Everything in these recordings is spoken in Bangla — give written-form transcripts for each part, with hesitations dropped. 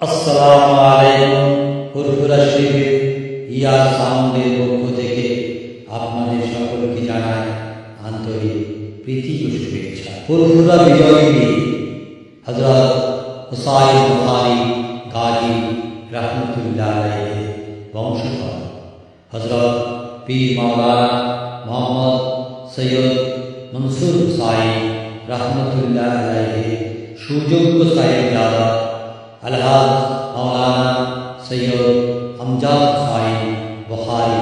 আসসালামু আলাইকুম। ফুরফুরা শরীফের ইয়ার সাউন্ডের পক্ষ থেকে আপনাদের সকলকে জানাই আন্তরিক প্রীতি ও শুভেচ্ছা। ফুরফুরা বিজয়ী হযরত হুসাইন বুখারী গাজী রাহমাতুল্লাহ আলাইহি বংশধর হযরত পীর মাওলানা মোহাম্মদ সৈয়দ মনসুর হুসাইন রাহমাতুল্লাহ আলাইহি সুযোগ্য সাহেবজাদা আলহাজ মাওলানা সৈয়দ আমজাদ হুসাইন বুখারী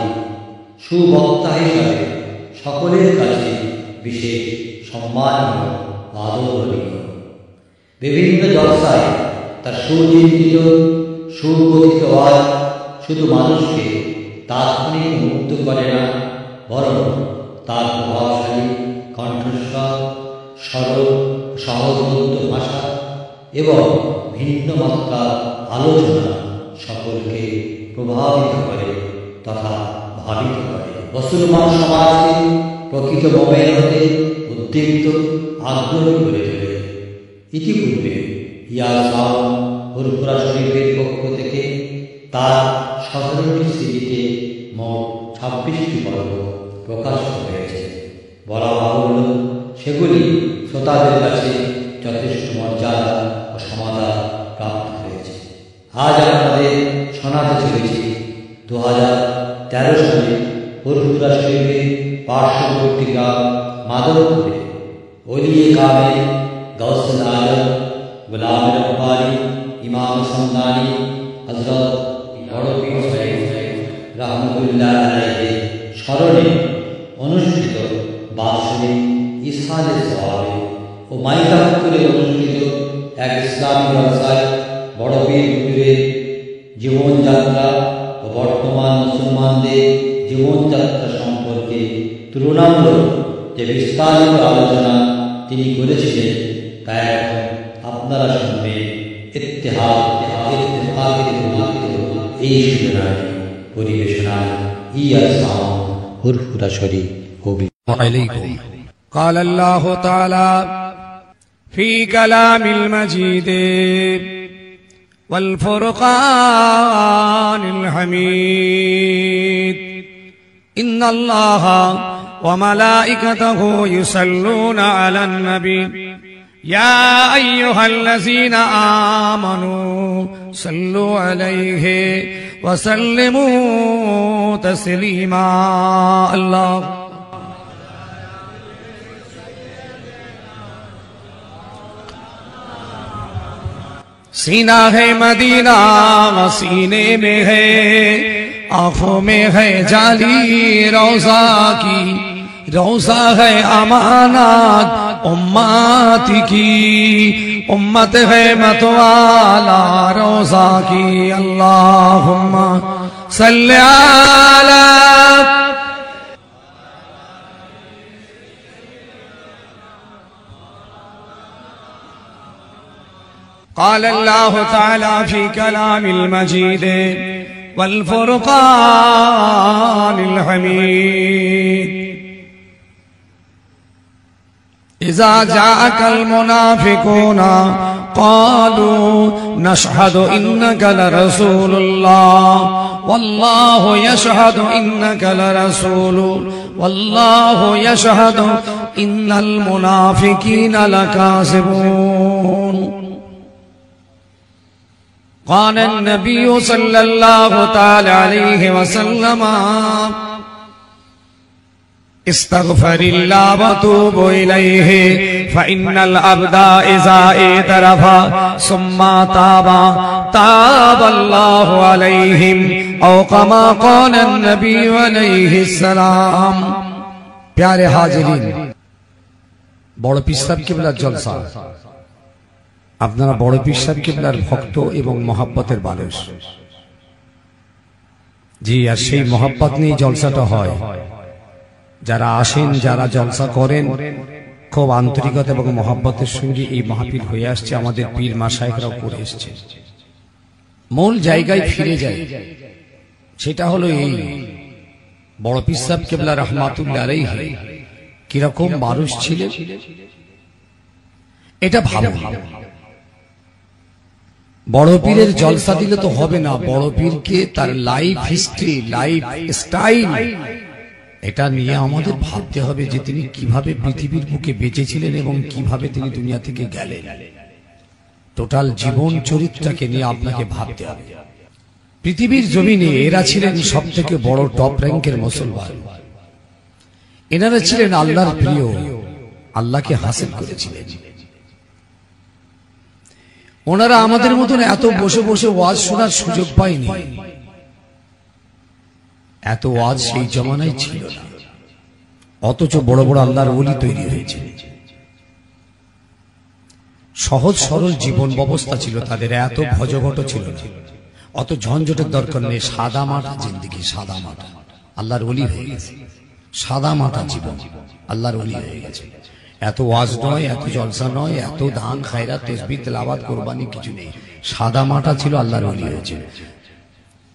সুবক্তা হিসাবে সকলের কাছে বিশেষ সম্মানীয় আদরণীয়। বিভিন্ন জলসায় তার সুচিন্তিত সুগঠিত আওয়াজ শুধু মানুষকে তাৎক্ষণিক মুগ্ধ করে না, বরং তার প্রভাবশালী কণ্ঠস্বর, সরল সহজবোধ্য ভাষা এবং ভিন্ন মাত্রার আলোচনা সকলকে প্রভাবিত করে তথা ভাবিত করে। মুসলমান সমাজকে প্রকৃত মোমেন হতে উদ্দীপ্ত আগ্রহী করে তোলে। ইতিপূর্বে ইয়ার সাউন্ড ফুরফুরা শরীফের পক্ষ থেকে তার 17টি সিডিতে মোট 26টি পর্ব প্রকাশিত হয়েছে। বলা বাহুল্য সেগুলি শ্রোতাদের কাছে যথেষ্ট মর্যাদা ও সমাদর প্রাপ্ত হয়েছে। আজ আপনাদের শোনাতে চলেছি 2013 সালে ফুরফুরা শরীফের পার্শ্ববর্তী গ্রাম মাদরপুরে ওলিয়ে কামেল গৌসুল আজম গোলাম রব্বানী ইমাম সমদানি হযরত বড় পীর সাহেব রাহমাতুল্লাহ আলাইহি স্মরণে অনুষ্ঠিত বাৎসরিক ইসহালে সওয়াবে ও মাইকাপুরে অনুষ্ঠিত এক ইসলামী জলসায় বড় পীর হুজুরের জীবনযাত্রা ও বর্তমান মুসলমানদের জীবনযাত্রা সম্পর্কে তুলনামূলক যে বিস্তারিত আলোচনা তিনি করেছিলেন তা এখন আপনারা শুনবেন। এই সূচনায় পরিবেশনায় ইয়ার সাউন্ড ফুরফুরা শরীফ কবি। قال الله تعالى في كلام المجيد والفرقان الحميد إن الله وملائكته يصلون على النبي يا أيها الذين آمنوا صلوا عليه وسلموا تسليما الله सीना है मदीना सीने में है, आंखों में है जाली रोजा की, रोजा है अमानत उम्मत की, उम्मत है मतवाला रोजा की। अल्लाहुम्मा सल्ली अला قال الله تعالى في كلام المجيد والفرقان الحميد إذا جاءك المنافقون قالوا نشهد إنك لرسول الله والله يشهد إنك لرسول والله يشهد إن المنافقين لكاذبون قال النبي صلى الله تعالى عليه وسلم استغفر الله وتوب إليه فإن العبد إذا اعترف ثم تاب تاب الله عليهم أو كما قال النبي عليه السلام। प्यारे हाजिरीन, বড় পীর সাহেব কিবলার জলসা। আপনারা বড় পীর সাহেব কিবলার ভক্ত এবং মহব্বতের মানুষ। জি, আর সেই মহব্বত নিয়ে জলসাটা হয়। যারা আসেন, যারা জলসা করেন, খুব আন্তরিকতা এবং মহব্বতের সঙ্গে এই মাহফিল হয়ে আসছে। আমাদের পীর মাশায়েখরাও করে এসছে। মূল জায়গায় ফিরে যায়, সেটা হলো এই বড় পীর সাহেব কিবলা রাহমাতুল্লাহ আলাইহি কিরকম মানুষ ছিলেন এটা ভালো। বড় পীরের জলসা দিলে তো হবে না, বড় পীরকে তার লাইফ হিস্ট্রি, লাইফ স্টাইল, এটা নিয়ে আমাদের ভাবতে হবে যে তিনি কিভাবে পৃথিবীর বুকে বেঁচেছিলেন এবং কিভাবে তিনি দুনিয়া থেকে গেলেন। টোটাল জীবন চরিত্রকে নিয়ে আপনাকে ভাবতে হবে। পৃথিবীর জমিনে এরা ছিলেন সব থেকে বড় টপ র্যাঙ্কের মুসলমান। এনারা ছিলেন আল্লাহর প্রিয়, আল্লাহকে হাসিল করেছিলেন। ওনারা আমাদের মতন এত বসে বসে ওয়াজ শোনার সুযোগ পায়নি, এত ওয়াজ সেই জমানায় ছিল না, অথচ বড় বড় আল্লাহর ওলি তৈরি হয়েছে। সহজ সরল জীবন ব্যবস্থা ছিল তাদের, এত ভজঘট ছিল না, অত ঝঞ্ঝটের দরকার নেই। সাদা মাটা জিন্দেগি, সাদা মাটা আল্লাহর ওলি হয়ে গেছে। সাদা মাটা জীবন, আল্লাহর ওলি হয়ে গেছে। এত ওয়াজ নয়, এত জলসা নয়, এত দান খায়রাত তাসবিহ তেলাওয়াত কোরবানি কিছু নেই, সাদা মাটা ছিল, আল্লাহর ওলি হয়েছে।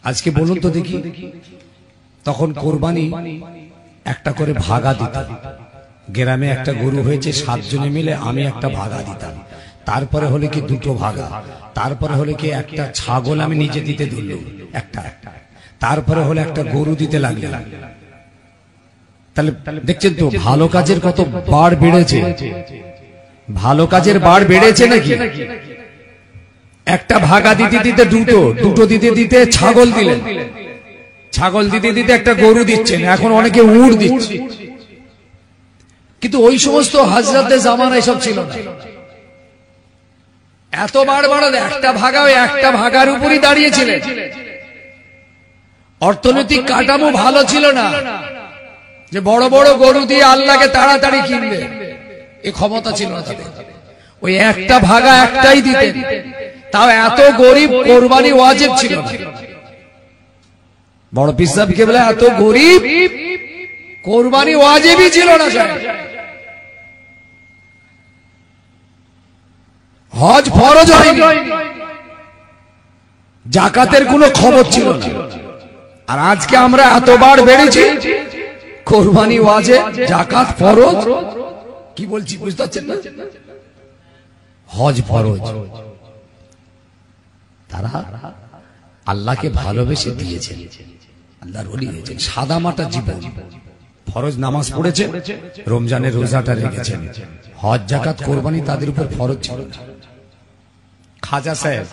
আজকে বলুন তো দেখি, তখন কোরবানি একটা করে ভাগা দিতাম। গ্রামে একটা গরু হয়েছে, 7 জনে মিলে আমি একটা ভাগা দিতাম। তারপরে হলে কি 2টো ভাগা, তারপরে হলে কি একটা ছাগল আমি নিজে দিতে ধরলাম একটা, তারপরে হলে একটা গরু দিতে লাগলাম। তাহলে দেখছেন তো ভালো কাজের কত বাড় বেড়েছে, ভালো কাজের বাড় বেড়েছে নাকি? একটা ভাগা দিতে দিতে 2টো দিতে দিতে ছাগল দিলেন, ছাগল দিতে দিতে একটা গরু দিচ্ছেন, এখন অনেকে উট দিচ্ছে। কিন্তু ওই সমস্ত হাজরাতে জামানা এসব ছিল না। এত বাড় বাড়ালে একটা ভাগা, ওই একটা ভাগার উপরই দাঁড়িয়েছিলেন। অর্থনৈতিক কাঠামো ভালো ছিল না যে বড় বড় গরু দিয়ে আল্লাহকে তাড়াতাড়ি কিনবে, এই ক্ষমতা ছিল না তাদের। ওই একটা ভাগা একটাই দিতেন, তাও এত গরিব, কোরবানি ওয়াজিব ছিল না। বড় পীর সাহেবকে বলে এত গরিব, কোরবানি ওয়াজিবই ছিল না। হজ ফরজ হয়নি, জাকাতের কোনো খবর ছিল না। আর আজকে আমরা এতবার বেড়েছি, কোরবানি ওয়াজিব, জাকাত ফরজ। কি বলছি বুঝতে পারছেন না? হজ ফরজ। তারা আল্লাহকে ভালোবেসে দিয়েছেন, আল্লাহর ওলি হয়েছেন। সাদা মাটা জীবন, ফরজ নামাজ পড়েছে, রমজানের রোজাটা রেখেছেন, হজ জাকাত কোরবানি তাদের উপর ফরজ ছিল। খাজা সাহেব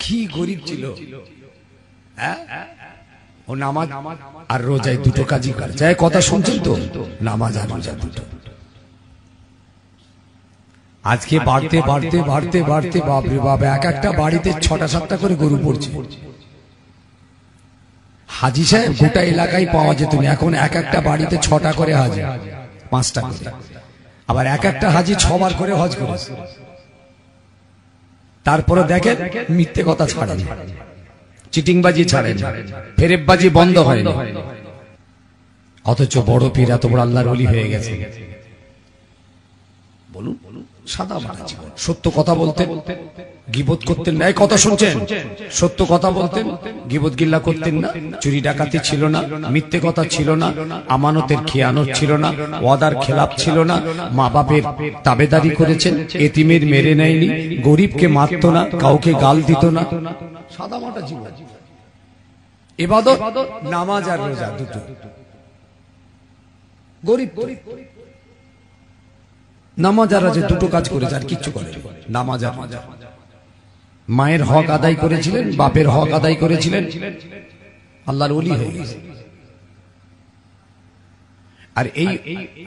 কি গরিব ছিল, ও নামাজ আর রোজায় 2টো কাজই করে। চাই কথা শুনছেন তো, নামাজ আর রোজা 2টো। আজকে বাড়তে বাড়তে বাড়তে বাড়তে বাপরে বাপ, এক একটা বাড়িতে 6টা-7টা করে গরু পড়ছে। হাজি সাহেব গোটা এলাকায় পাওয়া যেত না, এখন এক একটা বাড়িতে 6টা করে হাজি, 5টা করে। আবার এক একটা হাজি 6 বার করে হজ করেছে। তারপরে দেখেন মিথ্যে কথা ছাড়েন, চিটিংবাজি ছাড়েন, ফেরেববাজি বন্ধ হয়নি। অথচ বড় পীর এত বড় আল্লাহর ওলি হয়ে গেছে। বলুন, সাদা মাটা জীবন। সত্য কথা বলতেন, গীবত করতেন না। এই কথা শুনছেন? সত্য কথা বলতেন, গীবত গিল্লা করতেন না, চুরি ডাকাতি ছিল না, মিথ্যে কথা ছিল না, আমানতের খেয়ানত ছিল না, ওয়াদার খেলাপ ছিল না, মা বাপের তাবেদারি করেছেন, এতিমের মেরে নেয়নি, গরিবকে মারত না, কাউকে গাল দিত না। সাদা মাটা জীবন। ইবাদত, নামাজ আর রোজা 2টো। গরিব নামাজ আর রোজা 2টো কাজ করেছে, আর কিচ্ছু করে নামাজ আর রোজা। মায়ের হক আদায় করেছিলেন, বাপের হক আদায় করেছিলেন, আল্লাহর ওলি হয়ে গেছে। আর এই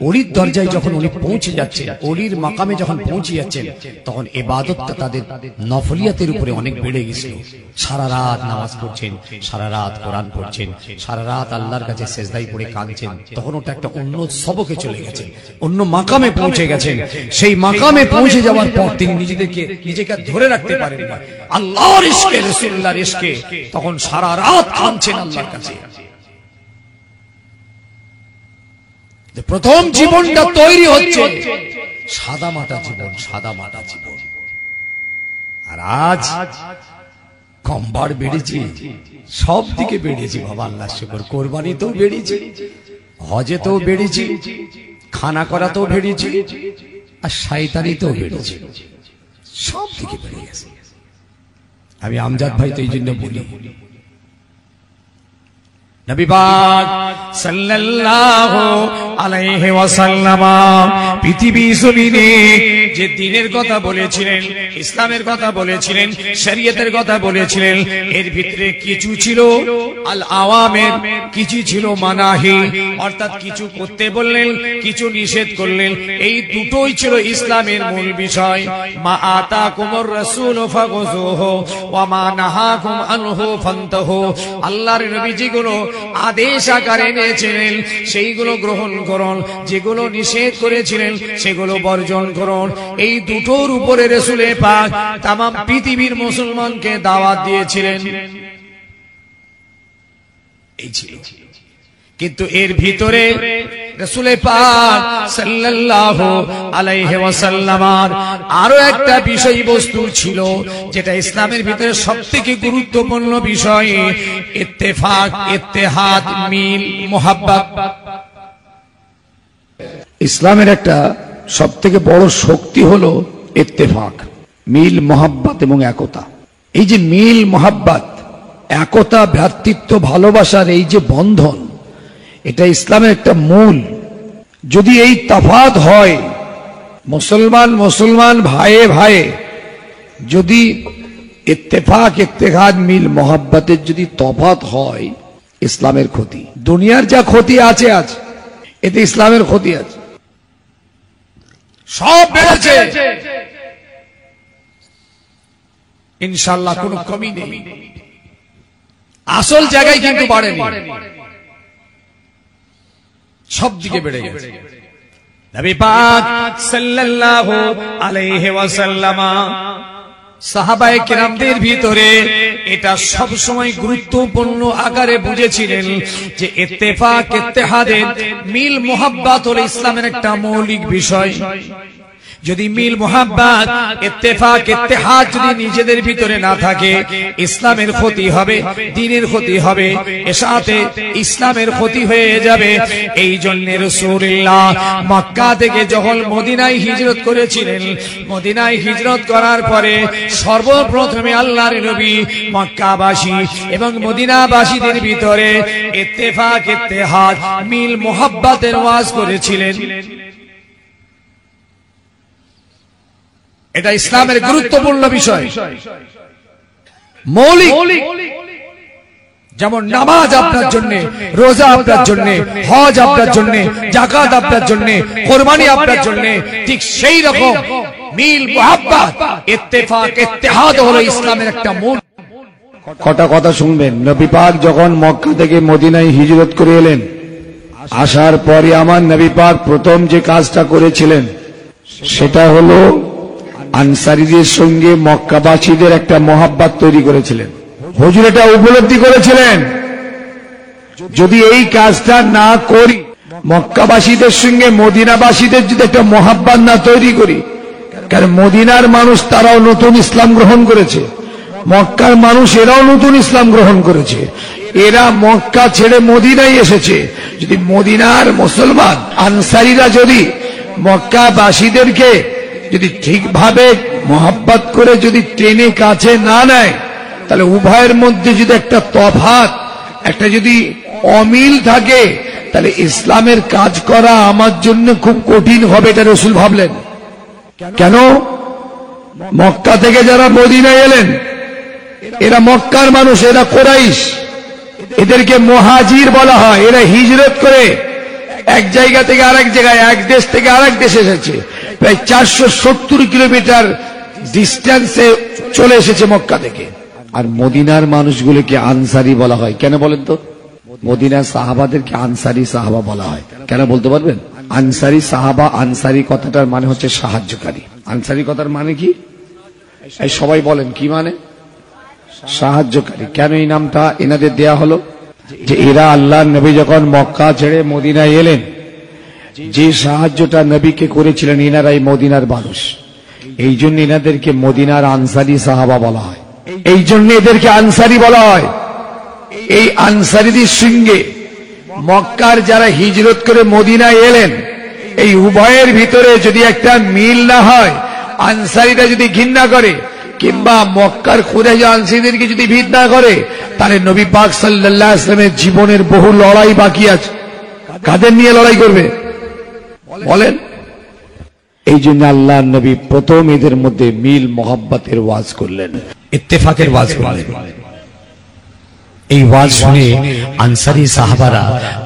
ওলির দরজায় যখন উনি পৌঁছে যাচ্ছেন, ওলির মাকামে যখন পৌঁছে যাচ্ছেন, তখন ইবাদতটা তাদের নফলিয়াতের উপরে অনেক বেড়ে গেছিল। সারা রাত নামাজ পড়ছেন, সারা রাত কোরআন পড়ছেন, সারা রাত আল্লাহর কাছে সেজদায় পড়ে কাঁদছেন। তখন ওটা একটা অন্য সবকে চলে গেছে, অন্য মাকামে পৌঁছে গেছেন। সেই মাকামে পৌঁছে যাওয়ার পর তিনি নিজেকে ধরে রাখতে পারেন না, আল্লাহর ইশকে, রাসূলুল্লাহর ইশকে। তখন সারা রাত কাঁদছেন আল্লাহর কাছে। প্রথম জীবনটা তৈরি হচ্ছে সাদা মাটা জীবন, সাদা মাটা জীবন। আর আজ কমবার বেড়েছি, সব দিকে বেড়েছি বাবা, আল্লাহ শুকর। কোরবানিতেও বেড়েছি, হজেতেও বেড়েছি, খানা করাতেও বেড়েছি, আর শয়তানিতেও বেড়েছি, সব দিকে বেড়ে গেছে। আমি আমজাদ ভাই তো এই জন্য বলি, নবী পাক সাল্লাল্লাহু আলাইহি ওয়াসাল্লাম পৃথিবী জমিনে যে দ্বীনের কথা বলেছিলেন, ইসলামের কথা বলেছিলেন, শরীয়তের কথা বলেছিলেন, এর ভিতরে কিছু ছিল আল আওয়ামের, কিছু ছিল মানাহি, অর্থাৎ কিছু করতে বললেন, কিছু নিষেধ করলেন। এই দুটোই ছিল ইসলামের মূল বিষয়। মা আতাকুমুর রাসূল ফাখুযুহু ওয়া মা নাহাকুম আনহু ফান্তাহু। আল্লাহর নবী যেগুলো আদেশ আকারে এনেছিলেন সেইগুলো গ্রহণ করুন, যেগুলো নিষেধ করেছিলেন সেগুলো বর্জন করুন। এই দুটোর উপরে রাসূল পাক তাম পৃথিবীর মুসলমানকে দাওয়াত দিয়েছিলেন। এই ছিল, কিন্তু এর ভিতরে রাসূল পাক সাল্লাল্লাহু আলাইহি ওয়াসাল্লাম আরো একটা বিষয়বস্তু ছিল, যেটা ইসলামের ভিতরে সবথেকে গুরুত্বপূর্ণ বিষয়, ইত্তেফাক, ইত্তেহাদ, মিল, মুহাব্বত। ইসলামের একটা সবথেকে বড় শক্তি হলো ইত্তেফাক, মিল, মুহাব্বত এবং একতা। এই যে মিল, মুহাব্বত, একতা, ভ্রাতৃত্ব, ভালোবাসার এই যে বন্ধন, এটা ইসলামের একটা মূল। যদি এই তফাৎ হয়, মুসলমান ভাইয়ে ভাইয়ে যদি ইত্তেফাক, ইত্তেহাদ, মিল, মুহাব্বতের যদি তফাৎ হয়, ইসলামের ক্ষতি। দুনিয়ার যা ক্ষতি আছে আজ, এতে ইসলামের ক্ষতি আছে। সব বেড়েছে, ইনশাআল্লাহ কোনো কমি নেই, আসল জায়গায় কিন্তু বাড়েনি, সব দিকে বেড়ে গেছে। নবী পাক সাল্লাল্লাহু আলাইহি ওয়াসাল্লাম সাহাবায়ে কেরামদের ভিতরে এটা সব সময় গুরুত্বপূর্ণ আকারে বুঝেছিলেন যে ইত্তেফাক, ইত্তেহাদের, মিল, মুহাব্বত হলো ইসলামের একটা মৌলিক বিষয়। যদি মিল, মুহাব্বত, ইত্তেফাক, ইত্তেহাদ যদি নিজেদের ভিতরে না থাকে, ইসলামের ক্ষতি হবে, দ্বীনের ক্ষতি হবে, এর সাথে ইসলামের ক্ষতি হয়ে যাবে। এই জন্য রাসূলুল্লাহ মক্কা থেকে যখন মদিনায় হিজরত করেছিলেন, মদিনায় হিজরত করার পরে সর্বপ্রথমে আল্লাহর নবী মক্কাবাসী এবং মদিনাবাসীদের ভিতরে ইত্তেফাক, ইত্তেহাদ, মিল, মুহাব্বতের ওয়াজ করেছিলেন। এটা ইসলামের গুরুত্বপূর্ণ বিষয়, মৌলিক। যেমন নামাজ আপনার জন্য, রোজা আপনার জন্য, হজ আপনার জন্য, যাকাত আপনার জন্য, কোরবানি আপনার জন্য, ঠিক সেই রকম মিল, মুহাব্বত, ইত্তেফাক, ইত্তেহাদ হলো ইসলামের একটা মূল। কটা কথা শুনবেন। নবী পাক যখন মক্কা থেকে মদিনায় হিজরত করে এলেন, আসার পরে আমার নবী পাক প্রথম যে কাজটা করেছিলেন সেটা হলো আনসারীদের সঙ্গে মক্কাবাসীদের একটা মহাব্বত তৈরি করেছিলেন। হুজুর এটা উপলব্ধি করেছিলেন, যদি এই কাজটা না করি, মক্কাবাসীদের সঙ্গে মদিনাবাসীদের যদি একটা মহাব্বত না তৈরি করি, কারণ মদিনার মানুষ তারাও নতুন ইসলাম গ্রহণ করেছে, মক্কার মানুষ এরাও নতুন ইসলাম গ্রহণ করেছে, এরা মক্কা ছেড়ে মদিনায় এসেছে। যদি মদিনার মুসলমান আনসারীরা যদি মক্কাবাসীদেরকে যদি ঠিকভাবে মহাব্বত করে যদি টেনে কাছে না নেয়, তাহলে উভয়ের মধ্যে যদি একটা তফাৎ, একটা যদি অমিল থাকে, তাহলে ইসলামের কাজ করা আমার জন্য খুব কঠিন হবে। এটা রাসূল ভাবলেন। কেন? মক্কা থেকে যারা মদিনায় এলেন, এরা মক্কার মানুষ, এরা কুরাইশ, এদেরকে মুহাজির বলা হয়। এরা হিজরত করে এক জায়গা থেকে আরেক জায়গায়, এক দেশ থেকে আরেক দেশে এসেছে, প্রায় 470 কিলোমিটার ডিস্টেন্সে চলে এসেছে মক্কা থেকে। আর মদিনার মানুষগুলোকে আনসারি বলা হয়। কেন বলেন তো? মদিনার সাহাবাদেরকে আনসারি সাহাবা বলা হয় কেন বলতে পারবেন? আনসারি সাহাবা, আনসারি কথাটার মানে হচ্ছে সাহায্যকারী। আনসারি কথার মানে কি? এই সবাই বলেন কি মানে? সাহায্যকারী। কেন এই নামটা এনাদের দেয়া হলো? যে এরা আল্লাহর নবী যখন মক্কা ছেড়ে মদিনায় এলেন, যে সাহায্যটা নবীকে করেছিলেন এনারাই মদিনার মানুষ, এই জন্য এনাদেরকে মদিনার আনসারি সাহাবা বলা হয়। এই জন্য এদেরকে আনসারি বলা হয়। এই আনসারীদের সঙ্গে মক্কার যারা হিজরত করে মদিনায় এলেন, এই উভয়ের ভিতরে যদি একটা মিল না হয়, আনসারীরা যদি ঘৃণা করে, কিংবা মক্কার খুদাই আনসারীদেরকে যদি ভিত না করে, তাহলে নবী পাক সাল্লাল্লাহু আলাইহি ওয়াসাল্লামের জীবনের বহু লড়াই বাকি আছে। কাদের নিয়ে লড়াই করবে বলেন? এই জন্য আল্লাহর নবী প্রথম এদের মধ্যে মিল মোহাব্বতের ওয়াজ করলেন, ইত্তেফাকের ওয়াজ করলেন। এই ওয়াজ শুনে আনসারী সাহাবারা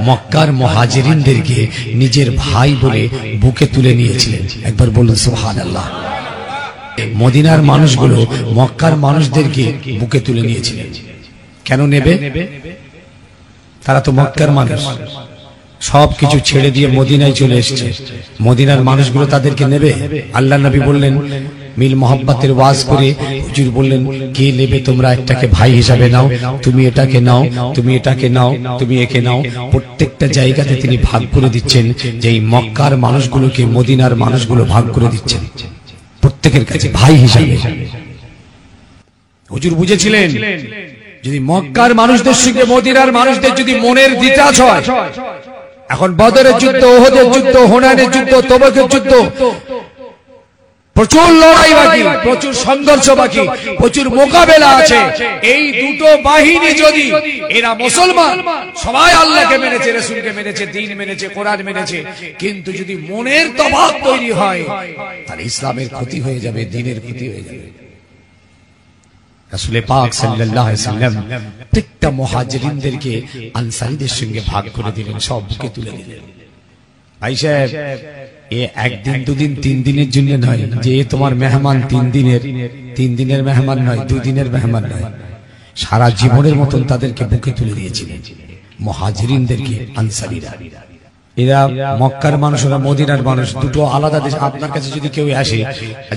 মক্কার মুহাজিরিনদেরকে নিজের ভাই বলে বুকে তুলে নিয়েছিলেন। একবার বলুন সুবহানাল্লাহ। মদিনার মানুষগুলো মক্কার মানুষদেরকে বুকে তুলে নিয়েছিলেন। কেন নেবে? তারা তো মক্কার মানুষ, সবকিছু ছেড়ে দিয়ে মদিনায় চলে এসেছে। মদিনার মানুষগুলো তাদেরকে নেবে? আল্লাহ নবী বললেন, মিল মোহাব্বতের ওয়াজ করে হুজুর বললেন, কে নেবে তোমরা? একটাকে ভাই হিসাবে নাও, তুমি এটাকে নাও, তুমি এটাকে নাও, তুমি একে নাও। প্রত্যেকটা জায়গাতে তিনি ভাগ করে দিচ্ছেন, যে এই মক্কার মানুষগুলোকে মদিনার মানুষগুলো ভাগ করে দিচ্ছেন প্রত্যেকের কাছে ভাই হিসাবে। হুজুর বুঝেছিলেন, যদি মক্কার মানুষদের সঙ্গে মদিনার মানুষদের যদি মনের দ্বিধাজ হয়, এখন বদরের যুদ্ধ, ওহদের যুদ্ধ, হুনাইনের যুদ্ধ, তবুকের যুদ্ধ, প্রচুর লড়াই বাকি, প্রচুর সংঘর্ষ বাকি, প্রচুর মোকাবেলা আছে। এই দুটো বাহিনী যদি, এরা মুসলমান, সবাই আল্লাহকে মেনেছে, রাসূলকে মেনেছে, দ্বীন মেনেছে, কোরআন মেনেছে, কিন্তু যদি মনের তফাৎ তৈরি হয়, তাহলে ইসলামের ক্ষতি হয়ে যাবে, দ্বীনের ক্ষতি হয়ে যাবে। রাসূল পাক সাল্লাল্লাহু আলাইহি ওয়াসাল্লাম প্রত্যেকটা মুহাজিরিনদেরকে আনসারীদের সঙ্গে ভাগ করে দিলেন, সব বুকে তুলে দিলেন। ভাই সাহেব, এ একদিন দুদিন তিন দিনের জন্য নয়, যে তোমার মেহমান তিন দিনের মেহমান নয়, 2 দিনের মেহমান নয়, সারা জীবনের মতন তাদেরকে বুকে তুলে দিয়েছিলেন মুহাজিরিনদেরকে আনসারীরা। এরা মক্কার মানুষ, ওরা মদিনার মানুষ, দুটো আলাদা দেশ। আপনার কাছে যদি কেউ আসে,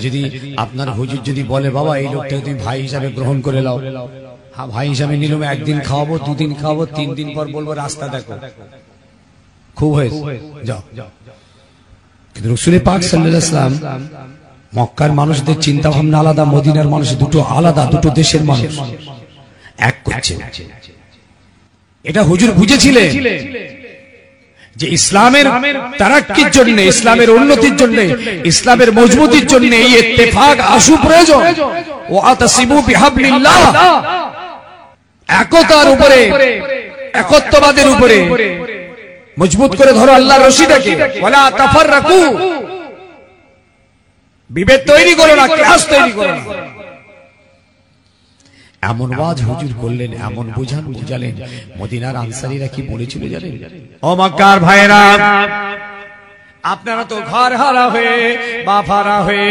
যদি আপনার হুজুর যদি বলে, বাবা এই লোকটাকে তুমি ভাই হিসাবে গ্রহণ করে নাও, হ্যাঁ ভাই হিসাবে নিলাম, একদিন খাওয়াবো, 2 দিন খাওয়াবো, 3 দিন পর বলবো রাস্তা দেখো, খুব হয়েছে, যাও। কিন্তু রাসূল পাক সাল্লাল্লাহু আলাইহি ওয়াসাল্লাম মক্কার মানুষদের চিন্তা ভাবনা আলাদা, মদিনার মানুষ দুটো আলাদা, দুটো দেশের মানুষ এক করছে। এটা হুজুর বুঝেছিলেন যে ইসলামের তারাক্কির জন্য, ইসলামের উন্নতির জন্য, ইসলামের মজবুতির জন্য এই ইত্তেফাক আসু প্রয়োজন। ওয়াতাসিমু বিহাবলিল্লাহ, একতার উপরে, একত্ববাদের উপরে মজবুত করে ধরো আল্লাহর রশিটাকে। ওয়ালা তাফাররাকু, বিভেদ তৈরি করো না, ক্লাস তৈরি করো না। এমন ওয়াজ হুজুর করলেন, এমন বুঝালেন। মদিনার আনসারীরা কি বলেছিল জানেন? ও মক্কার ভাইরা, আপনারা তো ঘর হারা হয়ে, বাপ হারা হয়ে,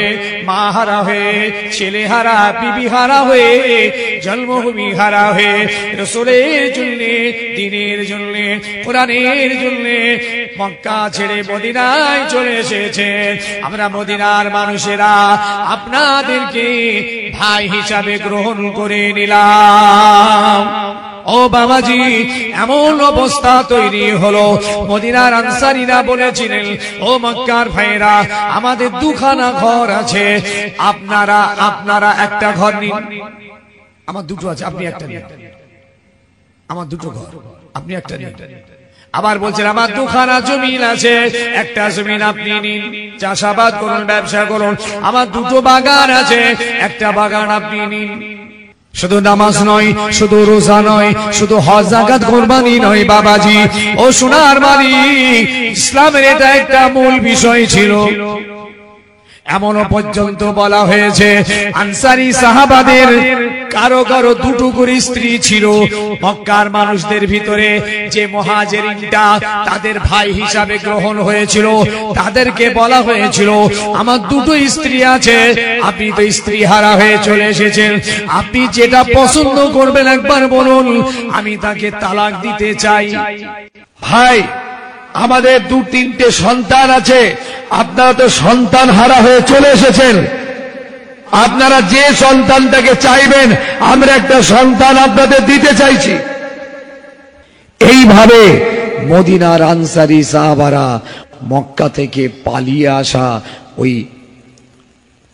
মা হারা হয়ে, ছেলে হারা, বিবি হারা হয়ে, জন্মভূমি হারা হয়ে, রাসূলের জন্য, দ্বীনের জন্য, কোরআনের জন্য মক্কা ছেড়ে মদিনায় চলে এসেছেন। আমরা মদিনার মানুষেরা আপনাদেরকে ভাই হিসাবে গ্রহণ করে নিলাম। ও বাবাজি, এমন অবস্থা তৈরি হলো, মদিনার আনসারীরা বলেছিলেন, ও মক্কার ভাইরা, আমাদের 2খানা ঘর আছে, আপনারা একটা ঘর নিন। আমার 2টো আছে, আপনি একটা নিন। আমার 2টো ঘর, আপনি একটা নিন। আবার বলছেন, আমার 2খানা জমিন আছে, একটা জমিন আপনি নিন, চাষাবাদ করুন, ব্যবসা করুন। আমার 2টো বাগান আছে, একটা বাগান আপনি নিন। শুধু নামাজ নয়, শুধু রোজা নয়, শুধু হজ যাকাত কুরবানি নয় বাবাজি, ও সোনার মালিক, ইসলামের এটা একটা মূল বিষয় ছিল। এমনও পর্যন্ত বলা হয়েছে, আনসারী সাহাবাদের কারো কারো 2টো করে স্ত্রী ছিল। মক্কার মানুষদের ভিতরে যে মুহাজিরিনটা তাদের ভাই হিসাবে গ্রহণ হয়েছিল, তাদেরকে বলা হয়েছিল, আমার 2টো স্ত্রী আছে, আপনি তো স্ত্রী হারা হয়ে চলে এসেছেন, আপনি যেটা পছন্দ করবেন একবার বলুন, আমি তাকে তালাক দিতে চাই। ভাই, আমাদের 2-3টে সন্তান আছে, আপনারা তো সন্তান হারা হয়ে চলে এসেছেন, আপনারা যে সন্তানটাকে চাইবেন, আমরা একটা সন্তান আপনাদের দিতে চাইছি। এইভাবে মদিনার আনসারী সাহাবারা মক্কা থেকে পালিয়ে আসা ওই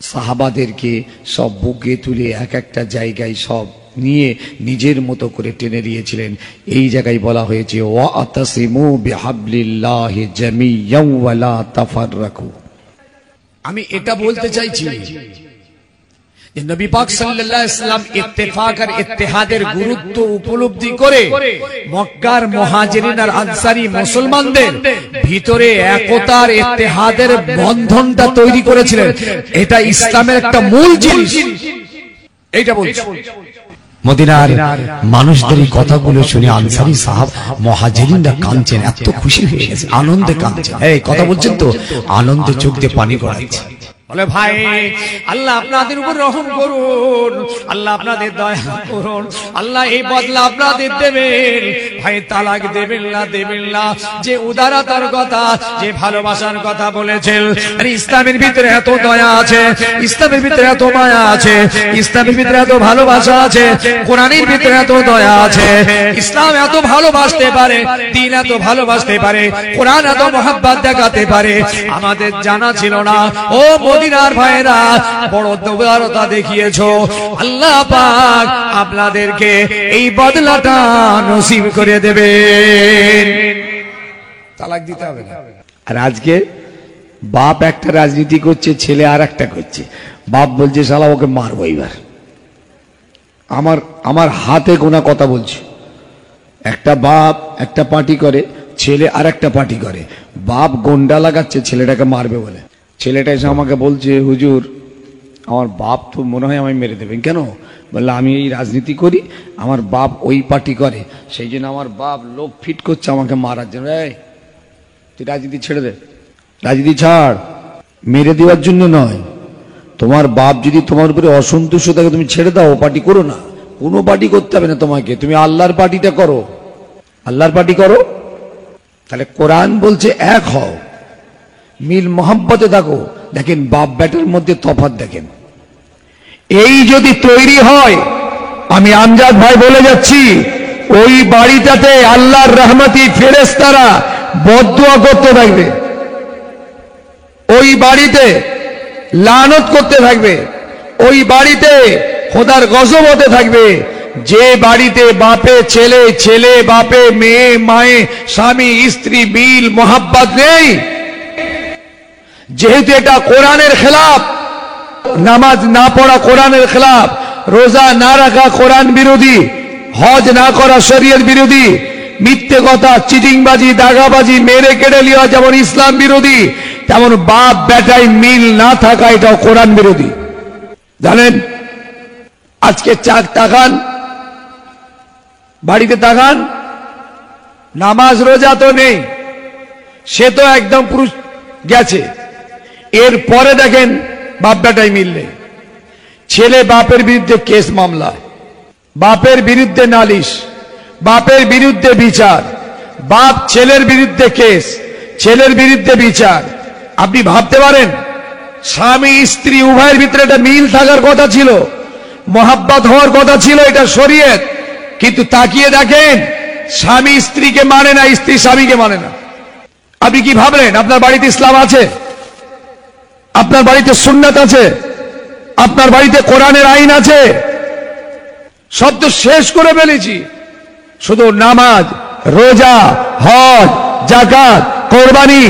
সাহাবাদেরকে সব বুকে তুলে এক একটা জায়গায় সব নিয়ে নিজের মতো করে টেনে দিয়েছিলেন। এই জায়গায় বলা হয়েছে, ওয়াতাসিমু বিহাবলিল্লাহি জামিয়ান ওয়া লা তাফাররাকু। আমি এটা বলতে চাইছি যে নবী পাক সাল্লাল্লাহু আলাইহি ওয়াসাল্লাম ইত্তেফাক আর ইত্তেহাদের গুরুত্ব উপলব্ধি করে মক্কার মুহাজিরিন আর আনসারী মুসলমানদের ভিতরে একতার ইত্তেহাদের বন্ধনটা তৈরি করেছিলেন। এটা ইসলামের একটা মূল জিনিস। এইটা বলছি। মদিনার মানুষদের এই কথাগুলো শুনে আনসারী সাহাব মুহাজিরিনরা কাঁদছেন, এত খুশি হয়ে গেছে, আনন্দে কাঁদছেন। এই কথা বলছেন তো, আনন্দে চোখ দিয়ে পানি গড়াচ্ছে। বলে ভাই আল্লাহ আপনাদের উপর রহম করুন, আল্লাহ আপনাদের দয়া করুন, আল্লাহ এই বদলা আপনাদের দেবেন। ভাই তালাক দেবেন না, যে উদারতার কথা, যে ভালোবাসার কথা বলেছেন। ইসলামের ভিতরে এত দয়া আছে, ইসলামের ভিতরে এত মায়া আছে, ইসলামের ভিতরে এত ভালোবাসা আছে, কোরআনের ভিতরে এত দয়া আছে। ইসলাম এত ভালোবাসতে পারে, দ্বীন এত ভালোবাসতে পারে, কোরআন এত মহব্বত দেখাতে পারে, আমাদের জানা ছিল না। ও মদিনার ভাইরা, বড় উদারতা দেখিয়েছো। আল্লাহ পাক আপনাদেরকে এই বদলাটা নসিব করে দেবেন। তালাক দিতে হবে না। আর আজকে বাপ একটা রাজনীতি করছে, ছেলে আর একটা করছে। বাপ বলছে শালা ওকে মারবো এবার। আমার হাতে গোনা কথা বলছি। একটা বাপ একটা পার্টি করে, ছেলে আর একটা পার্টি করে। বাপ গন্ডা লাগাচ্ছে ছেলেটাকে মারবে বলে। ছেলেটা এসে আমাকে বলছে, হুজুর আমার বাপ তো মনে হয় আমায় মেরে দেবেন। কেন? বললে আমি এই রাজনীতি করি, আমার বাপ ওই পার্টি করে, সেই জন্য আমার বাপ লোক ফিট করছে আমাকে মারার জন্য। এই তুই রাজনীতি ছেড়ে দে, রাজনীতি ছাড়, মেরে দেওয়ার জন্য নয়। তোমার বাপ যদি তোমার উপরে অসন্তুষ্ট থাকে তুমি ছেড়ে দাও, পার্টি করো না। কোনো পার্টি করতে হবে না তোমাকে, তুমি আল্লাহর পার্টিটা করো, আল্লাহর পার্টি করো। তাহলে কোরআন বলছে এক হও, মিল মোহাব্বতে থাকো। দেখেন বাপ বেটার মধ্যে তফাৎ দেখেন। এই যদি তৈরি হয়, আমি আমজাদ ভাই বলে যাচ্ছি, ওই বাড়িটাতে আল্লাহর রহমতি ফেরেশতারা বদদুয়া করতে থাকবে, ওই বাড়িতে লানত করতে থাকবে, ওই বাড়িতে খোদার গজব হতে থাকবে। যে বাড়িতে বাপে ছেলে, ছেলে বাপে মেয়ে, মায়ে স্বামী স্ত্রী মিল মোহাব্বত নেই, যেহেতু এটা কোরআনের খেলাফ, নামাজ না পড়া কোরআনের খেলাফ, রোজা না রাখা কোরআন বিরোধী, হজ না করা শরীয়ত বিরোধী, মিথ্যে কথা, চিটিংবাজি, দাগাবাজি, মেরে কেড়ে লিয়া যেমন ইসলাম বিরোধী, তেমন বাপ বেটায় মিল না থাকা এটাও কোরআন বিরোধী। জানেন আজকে চাক তাকান, বাড়িতে তাকান, নামাজ রোজা তো নেই, সে তো একদম পুরুষ গেছে। এরপরে দেখেন বাপ বেটাই মিল নেই। ছেলে বাপের বিরুদ্ধে কেস মামলা, বাপের বিরুদ্ধে নালিশ, বাপের বিরুদ্ধে বিচার, বাপ ছেলের বিরুদ্ধে কেস, ছেলের বিরুদ্ধে বিচার। আপনি ভাবতে পারেন স্বামী স্ত্রী উভয়ের ভিতরে একটা মিল থাকার কথা ছিল, মোহাব্বত হওয়ার কথা ছিল, এটা শরীয়ত। কিন্তু তাকিয়ে দেখেন স্বামী স্ত্রীকে মানে না, স্ত্রী স্বামীকে মানে না। আপনি কি ভাবলেন আপনার বাড়িতে ইসলাম আছে? আপনার বাড়িতে সুন্নাত আছে? আপনার বাড়িতে কোরআনের আইন আছে? সব তো শেষ করে ফেলেছি। শুধু নামাজ, রোজা, হজ, যাকাত, কোরবানি,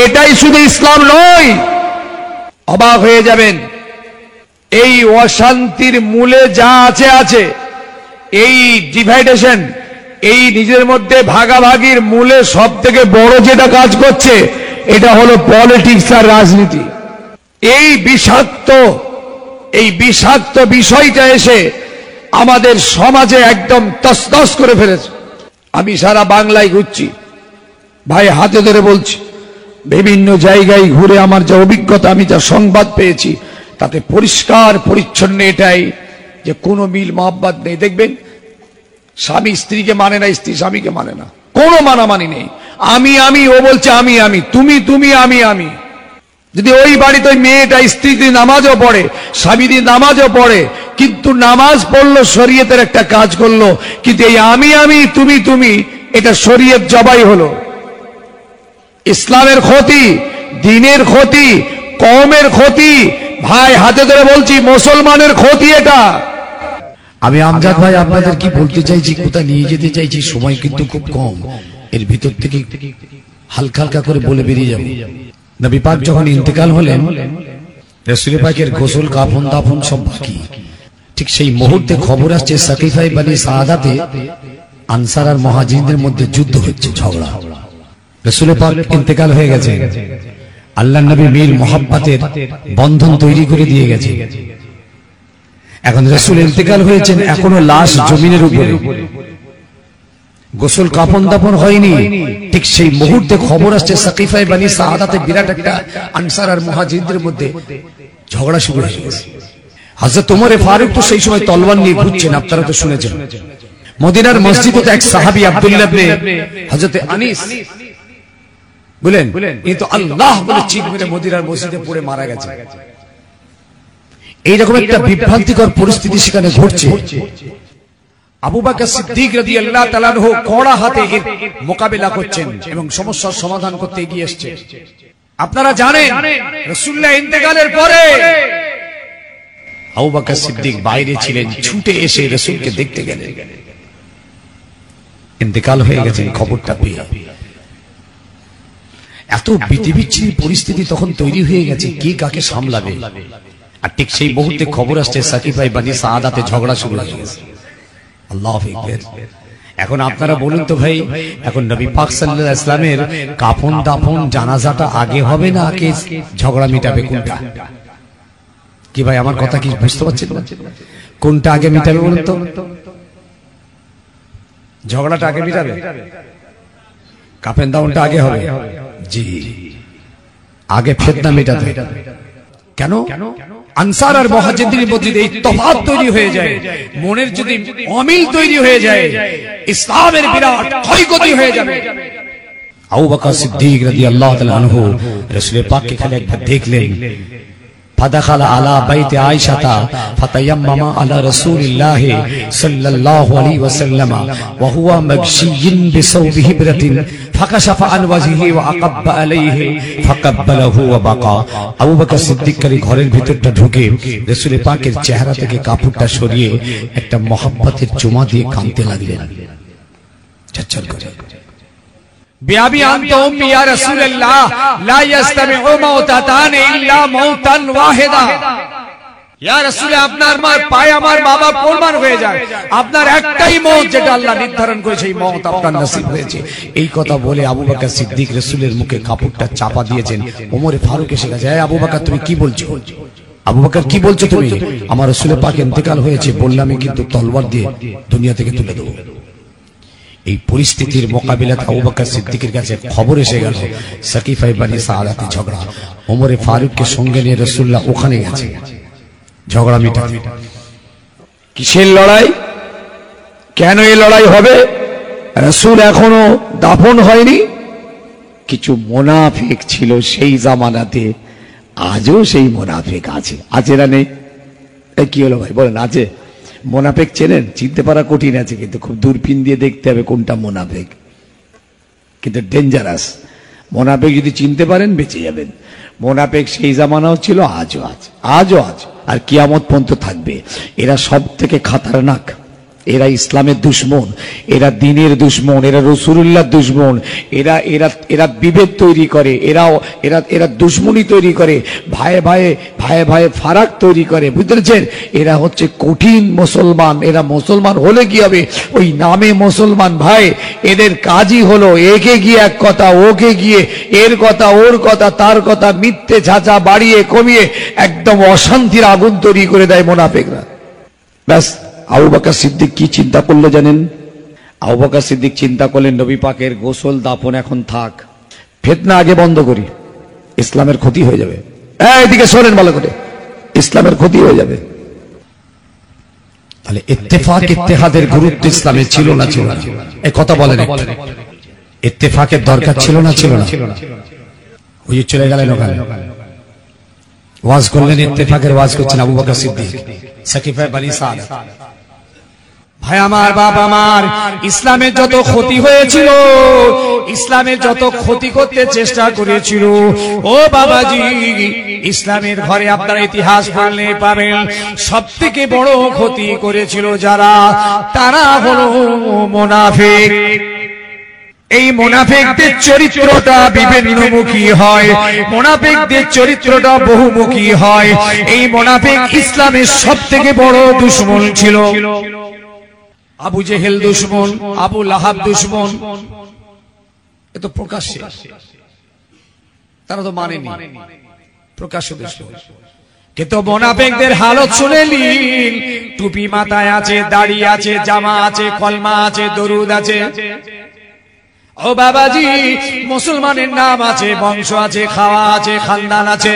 এটাই শুধু ইসলাম নয়। অবাক হয়ে যাবেন, এই অশান্তির মূলে যা আছে আছে, এই ডিভাইডেশন, এই নিজের মধ্যে ভাগাভাগির মূলে সব থেকে বড় যেটা কাজ করছে এটা হলো পলিটিক্স আর রাজনীতি। এই বিষাক্ত বিষয়টা এসে আমাদের সমাজে একদম তছনছ করে ফেলেছে। আমি সারা বাংলায় ঘুরছি, ভাই হাতে ধরে বলছি, বিভিন্ন জায়গায় ঘুরে আমার যা অভিজ্ঞতা, আমি যা সংবাদ পেয়েছি, তাতে পরিষ্কার পরিচ্ছন্ন এটাই যে কোনো মিল মহব্বত নেই। দেখবেন স্বামী স্ত্রীকে মানে না, স্ত্রী স্বামীকে মানে না, কোনো মানামানি নেই। আমি ও বলছে আমি, তুমি আমি। যদি ওই বাড়িতে ওই মেয়েটা স্ত্রী দিয়ে নামাজও পড়ে, স্বামী দিয়ে নামাজও পড়ে, কিন্তু নামাজ পড়লো শরীয়তের একটা কাজ করলো, কিন্তু এই আমি তুমি এটা শরীয়ত জবাই হলো। ইসলামের ক্ষতি, দ্বীনের ক্ষতি, কওমের ক্ষতি। ভাই হাতে ধরে বলছি, মুসলমানের ক্ষতি এটা। আমি আমজাদ ভাই আপনাদের কি বলতে চাইছি, কোথায় নিয়ে যেতে চাইছি, সময় কিন্তু খুব কম, এর ভিতর থেকে হালকা হালকা করে বলে বেরিয়ে যাব। নবী পাক যখন ইন্তেকাল হলেন, রাসূল পাকের গোসল কাফন দাফন সব বাকি। ঠিক সেই মুহূর্তে খবর আসছে সাকিফায়ে বনি সাআদাতে আনসার আর মুহাজিরদের মধ্যে যুদ্ধ হচ্ছে, ঝগড়া। রাসূল পাক ইন্তেকাল হয়ে গেছে, আল্লাহর নবী মীর মোহাব্বতের বন্ধন তৈরি করে দিয়ে গেছে। এখন রাসূল ইন্তেকাল হয়েছেন, এখনো লাশ জমিনের উপরে, গোসল কাফন দাফন হয়নি। ঠিক সেই মুহূর্তে খবর আসছে সাকিফায়ে বনি সাআদাতে বিরাট একটা আনসার আর মুহাজিরদের মধ্যে ঝগড়া শুরু হয়ে গেছে। হযরত ওমর ফারুক তো সেই সময় তলোয়ার নিয়ে ঘুরছেন, আপনারা তো শুনেছেন। মদিনার মসজিদে তো এক সাহাবী আব্দুল্লাহ ইবনে হযরত আনিস বলেন, এই তো আল্লাহ বলে চিৎ মেরে মদিনার মসজিদে পড়ে মারা গেছে। এইরকম একটা বিভ্রান্তিকর পরিস্থিতি সেখানে ঘটছে। আবু বকর সিদ্দিক রাদিয়াল্লাহু তাআলা আনহু কড়া হাতে এর মোকাবেলা করছেন এবং সমস্যার সমাধান করতে এগিয়ে আসছেন। আপনারা জানেন রাসূলুল্লাহ ইন্তেকালের পরে আবু বকর সিদ্দিক বাইরে ছিলেন, ছুটে এসে রাসূলকে দেখতে গেলেন। ইন্তেকাল হয়ে গেছেন খবরটা পেয়ে এত বিতিবিচ্ছিন্ন পরিস্থিতি তখন তৈরি হয়ে গেছে, কে কাকে সামলাবে। আর ঠিক সেই মুহূর্তে খবর আসছে সাকিফায়ে বনি সাআদাতে ঝগড়া শুরু হয়ে গেছে। আল্লাহু আকবার। এখন আপনারা বলুন তো ভাই, এখন নবী পাক সাল্লাল্লাহু আলাইহি ওয়াসাল্লামের কাফন দাফন জানাজাটা আগে হবে না আগে ঝগড়া মিটাবে, কোনটা? কি ভাই আমার কথা কি বুঝতে পারছেন না? কোনটা আগে মিটাবে বলুন তো? ঝগড়াটা আগে মিটাবে, কাফন দাফনটা আগে হবে? জি, আগে ফিতনা মিটাবে। কেন? আনসার আর মুহাজিরদের মধ্যে এই তফাৎ তৈরি হয়ে যায়, মনের যদি অমিল তৈরি হয়ে যায়, ইসলামের বিরাট ক্ষয়ক্ষতি হয়ে যাবে। আবু বকর সিদ্দিক রাদিয়াল্লাহু তাআলা আনহু রাসূল পাককে খালি একবার দেখলেন। فدخل على بيت عائشة فتيمم على رسول الله صلى الله عليه وسلم وهو مغشي بثوب هبرة فكشف عن وجهه وأقب عليه فقبله وبقى। আবু বকর সিদ্দিক ঘরের ভিতরটা ঢুকে রাসূল পাকের চেহারা থেকে কাপড়টা সরিয়ে একটা মহব্বতের চুমা দিয়ে কাঁদতে লাগলেন ঝরঝর করে। বিআবি আনতা উম্মি ইয়া রাসূলুল্লাহ লা ইস্তামিউ মাউতাতান ইল্লা মাউতান ওয়াহিদা। ইয়া রাসূল, আপনার পায়ে আমার বাবা কুরবান হয়ে যায়, আপনার একটাই মওত যেটা আল্লাহ নির্ধারণ করেছে, এই মওত আপনার নসিব হয়েছে। এই কথা বলে আবু বকর সিদ্দিক রাসূলের মুখে কাপড়টা চাপা দিয়েছেন। ওমর ফারুক এসে গেছে, এই আবু বকর তুমি কি বলছো? আবু বকর কি বলছো তুমি? আমার রাসূলের পাক ইন্তেকাল হয়েছে, বললামই কিন্তু তলোয়ার দিয়ে দুনিয়া থেকে তুলে দেব। এই পরিস্থিতির মোকাবিলাতে আবু বকর সিদ্দিকের কাছে খবর এসে গেল সাকিফায়ে বনি সাআদাতে ঝগড়া। ওমর ফারুককে সঙ্গে নিয়ে রাসূলুল্লাহ ওখানে গেছে ঝগড়া মিটাতে। কিসের লড়াই? কেন এই লড়াই হবে? রাসূল এখনো দাফন হয়নি। কিছু মুনাফিক ছিল সেই জামানাতে, আজও সেই মুনাফিক আছে। আছে না নেই? কি হলো ভাই বলেন, আছে? মুনাফিক চেনেন? চিনতে পারা কঠিন আছে, কিন্তু খুব দূরবীন দিয়ে দেখতে হবে কোনটা মুনাফিক, কিন্তু ডেঞ্জারাস। মুনাফিক যদি চিনতে পারেন বেঁচে যাবেন। মুনাফিক সেই জামানাও ছিল, আজও আছে, আজও আছে, আর কিয়ামত পর্যন্ত থাকবে। এরা সব থেকে খাতারনাক। এরা ইসলামের দুশমন, এরা দ্বীনের দুশমন, এরা রাসূলুল্লাহর দুশমন, এরা এরা এরা বিভেদ তৈরি করে, এরা দুশমনি তৈরি করে, ভাইয়ে ভাইয়ে ভাইয়ে ভাইয়ে ফারাক তৈরি করে, বুঝতে পেরেছেন? এরা হচ্ছে কঠিন মুসলমান। এরা মুসলমান হলে কি হবে? ওই নামে মুসলমান ভাই। এদের কাজই হলো একে গিয়ে এক কথা, ওকে গিয়ে এর কথা, ওর কথা, তার কথা, মিথ্যে ঝাঁচা বাড়িয়ে কমিয়ে একদম অশান্তির আগুন তৈরি করে দেয় মুনাফিকরা। ব্যাস। আবু বকর সিদ্দিক কি চিন্তা করলো জানেন? আবু বকর সিদ্দিক চিন্তা করলেন, নবী পাকের গোসল দাফন এখন থাক, ফিতনা আগে বন্ধ করি, ইসলামের ক্ষতি হয়ে যাবে। এইদিকে শোনেন ভালো করে, ইসলামের ক্ষতি হয়ে যাবে। তাহলে ইত্তেফাক ইত্তেহাদের গুরুত্ব ইসলামে ছিল না ছিল না? এই কথা বলেন। ইত্তেফাকের দরকার ছিল না ছিল না? হুজুর চলে গেলেন ওখানে, ওয়াজ করলেন, ইত্তেফাকের ওয়াজ করছেন আবু বকর সিদ্দিক সাকিফায়ে বনি সাআদা। ভাই আমার, বাপ আমার, ইসলামের যত ক্ষতি হয়েছিল, ইসলামের যত ক্ষতি করতে চেষ্টা করেছিল, ও বাবাজি, ইসলামের ঘরে আপনারা ইতিহাস পড়লে পাবেন সবথেকে বড় ক্ষতি করেছিল যারা, তারা হলো মুনাফিক। এই মুনাফিকদের চরিত্রটা বিভিন্নমুখী হয়, মুনাফিকদের চরিত্রটা বহুমুখী হয়। এই মুনাফিক ইসলামের সবথেকে বড় দুশমন ছিল। আবু জেহেল দুশমন, আবু লাহাব দুশমন, এ তো প্রকাশ্যে, তারা তো মানেনি, প্রকাশ্য দুশমন। কিন্তু মুনাফিকদের হালত শুনে নিন, টুপি মাথায় আছে, দাড়ি আছে, জামা আছে, কলমা আছে, দরুদ আছে। ও বাবাজি, মুসলমানের নাম আছে, বংশ আছে, খাওয়া আছে, খানদান আছে,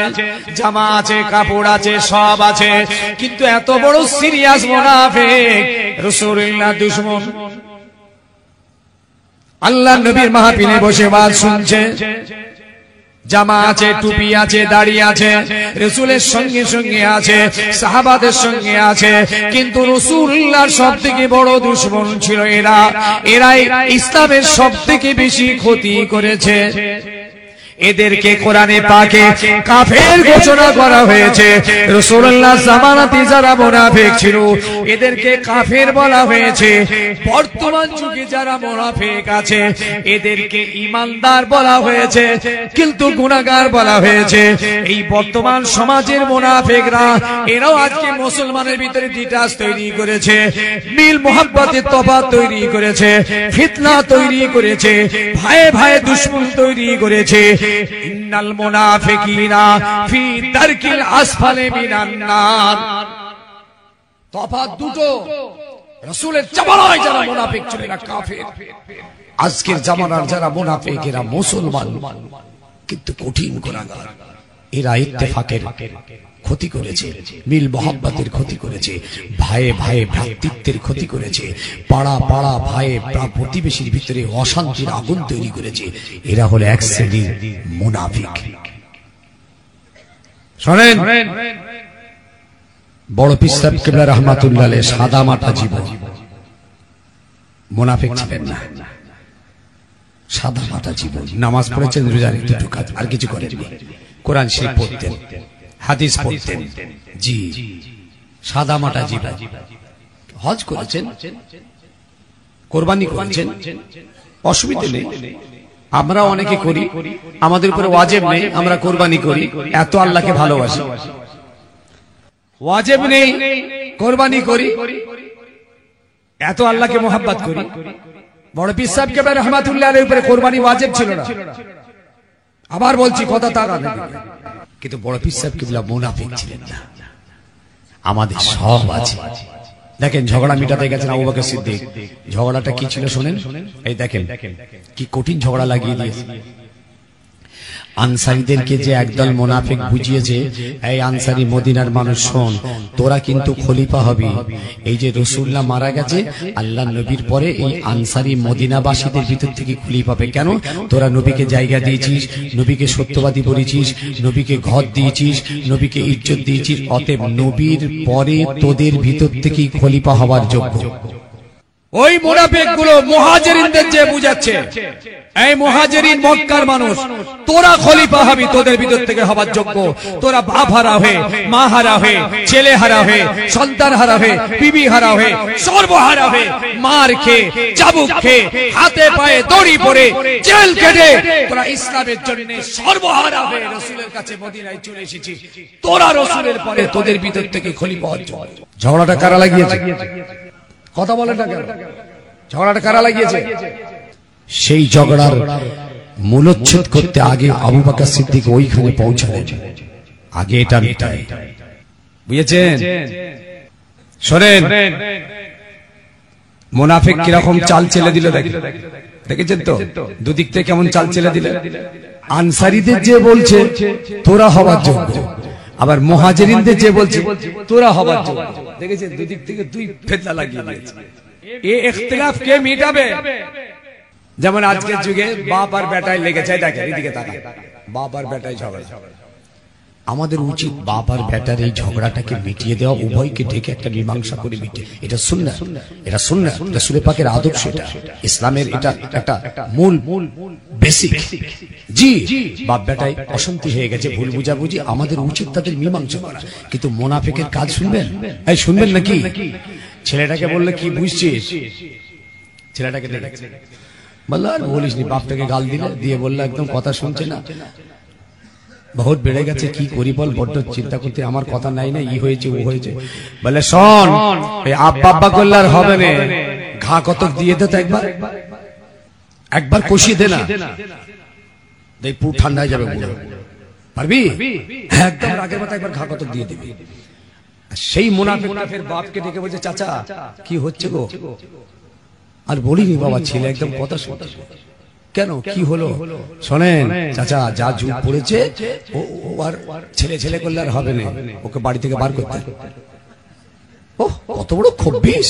জামা আছে, কাপড় আছে, সব আছে, কিন্তু এত বড় সিরিয়াস মুনাফিক, রাসূলুল্লাহ দুশমন। আল্লাহ নবীর মাহফিলে বসে ওয়াজ শুনছে, জামা আছে, টুপি আছে, দাড়ি আছে, রাসূলের সঙ্গে সঙ্গে আছে, সাহাবাদের সঙ্গে আছে, কিন্তু রাসূলুল্লাহর সবথেকে বড় দুশমন ছিল এরা। এরাই ইসলামের সবথেকে বেশি ক্ষতি করেছে। এদেরকে কোরআনে পাকে কাফের ঘোষণা করা হয়েছে। রাসূলুল্লাহ জামানাতে যারা মুনাফিক ছিল এদেরকে কাফের বলা হয়েছে। বর্তমান যুগে যারা মুনাফিক আছে এদেরকে ঈমানদার বলা হয়েছে, কিন্তু গুনাহগার বলা হয়েছে। এই বর্তমান সমাজের মুনাফিকরা এরাও আজকে মুসলমানের ভিতরে ডিটাচ তৈরি করেছে, মিল মুহাব্বতের তফাৎ তৈরি করেছে, ফিতনা তৈরি করেছে, ভাইয়ে ভাইয়ে দুশমন তৈরি করেছে। ইন্নাল মুনাফিকিনা ফি দারকিল আসফালি মিনান নার। তফাৎ দুটো, রাসূলের জামানায় যারা মুনাফিক ছিল এরা কাফের, আজকের জামানার যারা মুনাফিক এরা মুসলমান কিন্তু কঠিন গুনাহগার। এরা ইত্তেফাকের ক্ষতি করেছে, মিল মোহাব্বতের ক্ষতি করেছে, ভাইয়ে ভাইয়ে ভ্রাতৃত্বের ক্ষতি করেছে, পাড়া পাড়া ভাইয়ে প্রতিবেশীর ভিতরে অশান্তির আগুন তৈরি করেছে। এরা হলো এক শ্রেণীর মুনাফিক। শোনেন, বড় পীর সাহেব কিবলা রাহমাতুল্লাহ আলাইহি সাদা মাটা জীবন, মুনাফিক ছিলেন না, সাদা মাটা জীবন। নামাজ পড়েছেন, রোজা দুটো কাজ, আর কিছু করেননি। কোরআন শরীফ পড়তেন, হাদিস পড়তেন, জি, সাদা মাটা জীবন। হজ করেছেন, কোরবানি করেছেন, অসুবিধা নেই। আমরা অনেকে করি, আমাদের উপরে ওয়াজিব নেই, আমরা কোরবানি করি, এত আল্লাহকে ভালোবাসি। ওয়াজিব নেই, কোরবানি করি, এত আল্লাহকে মোহাব্বত করি। বড় পীর সাহেব কিবলা রাহমাতুল্লাহ আলাইহির উপরে কোরবানি ওয়াজিব ছিল না। আবার বলছি, কথা তারা নেই, কিন্তু বড় পীর সাহেব কিবলা মুনাফিক ছিলেন না। আমাদের সব আছে। দেখেন, ঝগড়া মিটাতে গেছেন আবু বকর সিদ্দিক, ঝগড়াটা কি ছিল শোনেন। এই দেখেন কি কঠিন ঝগড়া লাগিয়ে দিয়েছে। আনসারীদেরকে যে একদল মুনাফিক বুঝিয়েছে, এই আনসারী মদিনার মানুষ শোন, তোরা কিন্তু খলিফা হবি। এই যে রাসূলুল্লাহ মারা গেছে, আল্লাহ নবীর পরে এই আনসারী মদিনাবাসীদের ভিতর থেকে খলিফা হবে। কেন? তোরা নবীকে জায়গা দিয়েছিস, নবীকে সত্যবাদী বলেছিস, নবীকে ঘর দিয়েছিস, নবীকে ইজ্জত দিয়েছিস, অতএব নবীর পরে তোদের ভিতর থেকেই খলিফা হওয়ার যোগ্য। ওই মুনাফিক গুলো মুহাজিরিনদের যে বুঝাচ্ছে, এই মুহাজিরিন মক্কার মানুষ, তোরা খলিফা হবি, তোদের ভিতর থেকে হবার যোগ্য। তোরা বাপ হারা হয়ে, মা হারা হয়ে, ছেলে হারা হয়ে, সন্তান হারা হয়ে, বিবি হারা হয়ে, সর্বহারা হয়ে, মার খেয়ে, চাবুক খেয়ে, হাতে পায়ে দড়ি পরে, জেল কেটে তোরা ইসলামের জন্য সর্বহারা হয়ে রাসূলের কাছে মদিনায় চলে এসেছিস। তোরা রাসূলের পরে তোদের ভিতর থেকে খলিফা হওয়ার যোগ্য। ঝগড়াটা কারা লাগিয়েছে? কথা বলেন না কেন? ঝগড়াটা কারা লাগিয়েছে? সেই ঝগড়ার মূলোচ্ছেদ করতে আগে আবু বকর সিদ্দিক ওইখানে পৌঁছালেন, আগে এটা মিটাই। বুঝেছেন? শোনেন, মুনাফিক কিরকম চাল চেলে দিল দেখেছেন তো? দুদিক থেকে কেমন চাল চেলে দিল। আনসারীদের যে বলছে তোরা হবার যোগ্য, আবার মুহাজিরিনদের যে বলছে তোরা হবার যোগ্য। দেখেছেন, দুদিক থেকে দুই ফেতনা লাগিয়ে দিয়েছে। এই ইখতিলাফ কে মিটাবে? যেমন আজকের যুগে বাপ আর বেটায় লেগেছে, দেখেন এদিকে তাকান, বাপ আর বেটায় ঝগড়া। আমাদের উচিত বাপ আর বেটার এই ঝগড়াটাকে মিটিয়ে দেওয়া, উভয়কে ডেকে একটা মীমাংসা করে মিটিয়ে। এটা সুন্নাহ, এটা সুন্নাহ, রাসূল পাকের আদর্শ, এটা ইসলামের, এটা একটা মূল বেসিক। জি, বাপ বেটায় অশান্তি হয়ে গেছে, ভুল বুঝাবুঝি, আমাদের উচিত তাদের মীমাংসা করা। কিন্তু মুনাফিকের কাজ শুনবেন? এই শুনবেন নাকি? ছেলেটাকে বললে কি বুঝছিস, ছেলেটাকে দেখে বললো আর বলিস নি, বাপটাকে গাল দিলে, দিয়ে বললো একদম কথা শুনছে না, বহুত বেড়ে গেছে, কি করি বল, বড্ড চিন্তা করতে, আমার কথা নাই না, ই হয়েছে ও হয়েছে। বলে শোন, এই আব্বা আব্বা করলে আর হবে না, ঘা কতক দিয়ে দে তো, একবার কষিয়ে দে না, দেখ পুরো ঠান্ডা হয়ে যাবে, পারবি? একদম রাগের মতো একবার ঘা কতক দিয়ে দিবি। সেই মুনাফিকটা ফের বাপকে ডেকে বলছে, চাচা কি হচ্ছে গো? আর বলিনি বাবা, ছেলে একদম কথা শুনতে। কেন, কি হলো? শোনেন চাচা, যা যুগ পড়েছে, ও আর ছেলে ছেলে করলে আর হবে না, ওকে বাড়ি থেকে বার করতে। ও কত বড় খব্বিস,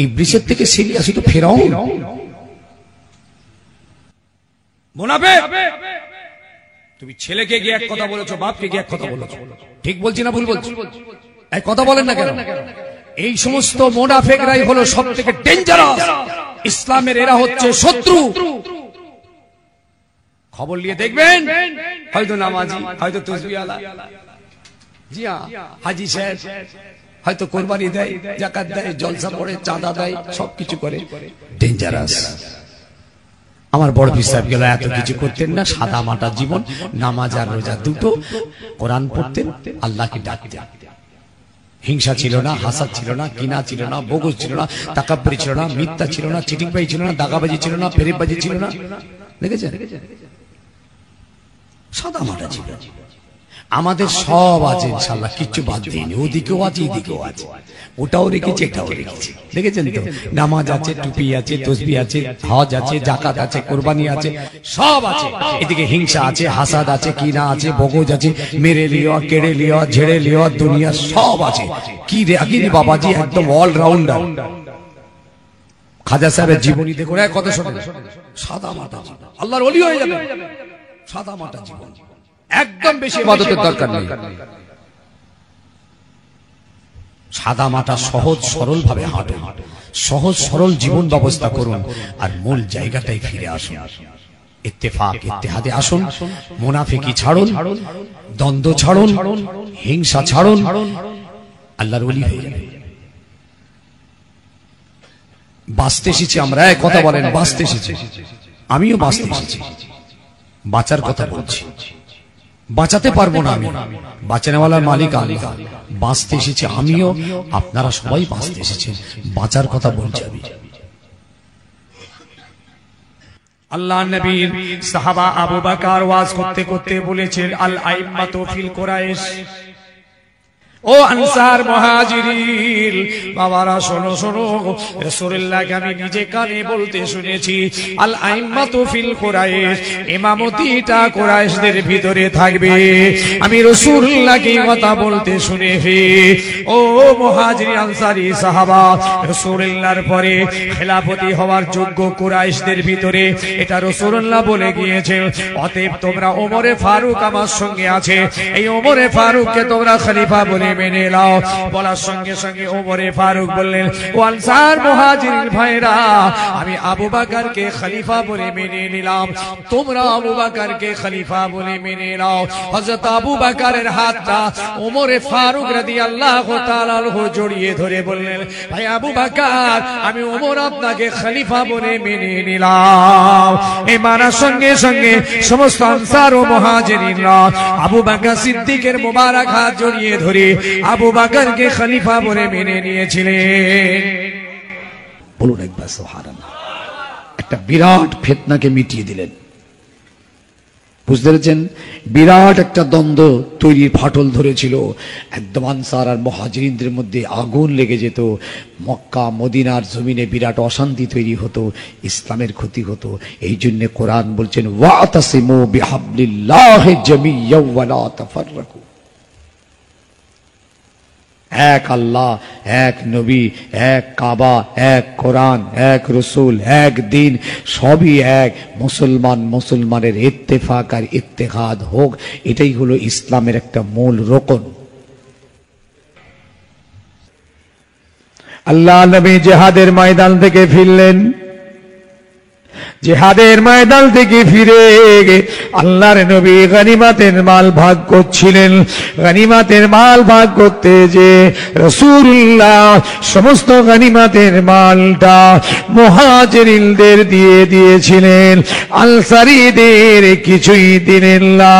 ইবলিসের থেকে সিরিয়াস তো ফেরাউন। মুনাফিক, তুমি ছেলেকে গিয়ে এক কথা বলেছো, বাপকে গিয়ে এক কথা বলেছো, ঠিক বলছি না ভুল বলছি? এক কথা বলেন না কেন? এই সমস্ত মুনাফিকরাই হলো সব থেকে ডেঞ্জারাস, ইসলামের এরা হচ্ছে শত্রু। খবর নিয়ে দেখবেন, হয়তো নামাজি, হয়তো তসবিহওয়ালা, জি হ্যাঁ হাজি সাহেব, হয়তো কোরবানি দেয়, যাকাত দেয়, জলসা পড়ে, চাঁদা দেয়, সবকিছু করে, ডেঞ্জারাস। আমার বড় পীর সাহেব গেল, এত কিছু করতেন না, সাদা মাটা জীবন, নামাজ আর রোজা দুটো, কোরআন পড়তেন, আল্লাহকে ডাকতেন। হিংসা ছিল না, হাসাদ ছিল না, কিনা ছিল না, বগজ ছিল না, তাকাব্বুরি ছিল না, মিথ্যা ছিল না, চিটিংবাজি ছিল না, দাগাবাজি ছিল না, ফেরেববাজি ছিল না। দেখেছেন, সাদা মাটা জীবন। আমাদের সব আছে ইনশাআল্লাহ, কিচ্ছু বাদ দিইনি, ওদিকেও আছে এদিকেও আছে, ওটাও রেখেছি এটাও রেখেছি। দেখেছেন তো, নামাজ আছে, টুপি আছে, তসবিহ আছে, হজ আছে, জাকাত আছে, কোরবানি আছে, সব আছে। এদিকে হিংসা আছে, হাসাদ আছে, কিনা আছে, বগজ আছে, মেরে লিও, কেড়ে লিও, ঝেড়ে লিও, দুনিয়া সব আছে। কি রে আগিনি বাবাজি, একদম অলরাউন্ডার। খাজা সাহেবের জীবনী দেখুন, কত শোনেন, সাদা মাটা, আল্লাহর ওলি হয়ে যাবে, সাদা মাটা জীবন, একদম বেশি ইবাদতের দরকার নেই। সাদা মাটা সহজ সরল ভাবে হাঁটুন, সহজ সরল জীবন ব্যবস্থা করুন, আর মূল জায়গাটাই ফিরে আসুন। ইত্তেফাক ইত্তেহাদে আসুন, মুনাফিকি ছাড়ুন, দ্বন্দ্ব ছাড়ুন, হিংসা ছাড়ুন, আল্লাহর ওলি হয়ে যাবেন। বাঁচতে এসেছি আমরা, এক কথা বলেন, বাঁচতে এসেছি, আমিও বাঁচতে এসেছি, বাঁচার কথা বলছি। বাঁচাতে পারবো না আমি, বাঁচানোওয়ালার মালিক আল্লাহ। বাঁচতে এসেছি আমিও, আপনারা সবাই বাঁচতে এসেছেন, বাঁচার কথা বলছি আমি। আল্লাহ নবীর সাহাবা আবু বকর ওয়াজ করতে করতে বলেছেন, আল আইম্মাতু ফিল কুরাইশ, ও আনসার মুহাজিরিন বাবারা শোনো শোনো, রাসূলুল্লাহকে আমি নিজে কানে বলতে শুনেছি, আল আইম্মাতু ফিল কুরাইশ, ইমামতিটা কুরাইশদের ভিতরে থাকবে। আমি রাসূলুল্লাহকে কথা বলতে শুনেছি। ও মুহাজিরিন আনসারী সাহাবা, রাসূলুল্লাহর পরে খেলাফতি হওয়ার যোগ্য কুরাইশদের ভিতরে, এটা রাসূলুল্লাহ বলে গিয়েছেন। অতএব তোমরা ওমরে ফারুক আমার সঙ্গে আছে, এই ওমরে ফারুককে তোমরা খলিফা বলে মেনে নাও। বলার সঙ্গে সঙ্গে ওমরে ফারুক বললেন, ও আনসার মুহাজিরিন ভাইরা, আমি আবু বকরকে খলিফা বলে মেনে নিলাম, তোমরা আবু বকরকে খলিফা বলে মেনে নাও। হযরত আবু বকরের হাতটা ওমরে ফারুক রাদিয়াল্লাহু তাআলা আনহু জড়িয়ে ধরে বললেন, ভাই আবু বকর, আমি ওমর আপনাকে খলিফা বলে মেনে নিলাম। এই মানার সঙ্গে সঙ্গে সমস্ত আনসার ও মুহাজিরিনরা আবু বকর সিদ্দিকের মোবারক হাত জড়িয়ে ধরে আবু বকরকে খলিফা বলে মেনে নিয়েছিলেন। বলুন একবার সুবহানাল্লাহ। একটা বিরাট ফিতনাকে মিটিয়ে দিলেন, বুঝতে পেরেছেন? বিরাট একটা দ্বন্দ্ব তৈরির ফাটল ধরেছিল, একদম আনসার আর মুহাজিরিনদের মধ্যে আগুন লেগে যেত, মক্কা মদিনার জমিনে বিরাট অশান্তি তৈরি হতো, ইসলামের ক্ষতি হতো। এই জন্য কোরআন বলছেন, ওয়াতাসিমু বিহাবলিল্লাহি জামিয়ান ওয়া লা তাফাররাকু। এক আল্লাহ, এক নবী, এক কাবা, এক কোরআন, এক রসুল, এক দিন, সবই এক। মুসলমান মুসলমানের ইত্তেফাক আর ইত্তেহাদ হোক, এটাই হলো ইসলামের একটা মূল রোকন। আল্লাহ নবী জিহাদের ময়দান থেকে ফিরলেন, জিহাদের ময়দান থেকে ফিরে আল্লাহর নবী গনিমতের মাল ভাগ করছিলেন। গনিমতের মাল ভাগ করতে যে রাসূলুল্লাহ সমস্ত গনিমতের মালটা মুহাজিরিনদের দিয়ে দিয়েছিলেন, আনসারীদের কিছুই দিলেন না।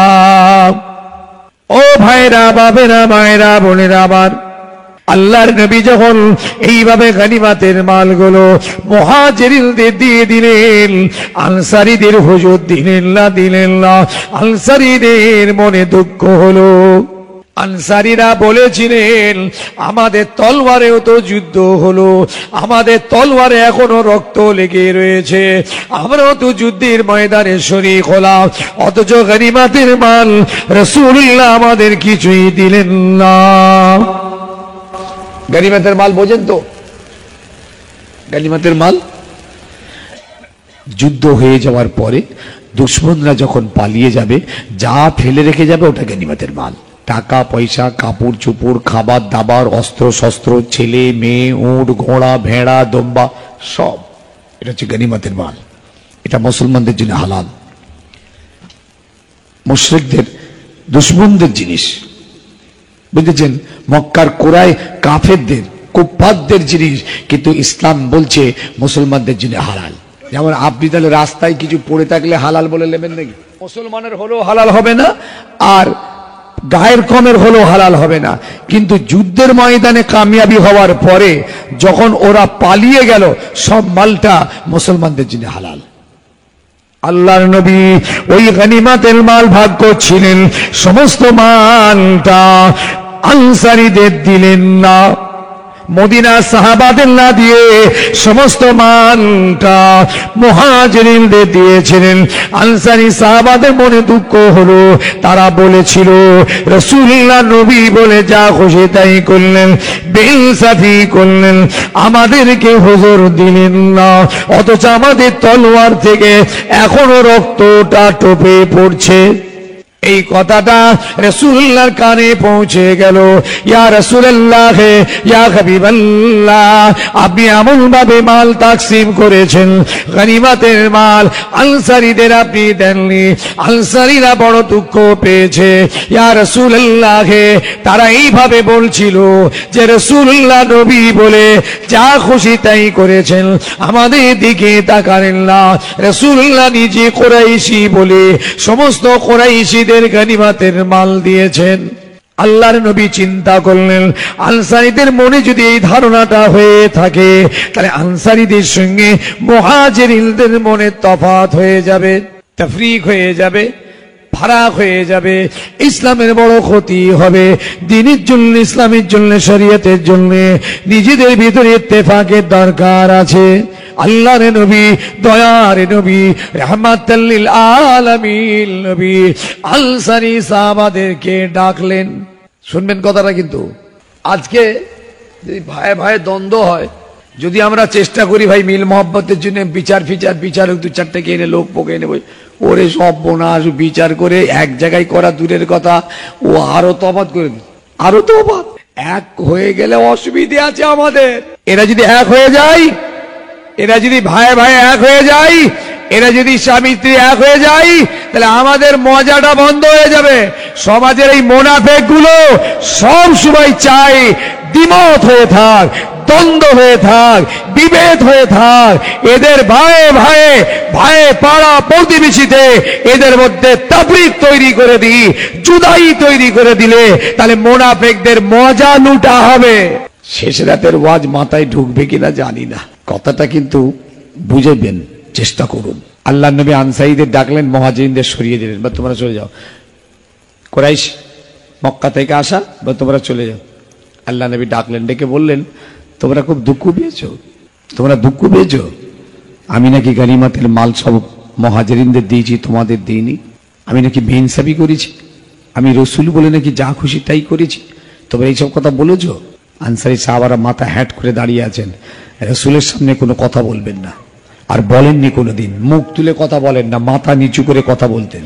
ও ভাইরা, বাবেরা, মায়েরা, বোনেরা আমার, আল্লাহর নবী যখন এইভাবে গনিমতের মালগুলো মুহাজিরিনদের দিয়ে দিলেন, আনসারীদের হুজুর দিলেন না। আনসারীদের মনে দুঃখ হলো। আনসারীরা বলেছিলেন, আমাদের তলোয়ারেও তো যুদ্ধ হলো, আমাদের তলোয়ারে এখনো রক্ত লেগে রয়েছে, আমরাও তো যুদ্ধের ময়দানে শরীক হলাম, অথচ গনিমতের মাল রাসূলুল্লাহ আমাদের কিছুই দিলেন না। গনিমতের মাল বোঝেন তো? গনিমতের মাল যুদ্ধ হয়ে যাওয়ার পরে দুশমনরা যখন পালিয়ে যাবে, যা ফেলে রেখে যাবে ওটা গনিমতের মাল। টাকা পয়সা, কাপড় চোপড়, খাবার দাবার, অস্ত্র শস্ত্র, ছেলে মেয়ে, উট ঘোড়া ভেড়া দম্বা, সব এটা হচ্ছে গনিমতের মাল। এটা মুসলমানদের জন্য হালাল, মুশরিকদের দুশমনদের জিনিস, বুঝেছেন? মক্কার কোরাই কাফেরদের কুফফারদের জিনিস, কিন্তু ইসলাম বলছে মুসলমানদের জন্য হালাল। যেমন আপনি তাহলে রাস্তায় কিছু পড়ে থাকলে হালাল বলে নেবেন নাকি? মুসলমানের হলেও হালাল হবে না, আর গায়ের কমের হলেও হালাল হবে না। কিন্তু যুদ্ধের ময়দানে কামিয়াবি হওয়ার পরে যখন ওরা পালিয়ে গেল, সব মালটা মুসলমানদের জন্য হালাল। আল্লাহর নবী ওই গনিমতের মাল ভাগ করছিলেন, সমস্ত মালটা আনসারীদের দিলেন না, মদিনা সাহাবাদের না দিয়ে সমস্ত মালটা মুহাজিরিনদের দিয়েছিলেন। আনসারী সাহাবাদের মনে দুঃখ হলো, তারা বলেছিল রাসূলুল্লাহ নবী বলে যা খুশি তাই করলেন, বেইনসাফি করলেন, আমাদেরকে হুজুর দিলেন না, অথচ আমাদের তলোয়ার থেকে এখনো রক্তটা টোপে পড়ছে। এই কথাটা রাসূলুল্লাহর কানে পৌঁছে গেল। ইয়া রাসূলুল্লাহ, ইয়া হাবিবাল্লাহ, আপনি এমন ভাবে মাল তাকসিম করেছেন, গনিমতের মাল আনসারীদের আপনি দেননি, আনসারীরা বড় দুঃখ পেয়েছে। ইয়া রাসূলুল্লাহ, তারা এইভাবে বলছিল যে রাসূলুল্লাহ নবী বলে যা খুশি তাই করেছেন, আমাদের দিকে তাকালেন না। রাসূলুল্লাহ নিজে কুরাইশি বলে সমস্ত কুরাইশি গনিমতের মাল দিয়েছেন। আল্লাহর নবী চিন্তা করলেন, আনসারীদের মনে যদি এই ধারণাটা হয়ে থাকে, তাহলে আনসারীদের সঙ্গে মুহাজিরিনদের মনে তফাৎ হয়ে যাবে, তাফরিক হয়ে যাবে, ফারাক হয়ে যাবে, ইসলামের বড় ক্ষতি হবে। দ্বীনের জন্য, ইসলামের জন্য, শরীয়তের জন্য নিজেদের ভিতরে ইত্তেফাকের দরকার আছে। আল্লাহর নবী, দয়ার নবী, রাহমাতাল লিল আলামিন নবী আনসারী সাহাবাদেরকে ডাকলেন। শুনবেন কথাটা, কিন্তু আজকে যদি ভাই ভাই দ্বন্দ্ব হয়, যদি আমরা চেষ্টা করি ভাই মিল মহব্বতের জন্য বিচার দু চারটাকে এনে লোক পোকে নেব, ওরে সব বোনাস বিচার করে এক জায়গায় করা দূরের কথা, ও আরো তফাৎ করে দিচ্ছে, আরো তফাৎ। এক হয়ে গেলে অসুবিধে আছে আমাদের। এরা যদি এক হয়ে যায়, এরা যদি ভাই ভাই এক হয়ে যায়, এরা যদি স্বামী স্ত্রী এক হয়ে যায়, তাহলে আমাদের মজাটা বন্ধ হয়ে যাবে। সমাজের এই মুনাফিক গুলো সব সময় চায় দ্বিমত হয়ে থাক, দ্বন্দ্ব হয়ে থাক, বিভেদ হয়ে থাক। এদের ভাই পাড়া প্রতিবেশীতে এদের মধ্যে তাফরিক তৈরি করে দিই, জুদাই তৈরি করে দিলে তাহলে মুনাফিকদের মজা লুটা হবে। শেষ রাতের ওয়াজ মাথায় ঢুকবে কিনা জানি না, কথাটা কিন্তু বুঝবেন, চেষ্টা করুন। আল্লাহর নবী আনসারীদের ডাকলেন, মুহাজিরিনদের সরিয়ে দিলেন, বা তোমরা চলে যাও। কুরাইশ মক্কা থেকে আসা, বা তোমরা চলে যাও। আল্লাহ নবী ডাকলেন, ডেকে বললেন, তোমরা খুব দুঃখ পেয়েছো, তোমরা দুঃখ পেয়েছো, আমি নাকি গনিমতের মাল সব মুহাজিরিনদের দিয়েছি, তোমাদের দিইনি, আমি নাকি বেইনসাফি করেছি, আমি রাসূল বলে নাকি যা খুশি তাই করেছি, তোমরা এইসব কথা বলেছো। আনসারী সাহাবারা মাথা হ্যাট করে দাঁড়িয়ে আছেন। রাসূলের সামনে কোনো কথা বলবেন না, আর বলেননি কোনোদিন, মুখ তুলে কথা বলেন না, মাথা নিচু করে কথা বলতেন।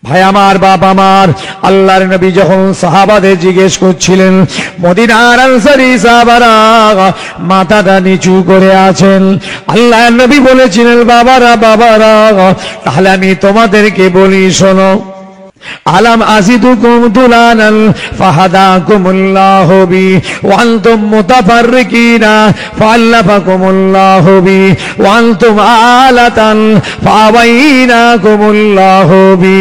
ভাই আমার, বাপ আমার, আল্লাহর নবী যখন সাহাবাদের জিজ্ঞেস করছিলেন, মদিনার আনসারী সাহাবারা মাথাটা নিচু করে আছেন, আল্লাহর নবী বলেছিলেন, বাবারা তাহলে আমি তোমাদেরকে বলি, শোনো, আলাম আজিদুকুম দুলানান ফাহাদাকুমুল্লাহু বি ওয়া আনতুম মুতাফাররিকিনা ফাআল্লাফাকুমুল্লাহু বি ওয়া আনতুম আলাতান ফাআওয়াইনাকুমুল্লাহু বি।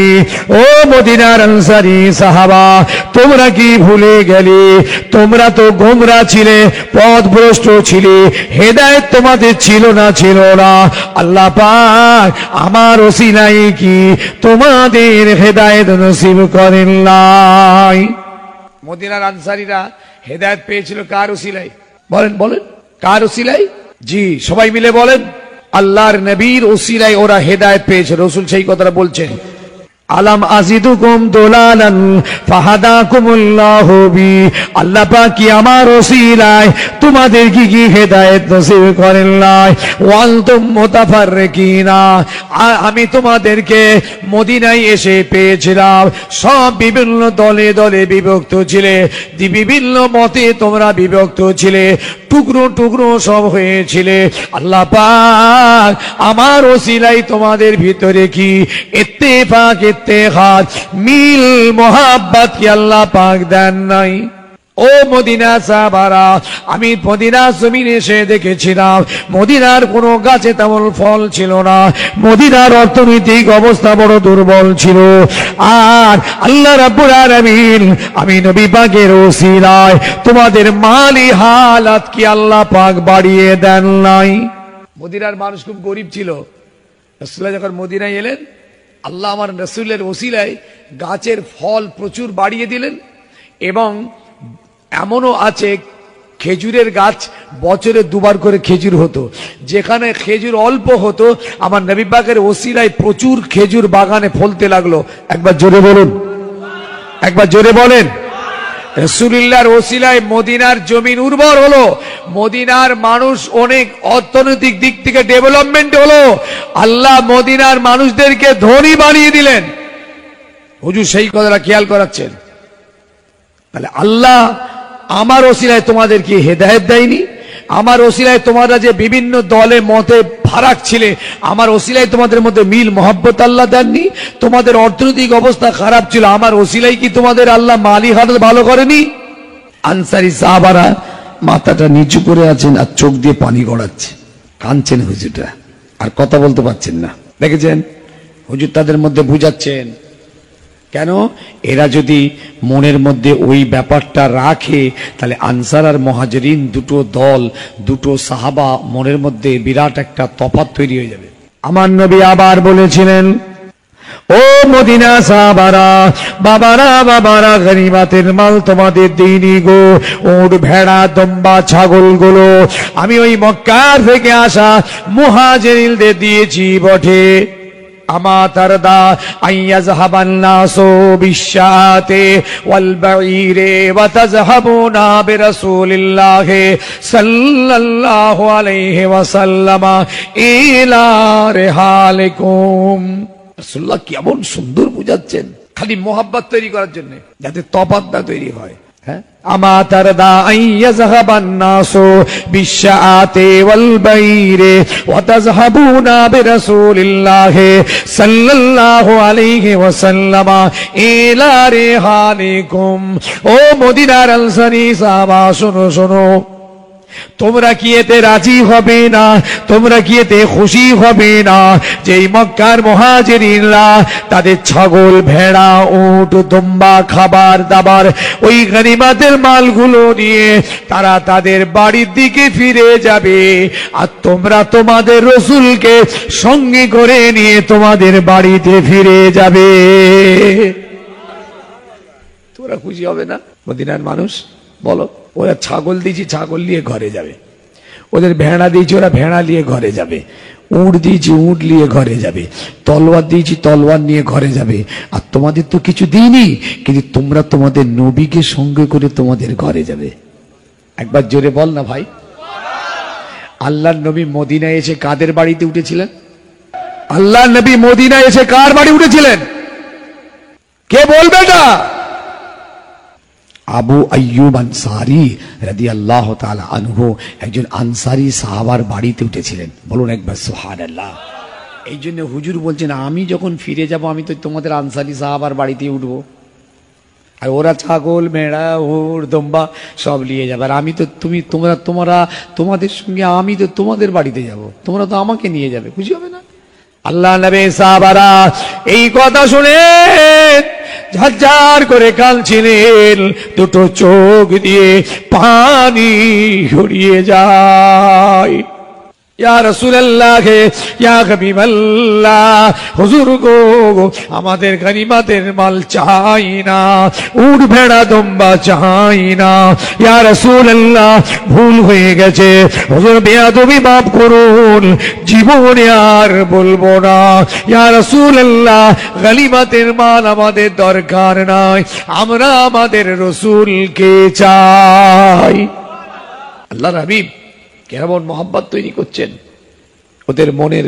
ও মদিনার আনসারী সাহাবা, তোমরা কি ভুলে গেলে? তোমরা তো গোমরা ছিলে, পথভ্রষ্ট ছিলে, হেদায়েত তোমাদের ছিল না। আল্লাহ পাক আমার ওসিলায় কি তোমাদের হেদায়েত নসিব করেন নাই? মদিনার আনসারীরা হেদায়েত পেয়েছিল কার ওসিলায়? বলেন কার ওসিলায়? জি, সবাই মিলে বলেন, আল্লাহর নবীর ওসিলায় ওরা হেদায়েত পেয়েছে। রাসূল সেই কথাটা বলছেন, আলাম আজিদুকুম দুলালান ফাহাদাকুমুল্লাহু বি। আল্লাহ পাক কি আমার ওসিলায় তোমাদের কি হেদায়েত নসিব করেন নাই? ওয়া আনতুম মুতাফাররিকিনা, আমি তোমাদেরকে মদিনায় এসে পেয়েছিলাম, সব বিভিন্ন দলে দলে বিভক্ত ছিলে, বিভিন্ন মতে তোমরা বিভক্ত ছিলে, টুকরো টুকরো সব হয়েছিলে। আল্লাহ পাক আমার ওসিলায় তোমাদের ভিতরে কি ইত্তেফাক, ইত্তেহাদ, মিল, মোহাব্বত কি আল্লাহ পাক দেন নাই? ও মদিনা সাহাবারা, আমি মদিনা জমিনে এসে দেখেছিলাম মদিনার কোনো গাছে তেমন ফল ছিল না, মদিনার অর্থনৈতিক অবস্থা বড় দুর্বল ছিল। আর আল্লাহ রাব্বুল আলামিন আমি নবী পাকের ওসিলায় তোমাদের মালি হালাত কি আল্লাহ পাক বাড়িয়ে দেন নাই? মদিনার মানুষ খুব গরিব ছিল। রাসূলুল্লাহ যখন মদিনায় এলেন, আল্লাহ আমার রাসূলের ওসিলায় গাছের ফল প্রচুর বাড়িয়ে দিলেন। এবং এমনও আছে, খেজুরের গাছ বছরে দুবার করে খেজুর হতো, যেখানে খেজুর অল্প হতো আমার নবী পাকের ওসিলায় প্রচুর খেজুর বাগানে ফলতে লাগলো। একবার জোরে বলুন, একবার জোরে বলেন। রাসূলুল্লাহর ওসিলায় মদিনার জমিন উর্বর হলো, মদিনার মানুষ অনেক অর্থনৈতিক দিক থেকে ডেভেলপমেন্ট হলো, আল্লাহ মদিনার মানুষদেরকে ধনী বানিয়ে দিলেন। হুজুর সেই কথাটা খেয়াল করাচ্ছেন। তাহলে আল্লাহ আমার ওসিলায় তোমাদেরকে হেদায়েত দেয়নি? আমার ওসিলায় তোমরা যে বিভিন্ন দলে মতে ফারাক ছিলে, আমার ওসিলায় তোমাদের মধ্যে মিল মোহাব্বত আল্লাহ দেননি? তোমাদের অর্থনৈতিক অবস্থা খারাপ ছিল, আমার ওসিলায় কি তোমাদের আল্লাহ মালি হালত ভালো করেনি? আনসারী সাহাবারা মাথাটা নিচু করে আছেন আর চোখ দিয়ে পানি গড়াচ্ছে, কাঁদছেন হুজুরটা, আর কথা বলতে পারছেন না। দেখেছেন হুজুর তাদের মধ্যে বুঝাচ্ছেন কেন? এরা যদি মনের মধ্যে ওই ব্যাপারটা রাখে, তাহলে আনসার আর মুহাজিরিন দুটো দল, দুটো সাহাবা, মনের মধ্যে বিরাট একটা তফাৎ তৈরি হয়ে যাবে। আমার নবী আবার বলেছিলেন, ও মদিনা সাহাবারা, বাবারা গনিমতের মাল তোমাদের দিইনি গো, উট, ভেড়া, দম্বা, ছাগল গুলো আমি ওই মক্কা থেকে আসা মুহাজিরিনদের দিয়েছি বটে। আমা তারদা আইয়াযহাবান নাসু বিশাতে ওয়াল বাঈরে ওয়া তাযহাবুনা বিরাসূলিল্লাহি সাল্লাল্লাহু আলাইহি ওয়াসাল্লাম ইলা রিহালিকুম। রাসূলুল্লাহ কেমন সুন্দর বুঝাচ্ছেন, খালি মোহাব্বত তৈরি করার জন্য, যাতে তফাৎ না তৈরি হয়। আমা তারদা আইয়াযহাবান নাসু বিশাতে ওয়াল বাইরে ওয়া তাযহাবুনা বিরাসূলিল্লাহি সাল্লাল্লাহু আলাইহি ওয়াসাল্লাম ইলা রিহালিকুম। ও মদিনার আনসারী সাহাবা, শোনো শোনো, তোমরা কি এতে রাজি হবে না? তোমরা কি এতে খুশি হবে না যে এই মক্কার মুহাজিরিনরা তাদের ছাগল, ভেড়া, উট, দম্বা, খাবার দাবার, ওই গনিমতের মালগুলো নিয়ে তারা তাদের বাড়ির দিকে ফিরে যাবে, আর তোমরা তোমাদের রাসূলকে সঙ্গে করে নিয়ে তোমাদের বাড়িতে ফিরে যাবে? তোমরা খুশি হবে না? মদিনার মানুষ বলো, ওরা ছাগল দিয়েছি, ছাগল নিয়ে ঘরে যাবে, ওদের ভেড়া দিয়েছি, ওরা ভেড়া নিয়ে ঘরে যাবে, উট দিয়েছি, উট নিয়ে ঘরে যাবে, তলোয়ার দিয়েছি, তলোয়ার নিয়ে ঘরে যাবে। আর তোমাদের তো কিছু দিইনি, কিন্তু তোমরা তোমাদের নবীকে সঙ্গে করে তোমাদের ঘরে যাবে। একবার জোরে বল না ভাই। আল্লাহর নবী মদিনায় এসে কাদের বাড়িতে উঠেছিলেন? আল্লাহর নবী মদিনায় এসে কার বাড়ি উঠেছিলেন? কে বলবে এটা? আবু আইয়ুব আনসারী রাদিয়াল্লাহু তাআলা আনহু একজন আনসারী সাহাবার বাড়িতে উঠেছিলেন। বলুন একবার সুবহানাল্লাহ। এই জন্য হুজুর বলছেন, আমি যখন ফিরে যাব আমি তো তোমাদের আনসারী সাহাবার বাড়িতে উঠবো, আর ওরা ছাগল, ভেড়া, উট, দম্বা সব নিয়ে যাবে, আর আমি তো তোমাদের সঙ্গে আমি তো তোমাদের বাড়িতে যাব, তোমরা তো আমাকে নিয়ে যাবে, খুশি হবে না? আল্লাহ নবী সাহাবারা এই কথা শুনে ঝরঝর করে কাঁদছিলেন, দুটো চোখ দিয়ে পানি গড়িয়ে যায়। ইয়া রাসূলুল্লাহ, ইয়া হাবিবাল্লাহ, হুজুর গো, আমাদের গনিমতের মাল চাই না, উট ভেড়া দম্বা চাই না। ইয়া রাসূলুল্লাহ, ভুল হয়ে গেছে, হুজুর বেয়াদবি মাফ করুন, জীবনে আর বলবো না। ইয়া রাসূলুল্লাহ, গনিমতের মাল আমাদের দরকার নাই, আমরা আমাদের রাসূলকে চাই। আল্লাহর হাবিব কেমন মোহাব্বত তৈরি করছেন, ওদের মনের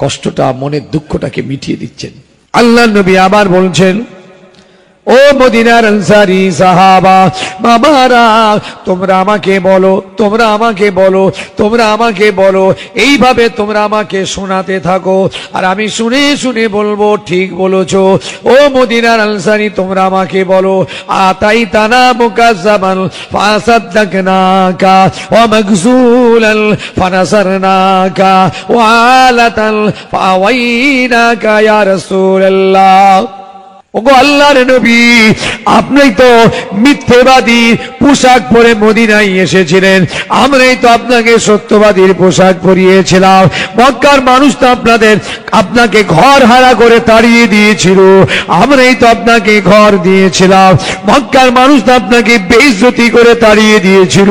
কষ্টটা, মনের দুঃখটাকে মিটিয়ে দিচ্ছেন। আল্লাহ নবী আবার বলছেন, ও মদিনার আনসারী সাহাবা বাবারা, তোমরা আমাকে বলো, তোমরা আমাকে বলো, তোমরা আমাকে বলো, এইভাবে তোমরা আমাকে শোনাতে থাকো, আর আমি শুনে শুনে বলবো ঠিক বলেছো। ও মদিনার আনসারী, তোমরা আমাকে বলো, আতাইতানা মুকাজ্জাবান ফাসাদদাকনাকা ওয়া মাগজুলান ফানাসারনাকা ওয়া আলাতান ফাওয়াইনাকা ইয়া রাসূলুল্লাহ। ওগো আল্লাহর নবী, আপনি তো মিথ্যেবাদী পোশাক পরে মদিনায় এসেছিলেন, আমরাই তো আপনাকে সত্যবাদীর পোশাক পরিয়েছিলাম। মক্কার মানুষ তো আপনাকে ঘর হারা করে তাড়িয়ে দিয়েছিল, আমরাই তো আপনাকে ঘর দিয়েছিলাম। মক্কার মানুষ তো আপনাকে বেইজ্জতি করে তাড়িয়ে দিয়েছিল,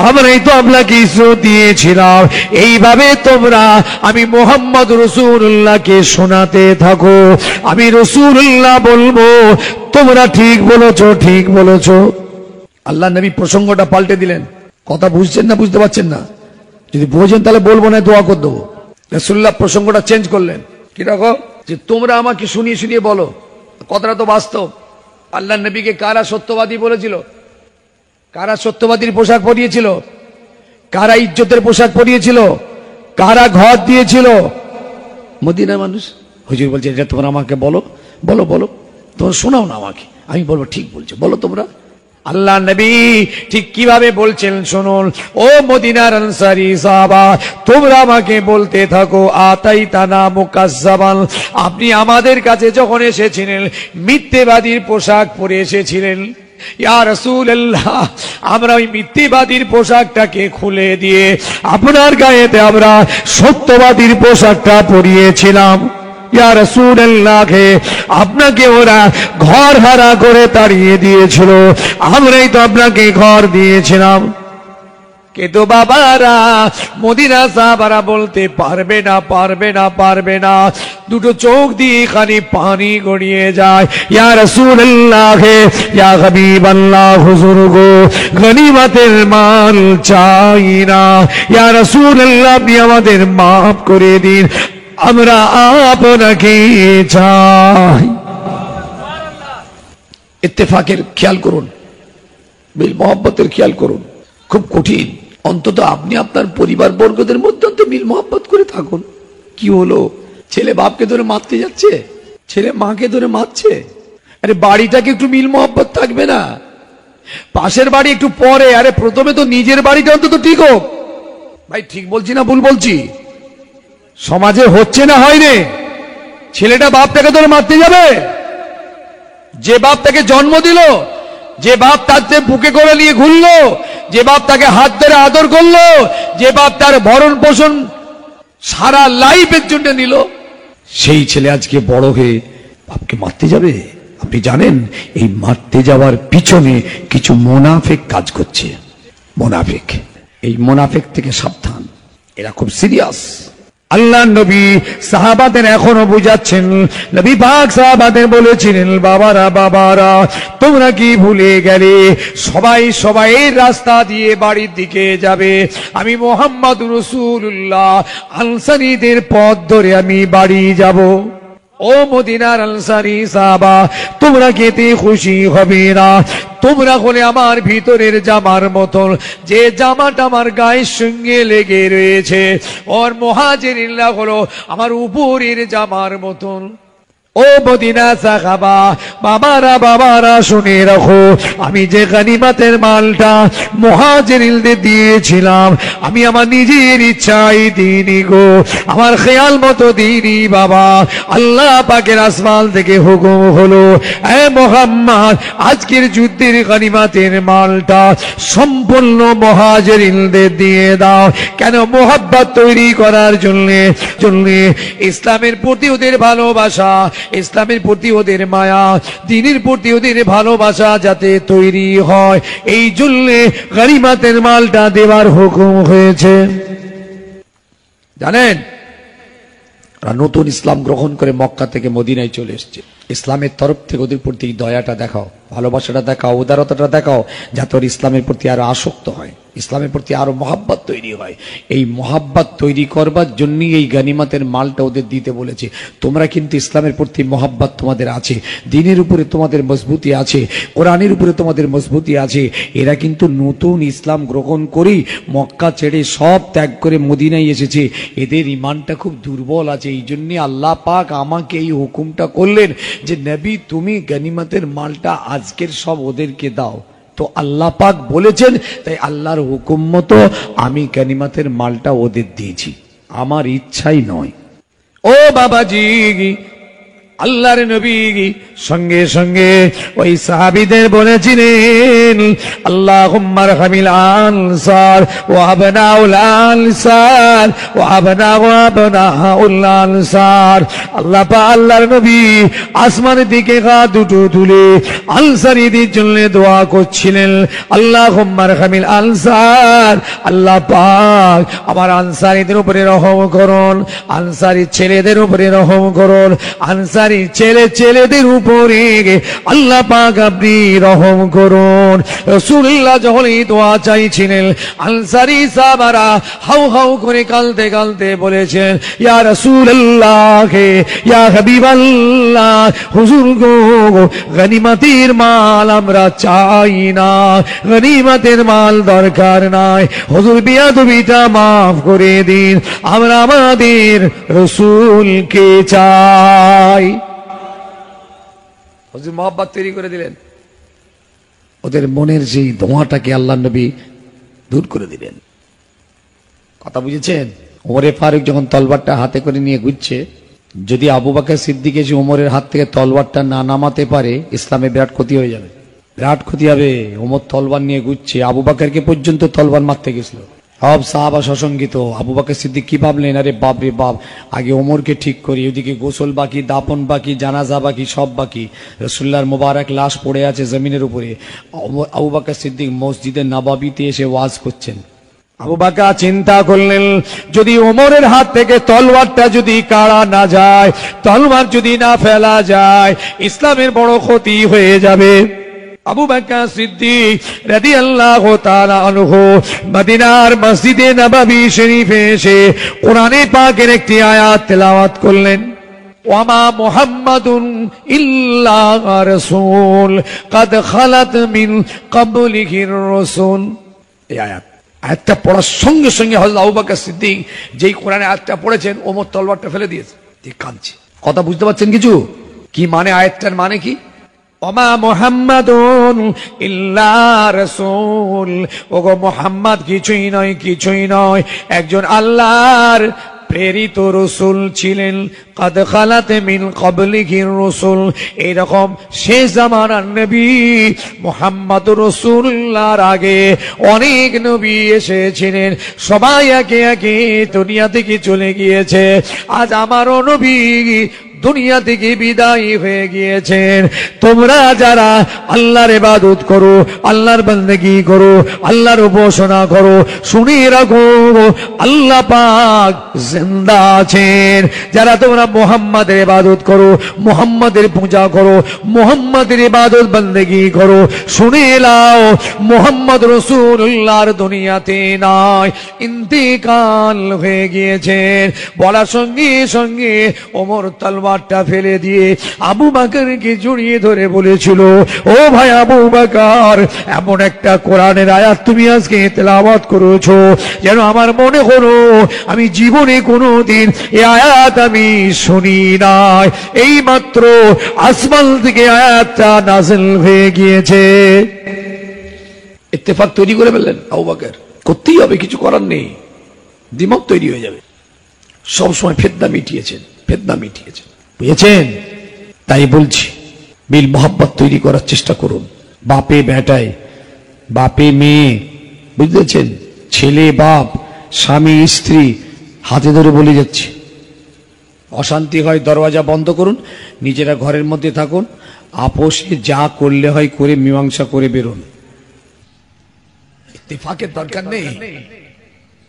আমরাই তো আপনাকে ইজ্জত দিয়েছিলাম। এইভাবে তোমরা আমি মুহাম্মদ রাসূলুল্লাহকে শোনাতে থাকো, আমি রাসূলুল্লাহ বলবো তোমরা ঠিক বলেছো, ঠিক বলেছো। আল্লাহ নবী প্রসঙ্গটা পাল্টে দিলেন। কথা বুঝছেন না, বুঝতে পারছেন না? যদি বোঝেন তাহলে বলবো না, দোয়া করে দেবো। রাসূলুল্লাহ প্রসঙ্গটা চেঞ্জ করলেন। কিরকম? যে তোমরা আমাকে শুনিয়ে শুনিয়ে বলো। কথাটা তো বাস্তব। আল্লাহ নবীকে কারা সত্যবাদী বলেছিল? কারা সত্যবাদীর পোশাক পরিয়েছিল? কারা ইজ্জতের পোশাক পরিয়েছিল? কারা ঘর দিয়েছিল? মদিনার মানুষ। হুজুর বলছে, এটা তোমরা আমাকে বলো, বলো বলো, তোমরা শোনাও না আমাকে, আমি বলবো ঠিক বলছো, বলো তোমরা। আল্লাহ নবী ঠিক কিভাবে বলছেন শুনুন। ও মদিনার আনসারী সাহাবা, তোমরা আমাকে বলতে থাকো, আতাইতানা মুকাজ্জাবান, আপনি আমাদের কাছে যখন এসেছিলেন মিথ্যেবাদীর পোশাক পরে এসেছিলেন। ইয়া রাসূলুল্লাহ, আমরা ওই মিথ্যেবাদীর পোশাকটাকে খুলে দিয়ে আপনার গায়েতে আমরা সত্যবাদীর পোশাকটা পরিয়েছিলাম। ইয়া রাসূলুল্লাহ, আপনাকে ওরা ঘর হারা করে তাড়িয়ে দিয়েছিল, আমরাই তো আপনাকে ঘর দিয়েছিলাম। কিন্তু বাবারা, মদিনা সাহাবারা বলতে পারবে না, পারবে না, পারবে না, দুটো চোখ দিয়ে খালি পানি গড়িয়ে যায়। ইয়া রাসূলুল্লাহ, ইয়া হাবিবাল্লাহ, হুজুর গো, গনিমতের মাল চাই না। ইয়া রাসূলুল্লাহ, আপনি আমাদের মাফ করে দিন, আমরা আপনাকে চাই। ইত্তেফাকের খেয়াল করুন, মিল মোহাব্বতের খেয়াল করুন। খুব কঠিন। অন্তত আপনি আপনার পরিবার বর্গদের মধ্যে অন্তত মিল মোহাব্বত করে থাকুন। কি হলো, ছেলে বাপকে ধরে মারতে যাচ্ছে, ছেলে মাকে ধরে মারছে, আরে বাড়িটাকে একটু মিল মোহাব্বত থাকবে না? পাশের বাড়ি একটু পরে, আরে প্রথমে তো নিজের বাড়িটা অন্তত ঠিক হোক। ভাই ঠিক বলছি না ভুল বলছি? সমাজে হচ্ছে না, হয়নি? ছেলেটা বাপটাকে ধরে মারতে যাবে? যে বাপ তাকে জন্ম দিল, যে বাপ তাকে বুকে করে নিয়ে ঘুরলো, যে বাপ তাকে হাত ধরে আদর করলো, যে বাপ তার ভরণ পোষণ সারা লাইফের জন্য নিল, সেই ছেলে আজকে বড় হয়ে বাপকে মারতে যাবে? আপনি জানেন এই মারতে যাওয়ার পিছনে কিছু মোনাফেক কাজ করছে। মোনাফেক, এই মোনাফেক থেকে সাবধান, এরা খুব সিরিয়াস। আল্লাহ নবী সাহাবাদের এখনো বুঝাচ্ছেন। নবী পাক সাহাবাদের বলেছিলেন, বাবারা বাবারা, তোমরা কি ভুলে গেলে সবাই সবাই রাস্তা দিয়ে বাড়ির দিকে যাবে, আমি মুহাম্মদ রাসূলুল্লাহ আনসারীদের পথ ধরে আমি বাড়ি যাব। ও ও মদিনার আনসারী সাহাবা, তোমরা কেতে খুশি হবে না? তোমরা হলে আমার ভিতরের জামার মতন, যে জামাটা আমার গায়ের সঙ্গে লেগে রয়েছে। ওর মুহাজিরিনরা হলো আমার উপরের জামার মতন। ও মদিনা সাহাবা, বাবারা শুনে রাখো, আমি যে গনিমতের মালটা মুহাজিরিনদের দিয়েছিলাম, আমি আমার নিজের ইচ্ছাই দিইনি গো, আমার খেয়াল মতো দিইনি বাবা। আল্লাহ পাকের আসমান থেকে হুকুম হলো, এ মুহাম্মদ, আজকের যুদ্ধের গনিমতের মালটা সম্পূর্ণ মুহাজিরিনদের দিয়ে দাও। কেন? মোহাব্বত তৈরি করার জন্য ইসলামের প্রতি ওদের ভালোবাসা, ইসলামের প্রতি ওদের মায়া, দ্বীনের প্রতি ওদের ভালোবাসা যাতে তৈরি হয়, এই জন্য গনিমতের মালটা দেওয়ার হুকুম হয়েছে। জানেন, নতুন ইসলাম গ্রহণ করে মক্কা থেকে মদিনায় চলে এসছে। ইসলামের তরফ থেকে ওদের প্রতি দয়াটা দেখাও, ভালোবাসাটা দেখাও, উদারতাটা দেখাও, যাতে ওর ইসলামের প্রতি আরো আসক্ত হয়, ইসলামের প্রতি আরো মহাব্বত তৈরি হয়। এই মহাব্বত তৈরি করবার জন্যই এই গনিমতের মালটা ওদের দিতে বলেছে। তোমরা কিন্তু ইসলামের প্রতি মহাব্বত তোমাদের আছে, দ্বীনের উপরে তোমাদের মজবুতি আছে, কোরআনের উপরে তোমাদের মজবুতি আছে। এরা কিন্তু নতুন ইসলাম গ্রহণ করেই মক্কা ছেড়ে সব ত্যাগ করে মদিনায় এসেছে। এদের ইমানটা খুব দুর্বল আছে। এই জন্য আল্লাহ পাক আমাকে এই হুকুমটা করলেন যে নবী, তুমি গনিমতের মালটা আজকের সব ওদেরকে দাও। তো আল্লাহ পাক বলেছেন, তাই আল্লাহর হুকুম মতো আমি গনিমতের মালটা ওদের দিয়েছি, আমার ইচ্ছাই নয়। ও বাবাজি, আল্লাহর নবী সঙ্গে সঙ্গে ওই সাহাবীদের বলেছিলেন, আল্লাহুম্মা আরহামিল আনসার ওয়া আবনাউল আনসার ওয়া আবনাউল আনসার। আল্লাহ পাক আল্লাহর নবী আসমানের দিকে হাত দুটো তুলে আনসারীদের জন্য দোয়া করছিলেন, আল্লাহুম্মা আরহামিল আনসার, আল্লাহ পাক আমার আনসারীদের উপরে রহম করুন, আনসারী ছেলেদের উপরে রহম করুন, আনসারী ছেলেদের উপরে আল্লাহ পাক আপনি রহম করুন। রাসূলুল্লাহ যখন এই দোয়া চাইছিলেন, আনসারী সাহাবারা হাউ হাউ করে কাঁদতে কাঁদতে বলেছেন, ইয়া রাসূলুল্লাহ, ইয়া হাবিবাল্লাহ, হুজুর গো, গনিমতের মাল আমরা চাই না, গনিমতের মাল দরকার নাই, হুজুর বিয়াদবিটা মাফ করে দিন, আমরা আমাদের রাসূলকে চাই। হুজুর মহব্বত তৈরি করে দিলেন, ওদের মনের যেই ধোঁয়াটাকে আল্লাহ নবী দূর করে দিলেন। কথা বুঝেছেন? ওমরে ফারুক যখন তলবারটা হাতে করে নিয়ে ঘুরছে, যদি আবু বকর সিদ্দিক এসে ওমরের হাত থেকে তলবারটা না নামাতে পারে, ইসলামে বিরাট ক্ষতি হয়ে যাবে, বিরাট ক্ষতি হবে। ওমর তলবার নিয়ে ঘুরছে, আবু বকরকে পর্যন্ত তলবার মারতে গেছিল। সব সাহাবা সসঙ্গিত। আবু বকর সিদ্দিক কি ভাবলেন, আরে বাপ রে বাপ, আগে ওমরকে ঠিক করি, ওদিকে গোসল বাকি, দাপন বাকি, জানাজা বাকি, সব বাকি। রাসূলুল্লাহর মোবারক লাশ পড়ে আছে জমিনের উপরে। আবু বকর সিদ্দিক মসজিদে নববীতে এসে ওয়াজ করছেন। আবু বকর চিন্তা করলেন, যদি ওমরের হাত থেকে তলোয়ারটা যদি কাড়া না যায়, তলোয়ার যদি না ফেলা যায়, ইসলামের বড় ক্ষতি হয়ে যাবে। আবু বকর সিদ্দিক রাদিয়াল্লাহু তাআলা আনহু মদিনার মসজিদে নববী শরীফে এসে কোরআনে পাকের একটি আয়াত তেলাওয়াত করলেন, ওয়ামা মুহাম্মাদুন ইল্লা রাসূল কাদ খালাত মিন ক্বাবলিহির রাসূল। এই আয়াতটা পড়ার সঙ্গে সঙ্গে হযরত আবু বকর সিদ্দিক যেই কোরআনে আয়াতটা পড়েছেন, ওমর তলোয়ারটা ফেলে দিয়েছে, ঠিক কাঁদছে। কথা বুঝতে পারছেন কিছু? কি মানে আয়াতটার মানে কি? ওমা মুহাম্মাদুন ইল্লা রাসূল, ওগো মুহাম্মদ কিছুই নয়, কিছুই নয়, একজন আল্লাহর প্রেরিত রসুল ছিলেন। কাদ খালাত মিন ক্বাবলিহির রাসূল, এরকম শেষ জামানার নবী মুহাম্মদ রাসূলুল্লাহর আগে অনেক নবী এসেছিলেন, সবাই একে একে দুনিয়া থেকে চলে গিয়েছে। আজ আমারও নবী দুনিয়া থেকে বিদায় হয়ে গিয়েছেন। তোমরা যারা আল্লাহর ইবাদত করো, আল্লাহর বান্দেগি করো, আল্লাহর উপাসনা করো, শুনে রাখো আল্লাহ পাক জিন্দা আছেন। যারা তোমরা মুহাম্মাদের ইবাদত করো, মুহাম্মাদের পূজা করো, মুহাম্মাদের ইবাদত বান্দেগি করো, শুনে নাও মুহাম্মদ রাসূলুল্লাহর দুনিয়াতে নাই, ইন্তেকাল হয়ে গিয়েছেন। বলার সঙ্গে সঙ্গে ওমর তলওয়ার তলোয়ারটা ফেলে দিয়ে আবু বকরকে জড়িয়ে ধরে বলেছিল, ও ভাই আবু বকর, এমন একটা কোরআনের আয়াত তুমি আজকে তেলাওয়াত করেছো যেন আমার মনে হলো আমি জীবনে কোনোদিন এই আয়াত আমি শুনি নাই, এই মাত্র আসমান থেকে আয়াতটা নাযিল হয়ে গিয়েছে। ইত্তেফাক তৈরি করে ফেললেন আবু বকর, করতেই হবে, কিছু করার নেই, দ্বিমত তৈরি হয়ে যাবে। সবসময় ফেতনা মিটিয়েছেন, বুঝেছেন? তাই বলছি মিল মোহাব্বত তৈরি করার চেষ্টা করুন। বাপে বেটায়, বাপে মেয়ে, বুঝেছেন, ছেলে বাপ, স্বামী স্ত্রী, হাতে ধরে বলে যাচ্ছে, অশান্তি হয় দরওয়াজা বন্ধ করুন, নিজেরা ঘরের মধ্যে থাকুন, আপোষে যা করলে হয় করে মীমাংসা করে বেরোন। ইত্তেফাকের দরকার নেই।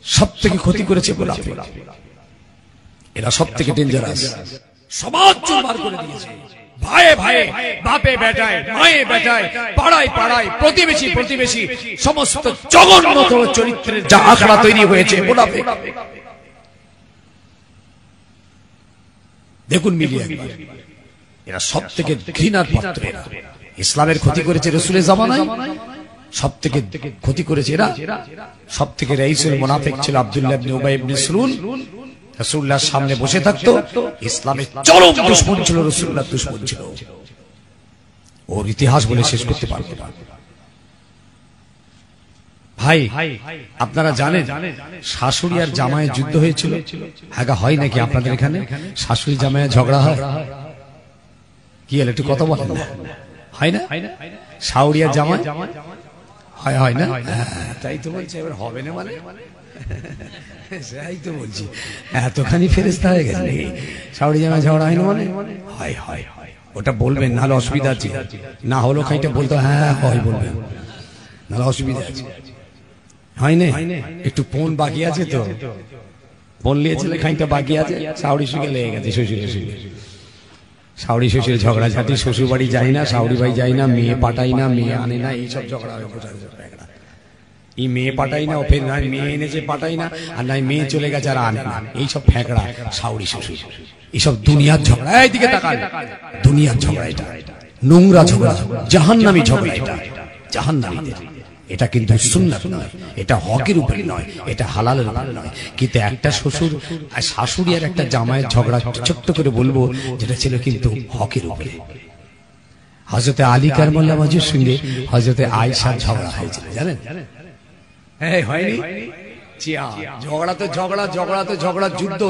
সব থেকে ক্ষতি করেছে মুনাফিক, এরা সব থেকে ডেঞ্জারাস। সমাজ চুরমার করে দিয়েছে, ভাইয়ে ভাইয়ে, বাপে বেটায়, মায়ে বেটায়, পাড়ায় পাড়ায়, প্রতিবেশী সমস্ত জঘন্যতম চরিত্রের যা আখড়া তৈরি হয়েছে মুনাফিক। দেখুন মিলিয়ে এরা সব থেকে ঘৃণার পাত্র। ইসলামের ক্ষতি করেছে রাসূলের জামানায়, সব থেকে ক্ষতি করেছে এরা। সব থেকে রাইসুল মুনাফিক ছিল আব্দুল্লাহ ইবনে উবাই ইবনে সালুল। রাসূলুল্লাহর সামনে বসে থাকতো, ইসলামের চরম দুশমন ছিল, রাসূলুল্লাহর দুশমন ছিল। ওর ইতিহাস বলে শেষ করতে পারবো না। ভাই আপনারা জানেন শাশুড়ি আর জামাইয়ের যুদ্ধ হয়েছিল? হ্যাঁ, হয় নাকি আপনাদের এখানে? শাশুড়ি জামাইয়ের ঝগড়া হয়? কি হলো একটু কথা বলেন না, হয় না? শাশুড়ি আর জামাই হয় না? তাই তো বলছি, এবার হবে না মানে তাই তো বলছি, এতখানি ফেরেশতা হয়ে গেছে নাকি? শাশুড়ি জামাই ঝগড়া হয় না মানে? হয়। ওটা বলবেন, নাহলে অসুবিধা আছে। না হলো খাইটা বলতো, হ্যাঁ হয় বলবেন, নাহলে অসুবিধা আছে। হয় না? একটু ফোন বাকি আছে তো, ফোন নিয়েছিলে, খাইটা বাকি আছে, শাশুড়ির সঙ্গে লেগে গেছে, শ্বশুরের সঙ্গে। শাশুড়ি শ্বশুরের ঝগড়াঝাটি, শ্বশুর বাড়ি যাই না, শাশুড়ি বাড়ি যাই না, মেয়ে পাঠাই না, মেয়ে আনে না, এইসব ঝগড়া হয়। এই মেয়ে পাঠাই না, ও ফের নাই মেয়ে এনেছে পাঠাই না, আর নাই মেয়ে চলে গেছে আর আনে না, এইসব ফ্যাঁকড়া শাশুড়ি শ্বশুর, এইসব দুনিয়ার ঝগড়া। এইদিকে তাকান, দুনিয়ার ঝগড়া এটা, নোংরা ঝগড়া, জাহান্নামী ঝগড়া এটা, জাহান্নামীদের। এটা কিন্তু সুন্নাত নয়, এটা হকের উপরে নয়, এটা হালালের উপরে নয়। কিন্তু একটা শ্বশুর আর শাশুড়ি আর একটা জামাইয়ের ঝগড়া, ছোট্ট করে বলবো, যেটা ছিল কিন্তু হকের উপরে। হযরতে আলী কারমাল্লাহ ওয়াজের সঙ্গে হযরতে আয়েশার ঝগড়া হয়েছিল, জানেন? হ্যাঁ, হয়নি? ঝগড়া তো ঝগড়া, যুদ্ধ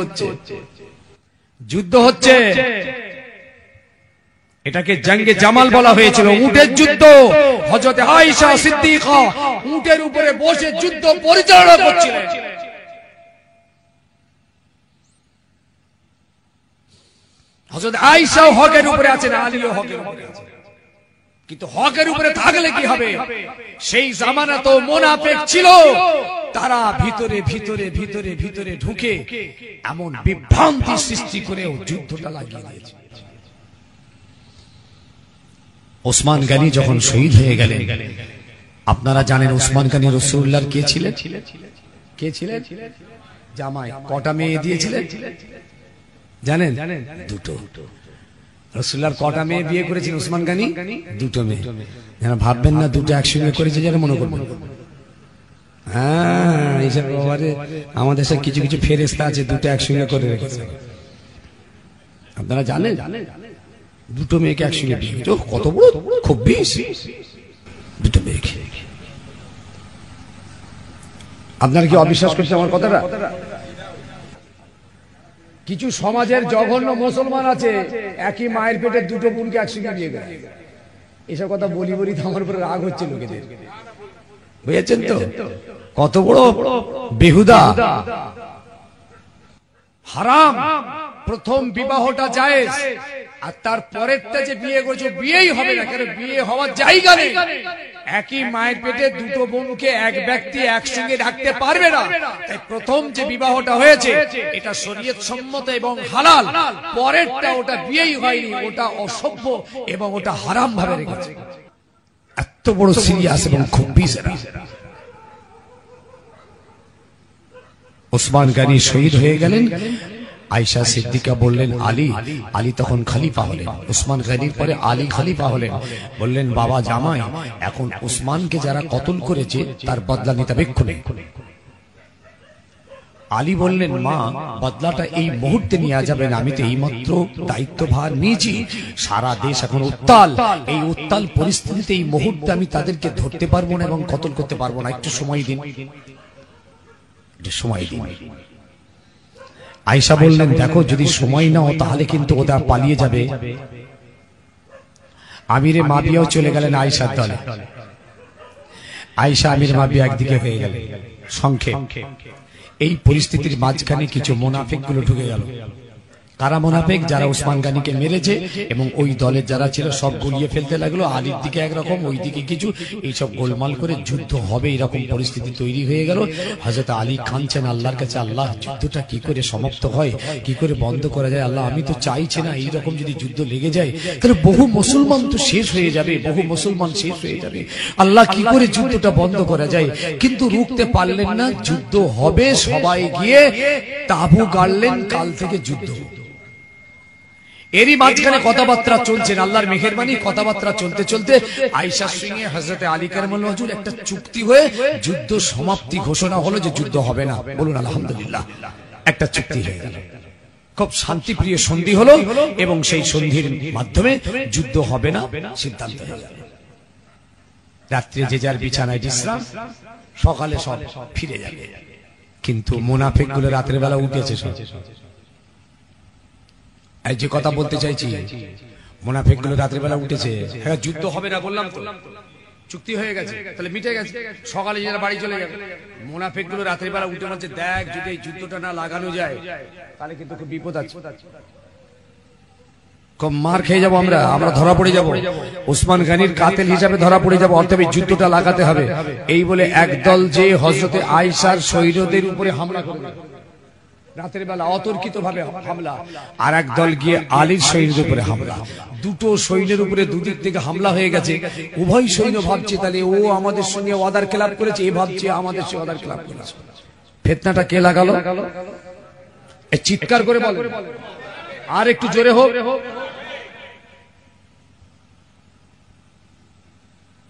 হচ্ছে। এটাকে জঙ্গে জামাল বলা হয়েছিল, উটের যুদ্ধ। হযরতে আয়েশা সিদ্দিকা উটের উপরে বসে যুদ্ধ পরিচালনা করছিলেন। হযরত আয়েশা হকের উপরে আছেন, আলীও হকের উপরে আছেন। কিন্তু হকের উপরে থাকলে কি হবে? সেই জামানা তো মুনাফিক ছিল, তারা ভিতরে ঢুকে এমন বিভ্রান্তি সৃষ্টি করে যুদ্ধটা লাগিয়ে দিয়েছে। ওসমান গনি যখন শহীদ হয়ে গেলেন, আপনারা জানেন ওসমান গনি রাসূলুল্লাহর কে ছিলেন? জামাই। কটা মেয়ে দিয়েছিলেন জানেন? দুটো। রাসূলুল্লাহর কটা মেয়ে বিয়ে করেছেন ওসমান গনি? দুটো মেয়ে। যারা ভাববেন না দুটো একসঙ্গে করেছে, যারা মনে করবেন, হ্যাঁ এইসব আমাদের দেশে কিছু কিছু ফেরেশতা আছে, দুটো একসঙ্গে করে রেখেছে। আপনারা জানেন দুটো মেয়েকে একসঙ্গে বিয়ে করেছে। কত বড় খুব বেশি, দুটো মেয়েকে। আপনারা কি অবিশ্বাস করছেন আমার কথাটা? কিছু সমাজের জঘন্য মুসলমান আছে, একই মায়ের পেটে দুটো বোনকে একসঙ্গে বিয়ে করে। এসব কথা বলি তো আমার উপরে রাগ হচ্ছে লোকেদের, বুঝেছেন তো? কত বড় বেহুদা, হারাম। প্রথম বিবাহটা জায়েজ, আর তার পরেরটা যে বিয়ে করেছে বিয়েই হবে না, কারণ বিয়ে হওয়ার জায়গা নেই। একই মায়ের পেটে দুটো বোনকে এক ব্যক্তি একসঙ্গে রাখতে পারবে না। তাই প্রথম যে বিবাহটা হয়েছে এটা শরীয়ত সম্মত এবং হালাল, পরেরটা ওটা বিয়েই হয়নি, ওটা অসভ্য এবং ওটা হারাম ভাবে রেখেছে। এত বড় সিরিয়াস এবং খুব বিশেষ। ওসমান গনি শহীদ হয়ে গেলেন, আয়েশা সিদ্দিকা বললেন আলী। আলী তখন খলিফা হলেন, উসমান গনির পরে আলী খলিফা হলেন। বললেন বাবা জামাই, এখন উসমানকে যারা কতল করেছে তার বদলা নিতে হবে এক্ষুনি। আলী বললেন মা, বদলাটা এই মুহূর্তে নেওয়া যাবে না, আমি তো এইমাত্র দায়িত্বভার নিয়েছি। সারা দেশ এখন উত্তাল, এই উত্তাল পরিস্থিতিতে এই মুহূর্তে আমি তাদেরকে ধরতে পারবো না এবং কতল করতে পারবো না, একটু সময় দিন, একটু সময় দিন। আয়েশা বললেন দেখো, যদি সময় নাও তাহলে কিন্তু ওরা পালিয়ে যাবে। আমিরে মাবিয়াও চলে গেলেন আয়েশার দলে। আয়েশা আমির মাবিয়া একদিকে হয়ে গেলেন। সংক্ষেপ, এই পরিস্থিতির মাঝখানে কিছু মুনাফিক গুলো ঢুকে গেল। কারা মুনাফিক? যারা উসমান গনিকে মেরেছে এবং ওই দলের যারা ছিল সব গুলিয়ে ফেলতে লাগলো। আলীর দিকে একরকম, ওই দিকে কিছু, এইসব গোলমাল করে যুদ্ধ হবে এরকম পরিস্থিতি তৈরি হয়ে গেল। হযরত আলী কাঁদছেন আল্লাহর কাছে, আল্লাহ যুদ্ধটা কি করে সমাপ্ত হয়, কি করে বন্ধ করা যায়? আল্লাহ আমি তো চাইছি না এইরকম যদি যুদ্ধ লেগে যায় তাহলে বহু মুসলমান তো শেষ হয়ে যাবে, বহু মুসলমান শেষ হয়ে যাবে। আল্লাহ কি করে যুদ্ধটা বন্ধ করা যায়? কিন্তু রুখতে পারলেন না, যুদ্ধ হবে। সবাই গিয়ে তাঁবু গাড়লেন, কাল থেকে যুদ্ধ। এরই মাঝখানে কথাবার্তা চলছেন, আল্লাহর মেহেরবানি কথাবার্তা চলতে চলতে আয়েশার সঙ্গে হযরতে আলী কারামাল্লাহু হুজুর একটা চুক্তি হয়ে যুদ্ধ সমাপ্তি ঘোষণা হলো যে যুদ্ধ হবে না। বলুন আলহামদুলিল্লাহ, একটা চুক্তি হয়ে গেল, খুব শান্তিপ্রিয় সন্ধি হলো এবং সেই সন্ধির মাধ্যমে যুদ্ধ হবে না সিদ্ধান্ত হয়ে গেল। রাত্রে যে যার বিছানায় বিশ্রাম, সকালে সব ফিরে যাবে। কিন্তু মুনাফিকগুলো রাতের বেলা উঠেছে। এই যে কথা বলতে চাইছি, মুনাফিকগুলো রাতের বেলা উঠেছে। হ্যাঁ যুদ্ধ হবে না বললাম তো, চুক্তি হয়ে গেছে, তাহলে মিটে গেছে। সকালে যারা বাড়ি চলে যাবে। মুনাফিকগুলো রাতের বেলা উঠে বলছে দেখ, যদি এই যুদ্ধটা না লাগানো যায় তাহলে কিন্তু খুব বিপদ আছে, খুব মার খেয়ে যাবো আমরা ধরা পড়ে যাব, উসমান গনির কাতিল হিসাবে ধরা পড়ে যাব, অতএব এই যুদ্ধটা লাগাতে হবে। এই বলে একদল যে হযরতে আয়েশার সৈন্যদের উপরে হামলা করবে রাতের বেলা, অতর্কিত ভাবে হামলা। আর একদল গিয়ে আলীর সৈন্যদের উপরে হামলা। দুটো সৈন্যের উপরে দুদিক থেকে হামলা হয়ে গেছে। উভয় সৈন্য ভাবছে তাহলে ও আমাদের সঙ্গে ওয়াদার খেলাপ করেছে, এ ভাবছে আমাদের সঙ্গে ওয়াদার খেলাপ করেছে। ফিতনাটা কে লাগালো? চিৎকার করে বল, আর একটু জোরে হোক।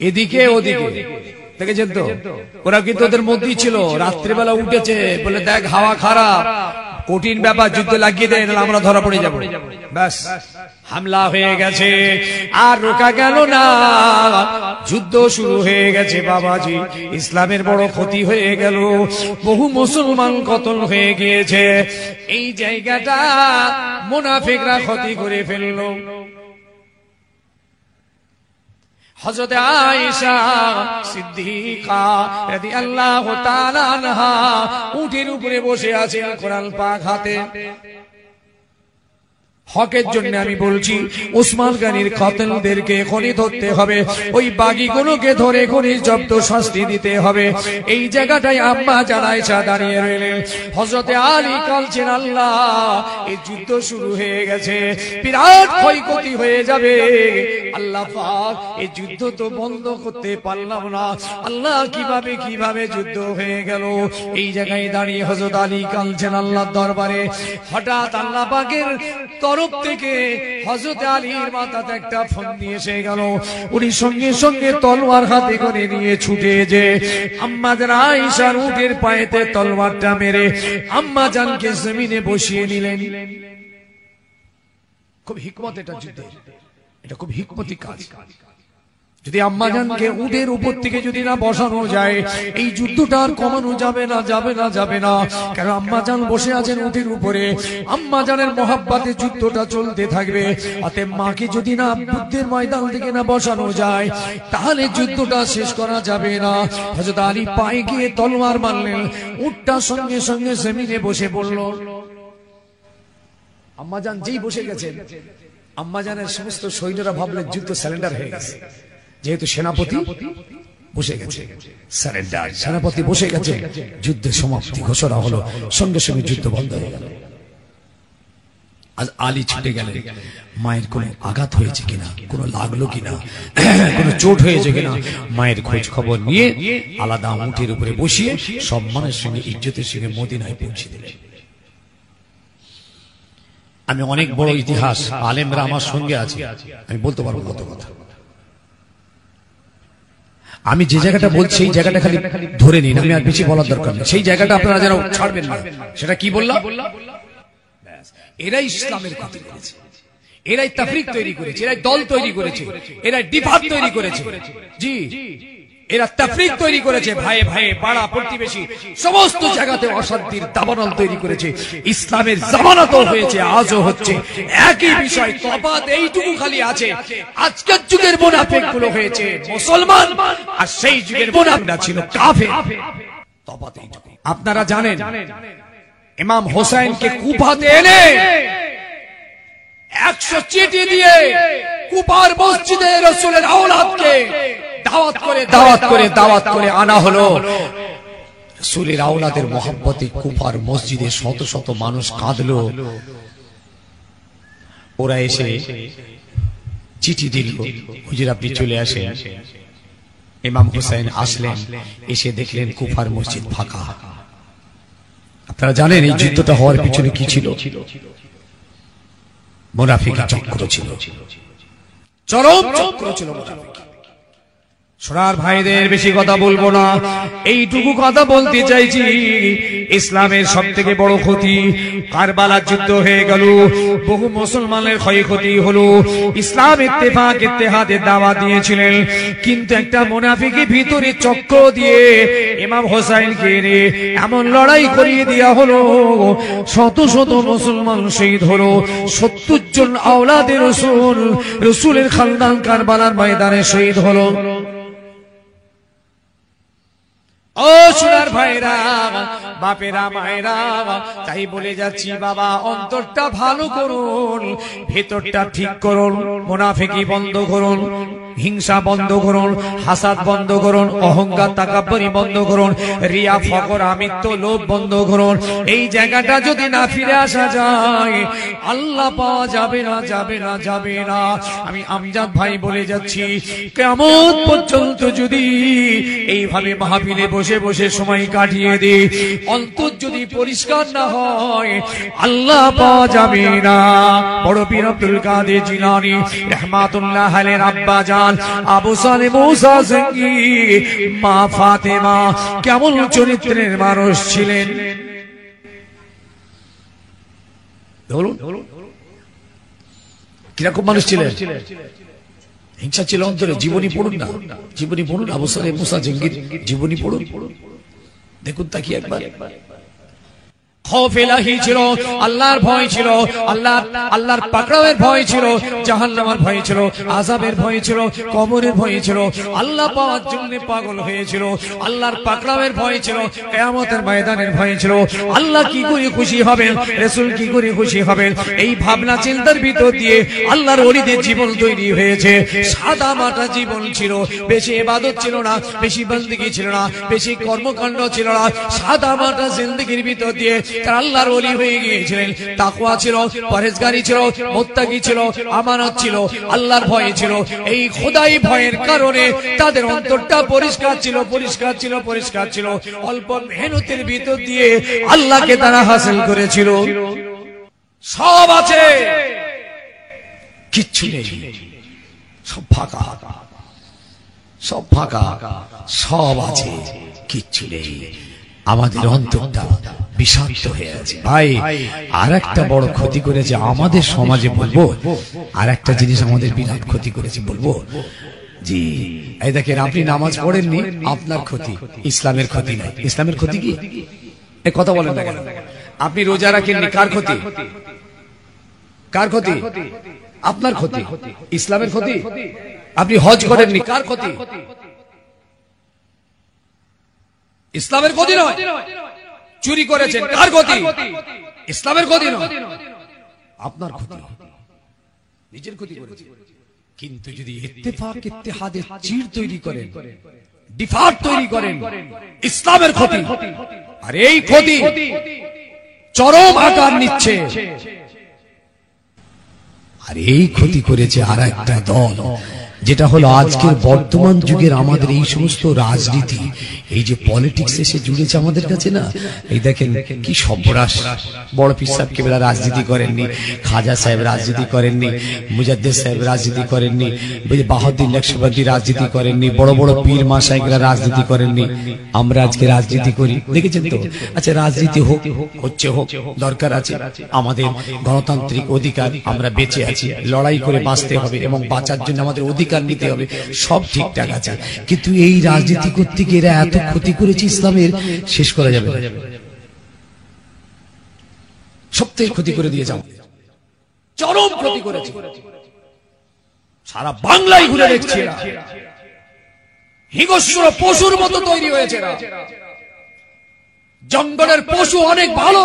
এদিকে ওদিকে দেখেছেন তো, ওরা কিন্তু ওদের মধ্যেই ছিল। রাত্রিবেলা উঠেছে, বলে দেখ হাওয়া খারাপ, কঠিন ব্যাপার, যুদ্ধ লাগিয়ে দেয়, নাহলে আমরা ধরা পড়ে যাব। ব্যাস হামলা হয়ে গেছে, আর রোকা গেল না, যুদ্ধ শুরু হয়ে গেছে। বাবাজি, ইসলামের বড় ক্ষতি হয়ে গেল, বহু মুসলমান কতল হয়ে গিয়েছে। এই জায়গাটা মুনাফিকরা ক্ষতি করে ফেললো। হযরতে আয়েশা সিদ্দিকা রাদিয়াল্লাহু তাআলা আনহা উটের উপরে বসে আছেন, কোরআন পাক হাতে। হকের জন্য আমি বলছি, উসমান গনির কাতিলদেরকে এখনই ধরতে হবে, ওই বাগীগুলোকে ধরে এখনই জব্দ শাস্তি দিতে হবে। এই জায়গাটায় আম্মা জান আয়েশা দাঁড়িয়ে রইলেন। হযরতে আলী কালছেন আল্লাহ, এই যুদ্ধ শুরু হয়ে গেছে, বিরাট ক্ষয়ক্ষতি হয়ে যাবে। আল্লাহ পাক, এই যুদ্ধ তো বন্ধ করতে পারলাম না। আল্লাহ কিভাবে যুদ্ধ হয়ে গেল। এই জায়গায় দাঁড়িয়ে হযরত আলী কালছেন আল্লাহর দরবারে। হঠাৎ আল্লাহ পাকের তরফ থেকে হযরত আলীর মাথাতে একটা ফন্দি এসে গেল। উনি সঙ্গে সঙ্গে তলোয়ার হাতে করে নিয়ে ছুটে যে আম্মা জান আয়েশার উটের পায়েতে তলোয়ারটা মেরে আম্মা জানকে জমিনে বসিয়ে নিলেন। খুব হিকমত এটা যুদ্ধের, এটা খুব হিকমতি কাজ। যদি আম্মা জানকে উটের উপর থেকে যদি না বসানো যায়, এই যুদ্ধটা আর কমানো যাবে না। কারণ আম্মা জান বসে আছেন উটের উপরে, আম্মা জানের মহাব্বতে যুদ্ধটা চলতে থাকবে। অতএব মাকে যদি না যুদ্ধের ময়দান থেকে না বসানো যায়, তাহলে যুদ্ধটা শেষ করা যাবে না। হযরত আলী পায়ে গিয়ে তলোয়ার মারলেন, উটটা সঙ্গে সঙ্গে জমিনে বসে পড়ল। আম্মা জান যেই বসে গেছেন, আম্মা জানের সমস্ত সৈন্যরা ভাবলেন যুদ্ধ স্যারেন্ডার হয়ে গেছে, যেহেতু সেনাপতি বসে গেছে, সারেন্ডার, সেনাপতি বসে গেছে, যুদ্ধের সমাপ্তি ঘোষণা হলো। সঙ্গে সঙ্গে যুদ্ধ বন্ধ হয়ে গেল। আজ আলী ছুটে গেলেন, মায়ের কোনো আঘাত হয়েছে কিনা, কোনো লাগলো কিনা, কোনো চোট হয়েছে কিনা, মায়ের খোঁজ খবর নিয়ে আলাদা উটের উপরে বসিয়ে সম্মানের সঙ্গে ইজ্জতের সঙ্গে মদিনায় পৌঁছে দিলেন। আমি অনেক বড় ইতিহাস, আলেমরা আমার সঙ্গে আছে, আমি বলতে পারবো কত কথা। আমি যে জায়গাটা বলছি সেই জায়গাটা খালি ধরে নিন, আমি আর বেশি বলার দরকার নেই। সেই জায়গাটা আপনারা যেন ছাড়বেন না। সেটা কি বললাম? এরাই ইসলামের ক্ষতি করেছে, এরাই তাফরিক তৈরি করেছে, এরাই দল তৈরি করেছে, এরাই ডিভাইড তৈরি করেছে। জি, এরা তাফরিক তৈরি করেছে, ভাই ভাই পাড়া প্রতিবেশী সমস্ত জায়গাতে অশান্তির দাবানল তৈরি করেছে। ইসলামের জামানাতও হয়েছে, আজও হচ্ছে, একই বিষয়। তফাৎ এইটুকু খালি আছে, আজকের যুগের মুনাফিক গুলো হয়েছে মুসলমান, আর সেই যুগের মুনাফিকরা ছিল কাফের। তফাৎ এইটুকু। আপনারা জানেন ইমাম হোসেনকে কুফাতে এনে 100 চিঠি দিয়ে কুফার মসজিদে রাসূলের আওলাদকে দাওয়াত করে আনা হলো। রাসূলের আওলাদের মহব্বতে কুফার মসজিদে শত শত মানুষ কাঁদলো। ওরা এসে চিঠি দিল, হুজুর আপনি চলে আসেন। ইমাম হোসেন আসলেন, এসে দেখলেন কুফার মসজিদ ফাঁকা। আপনারা জানেন এই যুদ্ধটা হওয়ার পিছনে কি ছিল? মুনাফিকি চক্র ছিল, চরম চক্র ছিল মুনাফিকি। সোনার ভাইদের বেশি কথা বলবো না, এইটুকু কথা বলতে চাইছি। ইসলামের সব থেকে বড় ক্ষতি, কারবালার যুদ্ধ হয়ে গেল, বহু মুসলমানের ক্ষয়ক্ষতি হলো। ইসলাম ইত্তেফাক ইত্তেহাদের দাওয়াত দিয়েছিলেন, কিন্তু একটা মুনাফিকি ভিতরে চক্র দিয়ে ইমাম হোসেনকে এমন লড়াই করিয়ে দেওয়া হলো, শত শত মুসলমান শহীদ হলো। 70 জন আওলাদে রাসূলের খানদান কারবালার ময়দানে শহীদ হলো। ও সোনার ভাইরা, বাপেরা, মায়েরা, তাই বলে যাচ্ছি বাবা, অন্তরটা ভালো করুন, ভেতরটা ঠিক করুন, মুনাফিকি বন্ধ করুন, হিংসা বন্ধ করুন, হাসাদ বন্ধ করুন, অহংকার তাকাব্বুরি বন্ধ করুন, রিয়া ফকর আমিত্ব লোভ বন্ধ করুন। এই জায়গাটা যদি না ফিরে আসা যায়, আল্লাহ পাওয়া যাবে না, যাবে না, যাবে না। আমি আমজাদ ভাই বলে যাচ্ছি, কিয়ামত পর্যন্ত যদি এইভাবে মাহফিলে বসে বসে সময় কাটিয়ে দিই, অন্তর যদি পরিষ্কার না হয়, আল্লাহ পাওয়া যাবে না। বড় পীর আব্দুল কাদের জিলানী রাহমাতুল্লাহ আলাইহির আব্বা জান আবু সালেহ মুসা জঙ্গি, মা ফাতেমা কেমন চরিত্রের মানুষ ছিলেন বলুন? কিরকম মানুষ ছিলেন? হিংসা ছিল অন্তরে। জীবনী পড়ুন না, জীবনী পড়ুন, আবু সালেহ মুসা জঙ্গির জীবনী পড়ুন, দেখুন তা কি একবার। খৌফ ইলাহি ছিল, আল্লাহর ভয় ছিল, আল্লাহর পাকড়াওয়ের ভয় ছিল, জাহান্নামের ভয় ছিল, আযাবের ভয় ছিল, কবরের ভয় ছিল, আল্লাহ পাওয়ার জন্য পাগল হয়েছিল, আল্লাহর পাকড়াওয়ের ভয় ছিল, কিয়ামতের ময়দানের ভয় ছিল। আল্লাহ কি করে খুশি হবেন, রাসূল কি করে খুশি হবেন, এই ভাবনা চিন্তার ভিতর দিয়ে আল্লাহর ওলিদের জীবন তৈরি হয়েছে। সাদা মাটা জীবন ছিল, বেশি ইবাদত ছিল না, বেশি বন্দেগী ছিল না, বেশি কর্মকাণ্ড ছিল না। সাদা মাটা জিন্দেগির ভিতর দিয়ে তারা আল্লাহর ওলি হয়ে গিয়েছিলেন। তাকওয়া ছিল, পরহেজগারি ছিল, মুত্তাকি ছিল, আমানত ছিল, আল্লাহর ভয় ছিল। এই খোদাই ভয়ের কারণে তাদের অন্তরটা পরিষ্কার ছিল, পরিষ্কার ছিল, পরিষ্কার ছিল। অল্প মেহনতের ভিতর দিয়ে আল্লাহকে তারা হাসিল করেছিল। সব আছে, কিচ্ছু নেই, সব ফাঁকা, সব ফাঁকা, সব আছে, কিচ্ছু নেই। আমাদের অন্তরটা বিষাক্ত হয়ে আছে। ভাই, আর একটা বড় ক্ষতি করেছে আমাদের সমাজে, বলবো আর একটা জিনিস আমাদের বিরাট ক্ষতি করেছে, বলবো জি। এই দেখেন, আপনি নামাজ পড়েননি, আপনার ক্ষতি, ইসলামের ক্ষতি নাই। ইসলামের ক্ষতি কি? এই কথা বলেন না কেন? আপনি রোজা রাখেননি, কার ক্ষতি? কার ক্ষতি? আপনার ক্ষতি। ইসলামের ক্ষতি? আপনি হজ করেননি, কার ক্ষতি? ইসলামের ক্ষতি নয়। চুরি করেছেন, কার ক্ষতি? ইসলামের ক্ষতি নয়, আপনার ক্ষতি, নিজের ক্ষতি করেছেন। কিন্তু যদি ইত্তেফাক ইত্তেহাদের চির তৈরি করেন, ডিফাট তৈরি করেন, ইসলামের ক্ষতি। আর এই ক্ষতি চরম আকার নিচ্ছে। আর এই ক্ষতি করেছে আর একটা দল, যেটা হলো আজকের বর্তমান যুগের আমাদের এই সমস্ত রাজনীতি, এই যে পলিটিক্স এসে জুড়েছে আমাদের কাছে না, এই দেখেন কি সর্বনাশ। বড় পীর সাহেব কেবলা রাজনীতি করেননি, খাজা সাহেব রাজনীতি করেননি, মুজাদ্দেদ সাহেব রাজনীতি করেননি, বাহাউদ্দিন নকশবন্দি রাজনীতি করেননি, বড় বড় পীর মাশায়েখরা রাজনীতি করেননি। আমরা আজকে রাজনীতি করি, দেখেছেন তো? আচ্ছা, রাজনীতি হোক, হচ্ছে হোক, দরকার আছে। আমাদের গণতান্ত্রিক অধিকার, আমরা বেঁচে আছি, লড়াই করে বাঁচতে হবে এবং বাঁচার জন্য আমাদের অধিকার নিতে হবে, সব ঠিকঠাক আছে। কিন্তু এই রাজনীতি করতে গিয়ে এরা এত ক্ষতি করেছে ইসলামের, শেষ করা যাবে না। সবথেকে ক্ষতি করে দিয়েছে, চরম ক্ষতি করেছে। সারা বাংলায় ঘুরে দেখছি হিংস্র পশুর মতো তৈরি হয়েছে। জঙ্গলের পশু অনেক ভালো।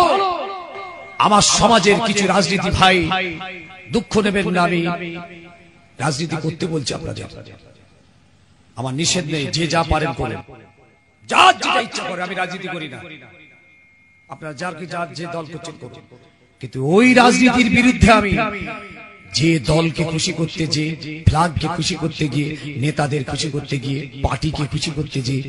আমার সমাজের কিছু রাজনীতি ভাই, দুঃখ নেবেন না, আমি রাজনীতি করতে বলছি আপনাদের, আমার নিষেধ নেই, যে যা পারেন করেন, যার যেটা ইচ্ছা করে, আমি রাজনীতি করি না। আপনারা যার যে দল করছেন করুন, কিন্তু ওই রাজনীতির বিরুদ্ধে আমি যে দলকে খুশি করতে, যে ফ্ল্যাগকে খুশি করতে গিয়ে, নেতাদের খুশি করতে গিয়ে, পার্টিকে খুশি করতে গিয়ে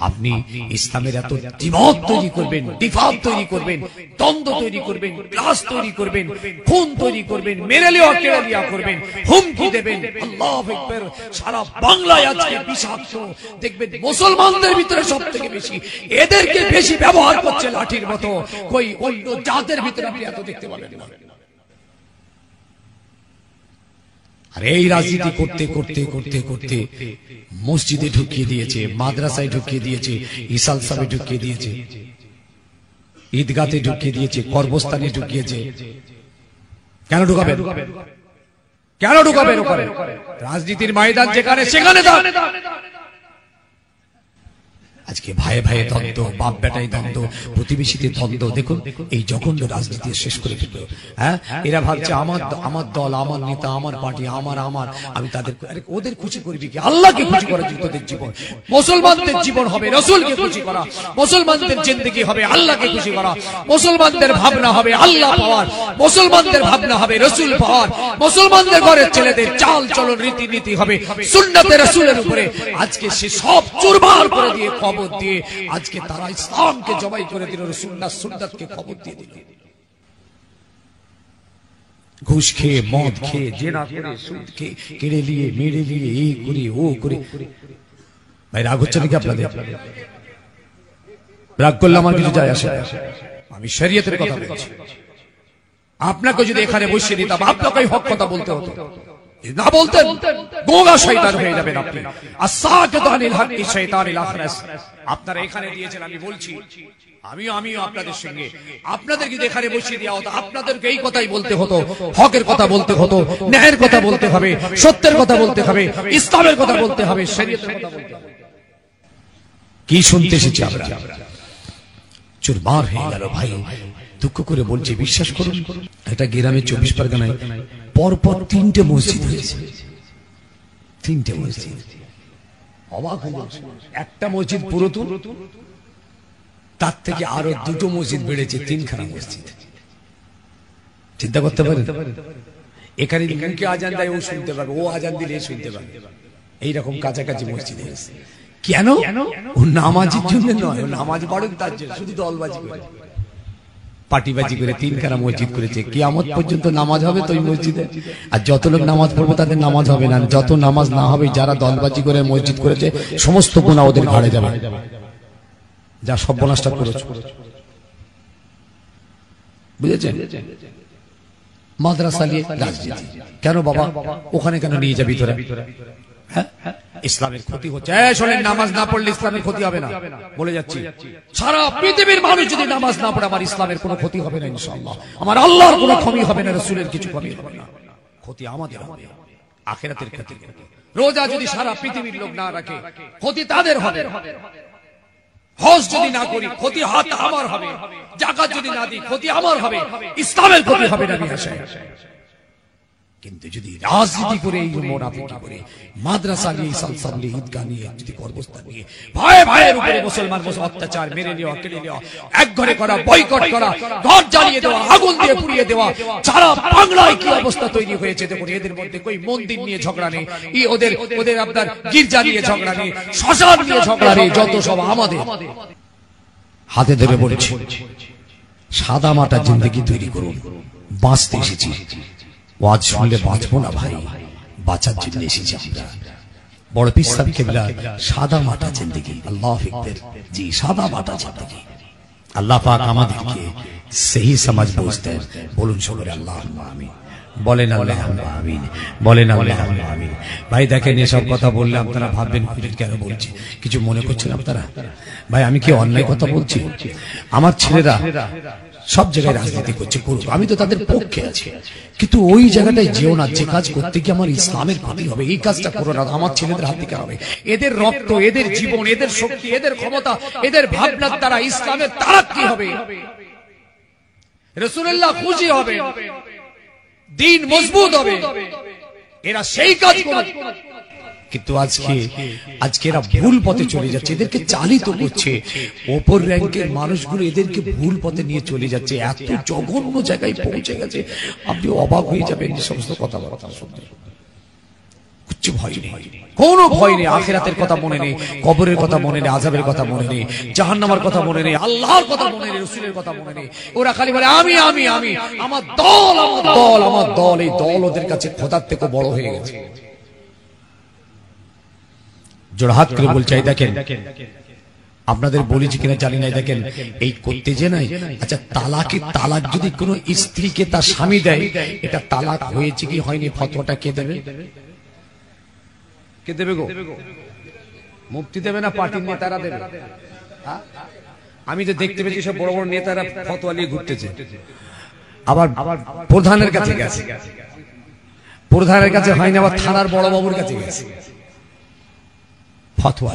আপনি ইসলামের এত দ্বিমত তৈরি করবেন, ডিফাত তৈরি করবেন, দ্বন্দ্ব তৈরি করবেন, ক্লাস তৈরি করবেন, খুন তৈরি করবেন, মেরে লিয়া কেড়ে লিয়া করবেন, হুমকি দেবেন, আল্লাহু আকবার। সারা বাংলায় আজকে বিষাক্ত দেখবেন, মুসলমানদের ভিতরে সব থেকে বেশি এদেরকে বেশি ব্যবহার করছে লাঠির মতো, কই অন্য জাতের ভিতরে আপনি এত দেখতে পাবেন না। আর এই রাজনীতি করতে করতে করতে করতে মসজিদে ঢুকিয়ে দিয়েছে, মাদ্রাসায় ঢুকিয়ে দিয়েছে, ইসাল সাবে ঢুকিয়ে দিয়েছে, ঈদগাতে ঢুকিয়ে দিয়েছে, কর্মস্থানে ঢুকিয়েছে। কেন ঢুকাবেন? কেন ঢুকাবেন ওখানে? রাজনীতির ময়দান যেখানে, সেখানে আজকে ভাই ভাই দ্বন্দ্ব, বাপ বেটাই দ্বন্দ্ব, প্রতিবেশীদের দ্বন্দ্ব। দেখুন এই জঘন্য রাজনীতি শেষ করে ফেলল। হ্যাঁ, এরা ভাবছে আমার দল, আমার নেতা, আমার পার্টি, আমার আমি তাদের, ওদের খুশি করবি কি? আল্লাহকে খুশি করার জন্য তোদের জীবন। মুসলমানদের জীবন হবে রাসূলকে খুশি করা, মুসলমানদের জিন্দেগি হবে আল্লাহকে খুশি করা, মুসলমানদের ভাবনা হবে আল্লাহ পাওয়ার, মুসলমানদের ভাবনা হবে রাসূল পাওয়ার, মুসলমানদের ঘরের ছেলেদের চাল চলন রীতিনীতি হবে সুন্নতে রাসূলের উপরে। আজকে সে সব চুরমার করে দিয়ে, খবর দিয়ে, আজকে তারা ইসলামকে জবাই করে দিল, সুন্নাতকে খবর দিয়ে দিল। ঘুষ খেয়ে, মদ খেয়ে, জেনা করে, সুদ খেয়ে, কেড়ে নিয়ে, মেরে নিয়ে, এই করে ও করে। ভাই রাগ হচ্ছে নাকি আপনাদের? রাগ করলে আমার কিছু যায় আসে, আমি শরীয়তের কথা বলছি। আপনাকে যদি এখানে বসিয়ে দিতাম, আপনাকে হক কথা বলতে হতো, না বলতেন গোগা শয়তান হয়ে যাবেন আপনি। আসাকিদানিল হাক্কি শয়তানিল আখরাস। আপনারা এখানে দিয়েছেন, আমি বলছি, আমিও আপনাদের সঙ্গে, আপনাদের যদি এখানে বসিয়ে দেওয়া হতো, আপনাদেরকে এই কথাই বলতে হতো, হকের কথা বলতে হতো, ন্যায়ের কথা বলতে হবে, সত্যের কথা বলতে হবে, ইসলামের কথা বলতে হবে, শরীয়তের কথা বলতে হবে। কি শুনতে এসেছি আমরা? চুরমার হয়ে গেল ভাই। দুঃখ করে বলছি, বিশ্বাস করুন, একটা গ্রামে 24 পরগনায় পরপর 3টে মসজিদ হয়েছে। 3টে মসজিদ, অবাক হয়ে যাচ্ছে। একটা মসজিদ পুরাতন, তার থেকে আরো 2টো মসজিদ বেড়েছে, 3খানা মসজিদ। চিন্তা করতে পারেন? এখানে মুখে আজান দেয় ও শুনতে পাবে, ও আজান দিলে শুনতে পাবে, এইরকম কাছাকাছি মসজিদ হয়েছে। কেন? ও নামাজের জন্য নয়, ও নামাজ পড়েন তার জন্য, শুধু দলবাজি করে, পার্টিবাজি করে 3খানা মসজিদ করেছে। কিয়ামত পর্যন্ত নামাজ হবে তো ওই মসজিদে, আর যত লোক নামাজ পড়বে তাদের নামাজ হবে না। যত নামাজ না হবে, যারা দলবাজি করে মসজিদ করেছে, সমস্ত গুনাহ ওদের ঘাড়ে যাবে। যা সর্বনাশটা করেছে, বুঝেছেন? মাদ্রাসা নিয়ে রাজনীতি কেন বাবা? ওখানে কেন নিয়ে যাবি তোরা? হ্যাঁ, ইসলামের ক্ষতি হচ্ছে। শোনেন, নামাজ না পড়লে ইসলামের ক্ষতি হবে না, বলে যাচ্ছি। সারা পৃথিবীর মানুষ যদি নামাজ না পড়ে, আমার ইসলামের কোনো ক্ষতি হবে না ইনশাআল্লাহ। আমার আল্লাহর কোনো কমি হবে না, রাসূলের কিছু কমি হবে না। ক্ষতি আমাদের হবে, আখিরাতের ক্ষতি। রোজা যদি সারা পৃথিবীর লোক না রাখে, ক্ষতি তাদের হবে। হজ যদি না করি, ক্ষতি হাত আমার হবে। যাকাত যদি না দিই, ক্ষতি আমার হবে। ইসলামের ক্ষতি হবে না। কিন্তু যদি রাজনীতি করে এই মুনাফিকি করে মাদ্রাসা নিয়ে সালসাল নিয়ে ঈদগাহ নিয়ে যদি কর্মস্থান নিয়ে ভাই ভাইয়ের উপরে মুসলমান অত্যাচার মেরে নেওয়া কেড়ে নেওয়া এক ঘরে করা বয়কট করা ঘর জ্বালিয়ে দেওয়া আগুন দিয়ে পুড়িয়ে দেওয়া সারা বাংলায় কি অবস্থা তৈরি হয়েছে দেখুন। এদের মধ্যে কই মন্দির নিয়ে ঝগড়া নেই, ওদের আপনার গির্জা নিয়ে ঝগড়া নেই, শ্মশান নিয়ে ঝগড়া নেই, যত সব আমাদের হাতে ধরে বলছি সাদা মাটা জিন্দগি তৈরি করুন। বাঁচতে এসেছি, ওয়াজ শুনলে বাঁচবো না ভাই, বাঁচার জন্য এসেছি আমরা। বড় পীর সাহেব কেবলা সাদা মাটা জিন্দগি, আল্লাহ আকবার, জি সাদা মাটা জিন্দগি। আল্লাহ পাক আমাদেরকে সেই সমাজ বুঝতে বলুন সবাই আল্লাহুম্মা আমিন বলেন, আল্লাহুম্মা আমিন বলেন, আল্লাহুম্মা আমিন। ভাই দেখেন এসব কথা বললে আপনারা ভাববেন কেন বলছি, কিছু মনে করছেন আপনারা? ভাই আমি কি অন্যায় কথা বলছি? আমার ছেলেরা সব জায়গায় রাজনীতি করছে, করুক, আমি তো তাদের পক্ষে আছি, কিন্তু ওই জায়গাটায় যেও না যে কাজ করতে গিয়ে আমার ইসলামের ক্ষতি হবে, এই কাজটা করো না। আমার ছেলেদের হাত থেকে হবে, এদের রক্ত, এদের জীবন, এদের শক্তি, এদের ক্ষমতা, এদের ভাবনার দ্বারা ইসলামের তারাক্কি হবে, রাসূলুল্লাহ খুশি হবে, দিন মজবুত হবে, এরা সেই কাজ করবে। কিন্তু আজকে এরা ভুল পথে চলে যাচ্ছে, এদেরকে চালিত করছে ওপর র্যাঙ্কের মানুষগুলো, এদেরকে ভুল পথে নিয়ে চলে যাচ্ছে, এত জঘন্য জায়গায় পৌঁছে গেছে আপনি অবাক হয়ে যাবেন এই সমস্ত কথাবার্তা শুনতে। কিচ্ছু ভয় নেই, কোনো ভয় নেই, আখিরাতের কথা মনে নেই, কবরের কথা মনে নেই, আযাবের কথা মনে নেই, জাহান্নামের কথা মনে নেই, আল্লাহর কথা মনে নেই, রাসূলের কথা মনে নেই। ওরা খালি বলে আমি আমি আমি, আমার দল আমার দল আমার দল। এই দল ওদের কাছে খোদার থেকে বড় হয়ে গেছে। জোড়হাত করে বলছি, দেখেন আপনাদের বলেছি কিনা জানি না, দেখেন এই করতে যে নাই, আচ্ছা তালাক যদি কোন স্ত্রীকে তার স্বামী দেয়, এটা তালাক হয়েছে কি হয়নি, ফতোয়াটা কে দেবে? কে দেবে গো? মুফতি দেবে না পার্টির নেতারা দেবে? আমি তো দেখতে পেয়েছি সব বড় বড় নেতারা ফতোয়া নিয়ে ঘুরতেছে, আবার প্রধানের কাছে গেছে, প্রধানের কাছে হয়নি, আবার থানার বড় বাবুর কাছে গেছে ফতোয়া।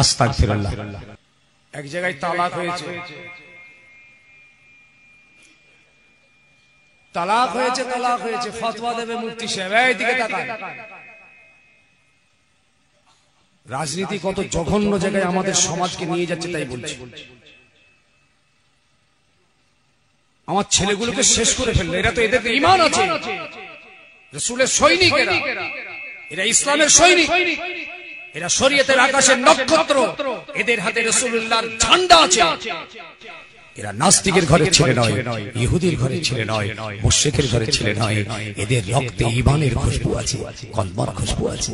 আস্তাগফিরুল্লাহ। এক জায়গায় তালাক হয়েছে, তালাক হয়েছে, ফতোয়া দেবে মুফতি সাহেব, এইদিকে তাকান। রাজনীতি কত জঘন্য জায়গায় আমাদের সমাজকে নিয়ে যাচ্ছে তাই বলছি। আমার ছেলেগুলোকে শেষ করে ফেললো, এরা তো এদের ঈমান আছে, রাসূলের সৈনিক, এরা ইসলামের সৈনিক, এরা শরীয়তের আকাশের নক্ষত্র, এদের হাতে রাসূলুল্লাহর ঝান্ডা আছে। এরা নাস্তিকের ঘরের ছেলে নয়, ইহুদির ঘরের ছেলে নয়, মুশরিকের ঘরের ছেলে নয়, এদের রক্তে ঈমানের খুশবু আছে, কলমার খুশবু আছে।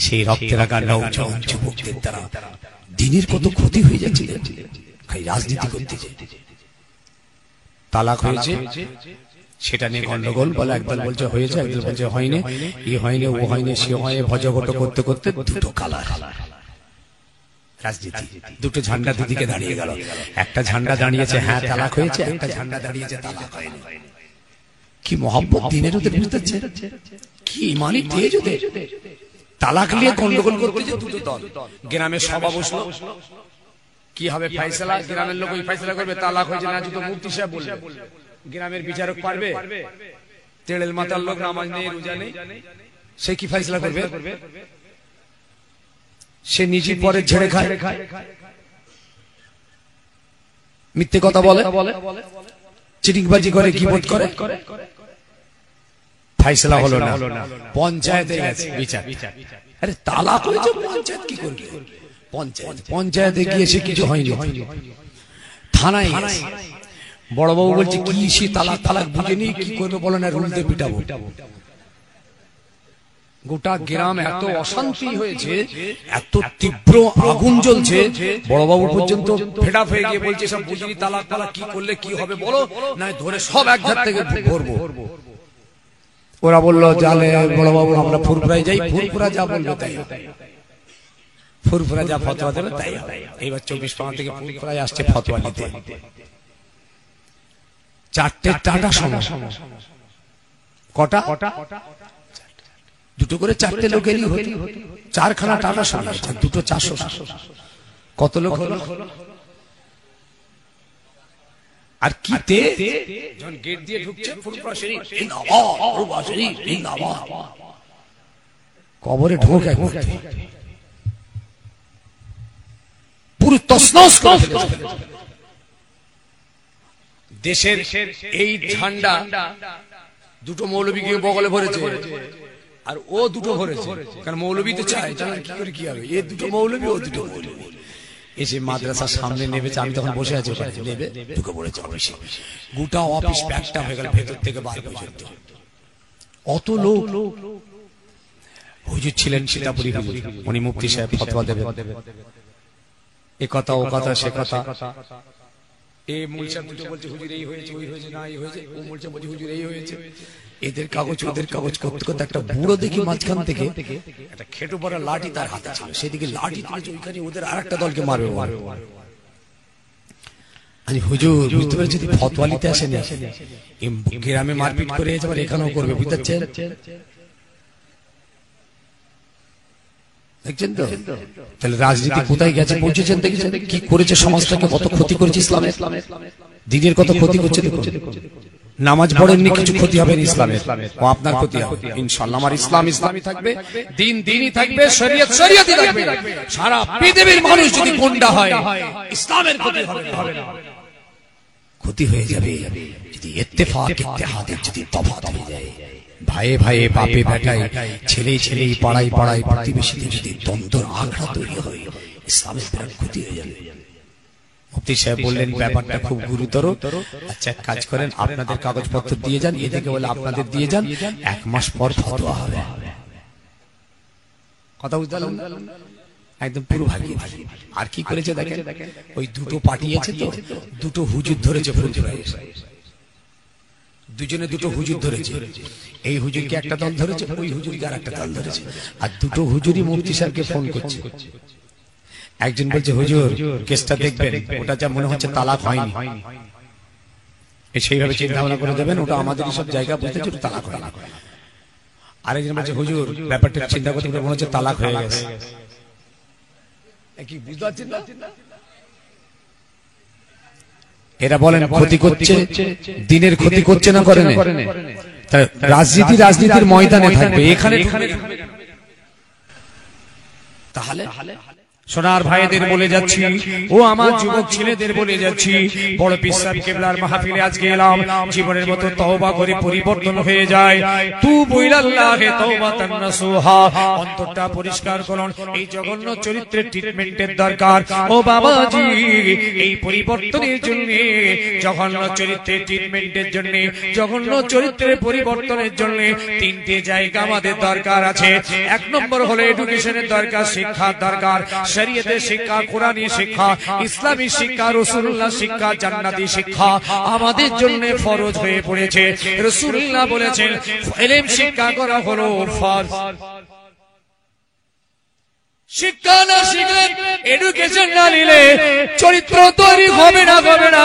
সেই রক্তে রাখা নওজোয়ান যুবকদের দ্বারা দিনের কত ক্ষতি হয়ে যাচ্ছে, রাজনীতি করতে। তালাক হয়েছে সেটা নিয়ে গন্ডগোল, বলে একদল বলছে হয়েছে, একদল বলছে হয়নি, ই হয়নি, ও হয়নি, সে হয়, ভজঘট করতে করতে দুটো কালার রাজনীতি, দুটো ঝান্ডা দুদিকে দাঁড়িয়ে গেল। একটা ঝান্ডা দাঁড়িয়েছে হ্যাঁ তালাক হয়েছে, একটা ঝান্ডা দাঁড়িয়েছে তালাক হয়নি। কি মহব্বত দিনের ওদের, বুঝতেছে কি ইমানি তেজ ওদের। তালাক নিয়ে গন্ডগোল করতে দুটো দল, গ্রামে সভা বসলো, কি হবে ফয়সালা, গ্রামের লোক ওই ফয়সালা করবে, তালাক হয়েছে না তো মুফতি সাহেব বলবে, গ্রামের বিচারক পারবে? তেড়েল মাথার লোক, নামাজ নেই, রোজা নেই, সে কি ফয়সালা করবে? সে নিজে পরে ঝেড়ে খায়, মিথ্যে কথা বলে, চিটিংবাজি করে, গীবত করে, ফয়সালা হলো না, পঞ্চায়েতে গেছে বিচার। আরে তালাক হয়েছে, পঞ্চায়েত কি করবে? পঞ্চায়েতে গিয়ে সে কিছু হয়নি, থানায় গেছে, বড়বাবু বলছে কি সে তালাক বুঝেনি, কি করবে বলো না, রুল দিয়ে পিটাবো। গোটা গ্রাম এত অশান্তি হয়েছে, এত তীব্র আগুন জ্বলছে, বড়বাবু পর্যন্ত ফেড আপ হয়ে গিয়ে বলছে সব বুঝিনি, তালাক কি করলে কি হবে বলো, না ধরে সব এক ধার থেকে ভরবো। ওরা বললো জালে বড়বাবু আমরা ফুরফুরায় যাই, ফুরফুরা যা বলবে তাই, ফুরফুরা যা ফতোয়া দেবে তাই। এইবার 24 পাড়া থেকে ফুরফুরায় আসছে ফতোয়া নিতে, 4টে টাটা সময়, কটা দুটো করে 4টে লোকেরই হতো, 4খানা টাটা সময়, দুটো 400, কত লোক হলো? আর কিতে যখন গেট দিয়ে ঢুকছে ফুরফুরা শরীফ জিন্দাবাদ, ফুরফুরা শরীফ জিন্দাবাদ, কবরে ঢোকে পুরো তছনছ করে ফেলেছে। দেশের এই ঝান্ডা দুটো মৌলবীকে বগলে ভরেছে আর ও দুটো ভরেছে, কারণ মৌলবী তো চায় কি করে কি হবে, এ দুটো মৌলবী ও দুটো মৌলবী এসে মাদ্রাসার সামনে নেমেছে। আমি তখন বসে আছি, নেবে ঢুকে পড়েছে অফিসে, গোটা অফিস প্যাকটা হয়ে গেল ভেতর থেকে বার পর্যন্ত, অত লোক। হুজুর ছিলেন সীতাপুরি হুজুর, উনি মুফতি সাহেব ফতোয়া দেবেন, এ কথা ও কথা সে কথা। এই মুলসা দুটো বলছে হুজুর এই হয়েছে, ওই হয়েছে, না এই হয়েছে, ও মুলসা বলছে হুজুর এই হয়েছে, এদের কাগজ ওদের কাগজ করতে করতে একটা বুড়ো দেখি মাঝখান থেকে একটা খেটো পড়া লাঠি তার হাতে ছিল, সেদিকে লাঠি তুলেছে, ওইখানে ওদের আরেকটা দলকে মারবে। আমি হুজুর বুঝতে পেরেছি, যদি ফতোয়া নিতে আসেনি, গ্রামে মারপিট করে এবার এখানেও করবে, বুঝতে পারছেন? দেখছেন তো? তাহলে রাজনীতি কোথায় গেছে পৌঁছেছেন, দেখেছেন কি করেছে, সমাজটাকে কত ক্ষতি করেছে, ইসলামের দিনের কত ক্ষতি করছে। দেখুন, নামাজ পড়েননি, কিছু ক্ষতি হবে না ইসলামের, ও আপনার ক্ষতি হবে ইনশাআল্লাহ। আমার ইসলাম ইসলামই থাকবে, দিন দিনই থাকবে, শরীয়ত শরীয়তই থাকবে। সারা পৃথিবীর মানুষ যদি গুন্ডা হয়, ইসলামের ক্ষতি হবে না, ক্ষতি হয়ে যাবে যদি ইত্তেফাক ইত্তেহাদের যদি তফাৎ হয়ে যায়। ভাইয়ে ভাইয়ে, বাপে বেটায়, ছেলে ছেলে, পাড়ায় পাড়ায়, প্রতিবেশীতে যদি দ্বন্দ্ব আখড়া তৈরি হয়, ইসলামের বিরাট ক্ষতি হয়ে যাবে। মুফতি সাহেব বললেন ব্যাপারটা খুব গুরুতর, আচ্ছা এক কাজ করেন, আপনাদের কাগজপত্র দিয়ে যান, এদিকে বলে আপনাদের দিয়ে যান, 1 মাস পর ফতোয়া হবে। কথা বুঝতে পারলেন? একদম পুরো ভাগিয়ে। আর কি করেছে দেখেন, ওই দুটো পাঠিয়েছে তো, দুটো হুজুর ধরেছে, দুজনে দুটো হুজুর ধরেছে, এই হুজুরকে একটা দল ধরেছে, ওই হুজুরকে আর একটা দল ধরেছে, আর দুটো হুজুরই মুফতি সাহেবকে ফোন করছে। একজন বলছে হুজুর কেসটা দেখবেন, ওটা যা মনে হচ্ছে তালাক হয়নি, সেইভাবে চিন্তা ভাবনা করে দেবেন, ওটা আমাদের সব জায়গা বুঝতে হচ্ছে তালাক হয় না। আরেকজন বলছে হুজুর ব্যাপারটা চিন্তা করতে মনে হচ্ছে তালাক হয়ে গেছে। কি বুঝতে পারছেন না? এরা বলেন ক্ষতি করছে, দিনের ক্ষতি করছে না, করে না। রাজনীতি রাজনীতির ময়দানে থাকবে, এখানে তাহলে সোনার ভাইদের বলে যাচ্ছি, ও আমার যুবক ছেলেদের বলে যাচ্ছি, বড় পীর সাহেব কেবলার মাহফিলে আজকে এলাম, জীবনের মতো তওবা করে পরিবর্তন হয়ে যায়। তুবু ইলাল্লাহি তাওবাতান নাসুহা, অন্তরটা পরিষ্কার করুন। এই জঘন্য চরিত্রের ট্রিটমেন্টের দরকার। ও বাবাজি, এই পরিবর্তনের জন্য, জঘন্য চরিত্রের ট্রিটমেন্টের জন্য, জঘন্য চরিত্রের পরিবর্তনের জন্য 3টে জায়গা আমাদের দরকার আছে। 1 নম্বর হলো এডুকেশনের দরকার, শিক্ষার দরকার, শরীয়তের শিক্ষা, কোরআনী শিক্ষা, ইসলামী শিক্ষা, রাসূলুল্লাহ শিক্ষা, জান্নাতি শিক্ষা আমাদের জন্য ফরজ হয়ে পড়েছে। রাসূলুল্লাহ বলেছেন ইলম শিক্ষা করা হলো ফরজ। শিক্ষা না শিখলে, এডুকেশন না নিলে চরিত্র তৈরি হবে না, হবে না।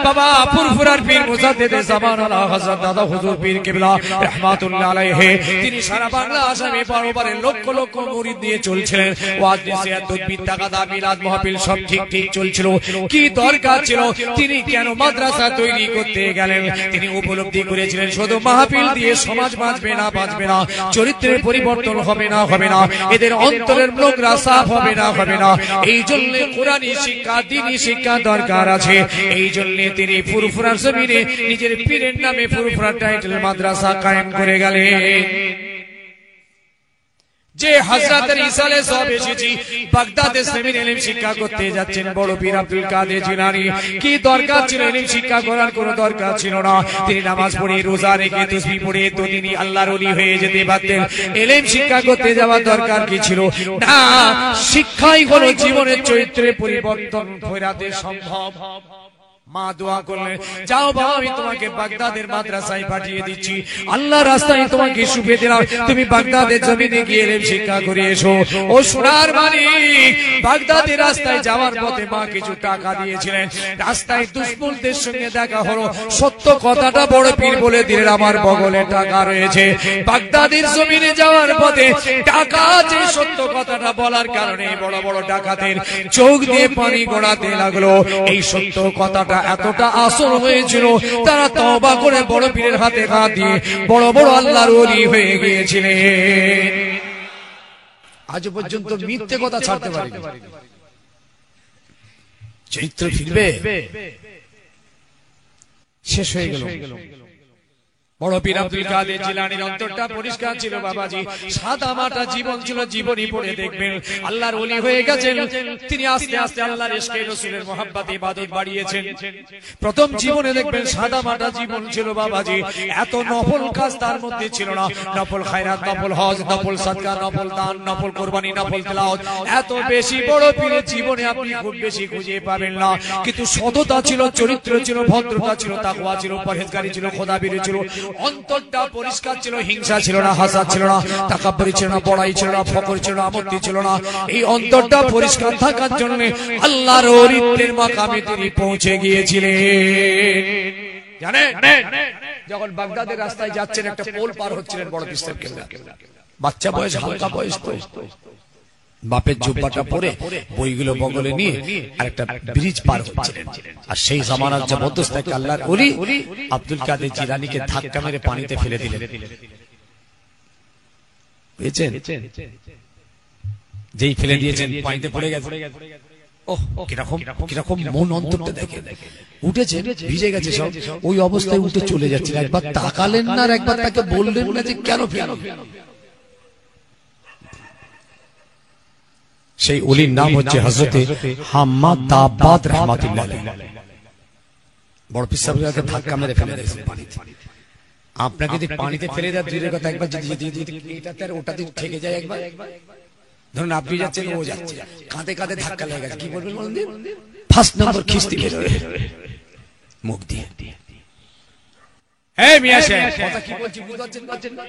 বাবা ফুরফুরার পীর মুজাদ্দিদ জামান আলা হযরত দাদা হুজুর পীর কিবলা রাহমাতুল্লাহ আলাইহি, তিনি সারা বাংলা আসামে পারবারে লক্ষ লক্ষ মুরিদ নিয়ে চলছিলেন। ওয়াজ নসিহত, তদবির, তাকাদা, মিলাদ মাহফিল সব ঠিক চলছিল। কি দরকার ছিল, তিনি কেন মাদ্রাসা তৈরি করতে গেলেন? তিনি উপলব্ধি করেছিলেন শুধু মাহফিল দিয়ে সমাজ বাঁচবে না, বাঁচবে না, চরিত্রের পরিবর্তন হবে না, হবে না, এদের অন্তরের নোংরা সাফ হবে না, হবে না। এই জন্য কোরআনী শিক্ষা, দ্বীনি শিক্ষা দরকার আছে। এই জন্য তিনি ফুরফুরার জমিনে নিজের পীরের নামে ফুরফুরা টাইটেল মাদ্রাসা কায়েম করে গেলেন। যে হযরতের ইসালে সব এসেছি, বাগদাদে সেমিন ইলম শিক্ষা করতে যাচ্ছেন বড় পীর আব্দুল কাদের জিলানী। কি দরকার ছিল ইলম শিক্ষা করার? কোনো দরকার ছিল না। তিনি নামাজ পড়ে, রোজা রেখে, তাসবিহ পড়ে তো তিনি আল্লাহর ওলি হয়ে যেতে পারতেন। ইলম শিক্ষা করতে যাওয়ার দরকার কি ছিল? না, শিক্ষাই হলো জীবনের চরিত্রের পরিবর্তন ঘটাতে সম্ভব। মা দোয়া করলেন, যাও বাবা আমি তোমাকে বাগদাদের মাদ্রাসায় পাঠিয়ে দিচ্ছি, আল্লাহর রাস্তায় তোমাকে শুভে দিলাম, তুমি বাগদাদের জমিনে গিয়ে ইলম শিক্ষা করে এসো। ও সোনার মালিক, বাগদাদের রাস্তায় যাওয়ার পথে মা কিছু টাকা দিয়েছিলেন। রাস্তায় দুশ্মনদের সঙ্গে দেখা হলো, সত্য কথাটা বড় পীর বলে দিলেন, আমার বগলে টাকা রয়েছে। বাগদাদের জমিনে যাওয়ার পথে টাকা আছে, সত্য কথাটা বলার কারণে বড় বড় ডাকাতের চোখ দিয়ে পানি গড়াতে লাগলো। এই সত্য কথাটা কথাটা এতটা আসর হয়েছিল, তারা তওবা করে বড় পীরের হাতে হাত দিয়ে বড় বড় আল্লাহর ওলি হয়ে গিয়েছিলেন। আজ পর্যন্ত মিথ্যে কথা ছাড়তে পারেনি। চরিত্র ফিরবে, শেষ হয়ে গেল। বড় পীর আব্দুল কাদের জিলানীর অন্তরটা পরিষ্কার ছিল বাবাজি, সাদা মাটা জীবন ছিল। জীবনী পড়ে দেখবেন আল্লাহর ওলি হয়ে গেছেন। তিনি আস্তে আস্তে আল্লাহর ইশকে রাসূলের মহব্বত ইবাদত বাড়িয়েছেন। প্রথম জীবনে দেখবেন সাদা মাটা জীবন ছিল বাবাজি, এত নফল কাজ তার মধ্যে ছিল না। নফল খায়রাত, নফল হজ, নফল সাদকা, নফল দান, নফল কুরবানি, নফল তেলাওয়াত, এত বেশি বড় পীরের জীবনে আপনি খুব বেশি খুঁজে পাবেন না। কিন্তু সততা ছিল, চরিত্র ছিল, ভদ্রতা ছিল, তাকওয়া ছিল, পরহেজগারি ছিল, খোদাবীর ছিল, অন্তরটা পরিষ্কার ছিল, হিংসা ছিল না, হাসাদ ছিল না, তাকাব্বুরি ছিল না, বড়াই ছিল না, ফকর ছিল না, আমত্তি ছিল না। এই অন্তরটা পরিষ্কার থাকার জন্য আল্লাহর ওলিদের মাকামে তিনি পৌঁছে গিয়েছিলেন। জানেন, যখন বাগদাদের রাস্তায় যাচ্ছেন, একটা পোল পার হচ্ছিলেন বড় পীর সাহেব কেবলা, বাচ্চা বয়স, হালকা বয়স, বাপের জুব্বাটা পরে বইগুলো বগলে নিয়ে আর একটা ব্রিজ পার হচ্ছিলেন। আর সেই জামানার জবরদস্ত এক আল্লাহর ওলি আব্দুল কাদের জিলানীকে ধাক্কা মেরে পানিতে ফেলে দিলেন। বুঝেছেন? যেই ফেলে দিয়েছেন পানিতে পড়ে গেছে। ওহ, কিরকম কিরকম মন অন্তরটা দেখে। উঠেছে, ভিজে গেছে সব, ওই অবস্থায় উঠে চলে যাচ্ছেন। একবার তাকালেন না, আর একবার তাকে বললেন না যে কেন ফেলো। সেই ওলির নাম হচ্ছে হযরতে হাম্মাদ দাব্বাদ রাহমাতুল্লাহ আলাইহি। বড় পীর সাহেবকে ধাক্কা মেরে ফেলে দিয়েছেন পানিতে। আপনাকে যদি পানিতে ফেলে দেয়, দূরের কথা একবার যদি এটাতে আর ওটাতে ঠেকে যায়, একবার ধরুন আপনি যাচ্ছেন, ও যাচ্ছে, কাঁধে কাঁধে ধাক্কা লেগে গেছে, কি বলবেন বলুন? ফার্স্ট নাম্বার খিস্তি বের হয়ে মুখ দিয়ে। এই মিয়া সাহেব, কথা কি বলছি বুঝতে পারছেন না?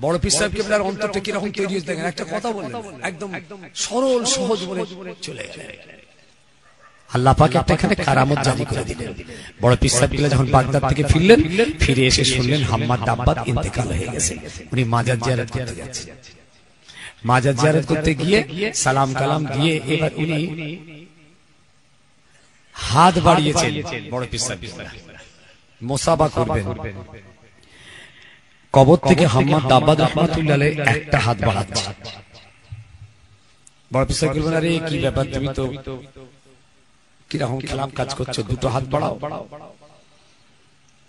বড় পীর সাহেব কেবলার অন্তরটা কিরকম তৈরি হয়েছে দেখেন। একটা কথা বলেন, একদম সরল সহজ বলে চলে গেলেন। আল্লাহ পাক একটা এখানে কারামত জারি করে দিলেন। বড় পীর সাহেব কেবলা যখন বাগদাদ থেকে ফিরলেন, ফিরে এসে শুনলেন হাম্মাদ দাব্বাদ ইন্তেকাল হয়ে গেছে। উনি মাজার জিয়ারত করতে যাচ্ছেন। মাজার জিয়ারত করতে গিয়ে সালাম কালাম দিয়ে এবার উনি হাত বাড়িয়েছেন। বড় পীর সাহেব মুসাফা করবেন, কবর থেকে হাম্মাদ দাব্বাদ রাহমাতুল্লাহ আলাইহি একটা হাত বাড়াচ্ছে। বড় পীর সাহেব বললেন, আরে কি ব্যাপার, তুমি তো কিরকম খেলাম কাজ করছো, দুটো হাত বাড়াও।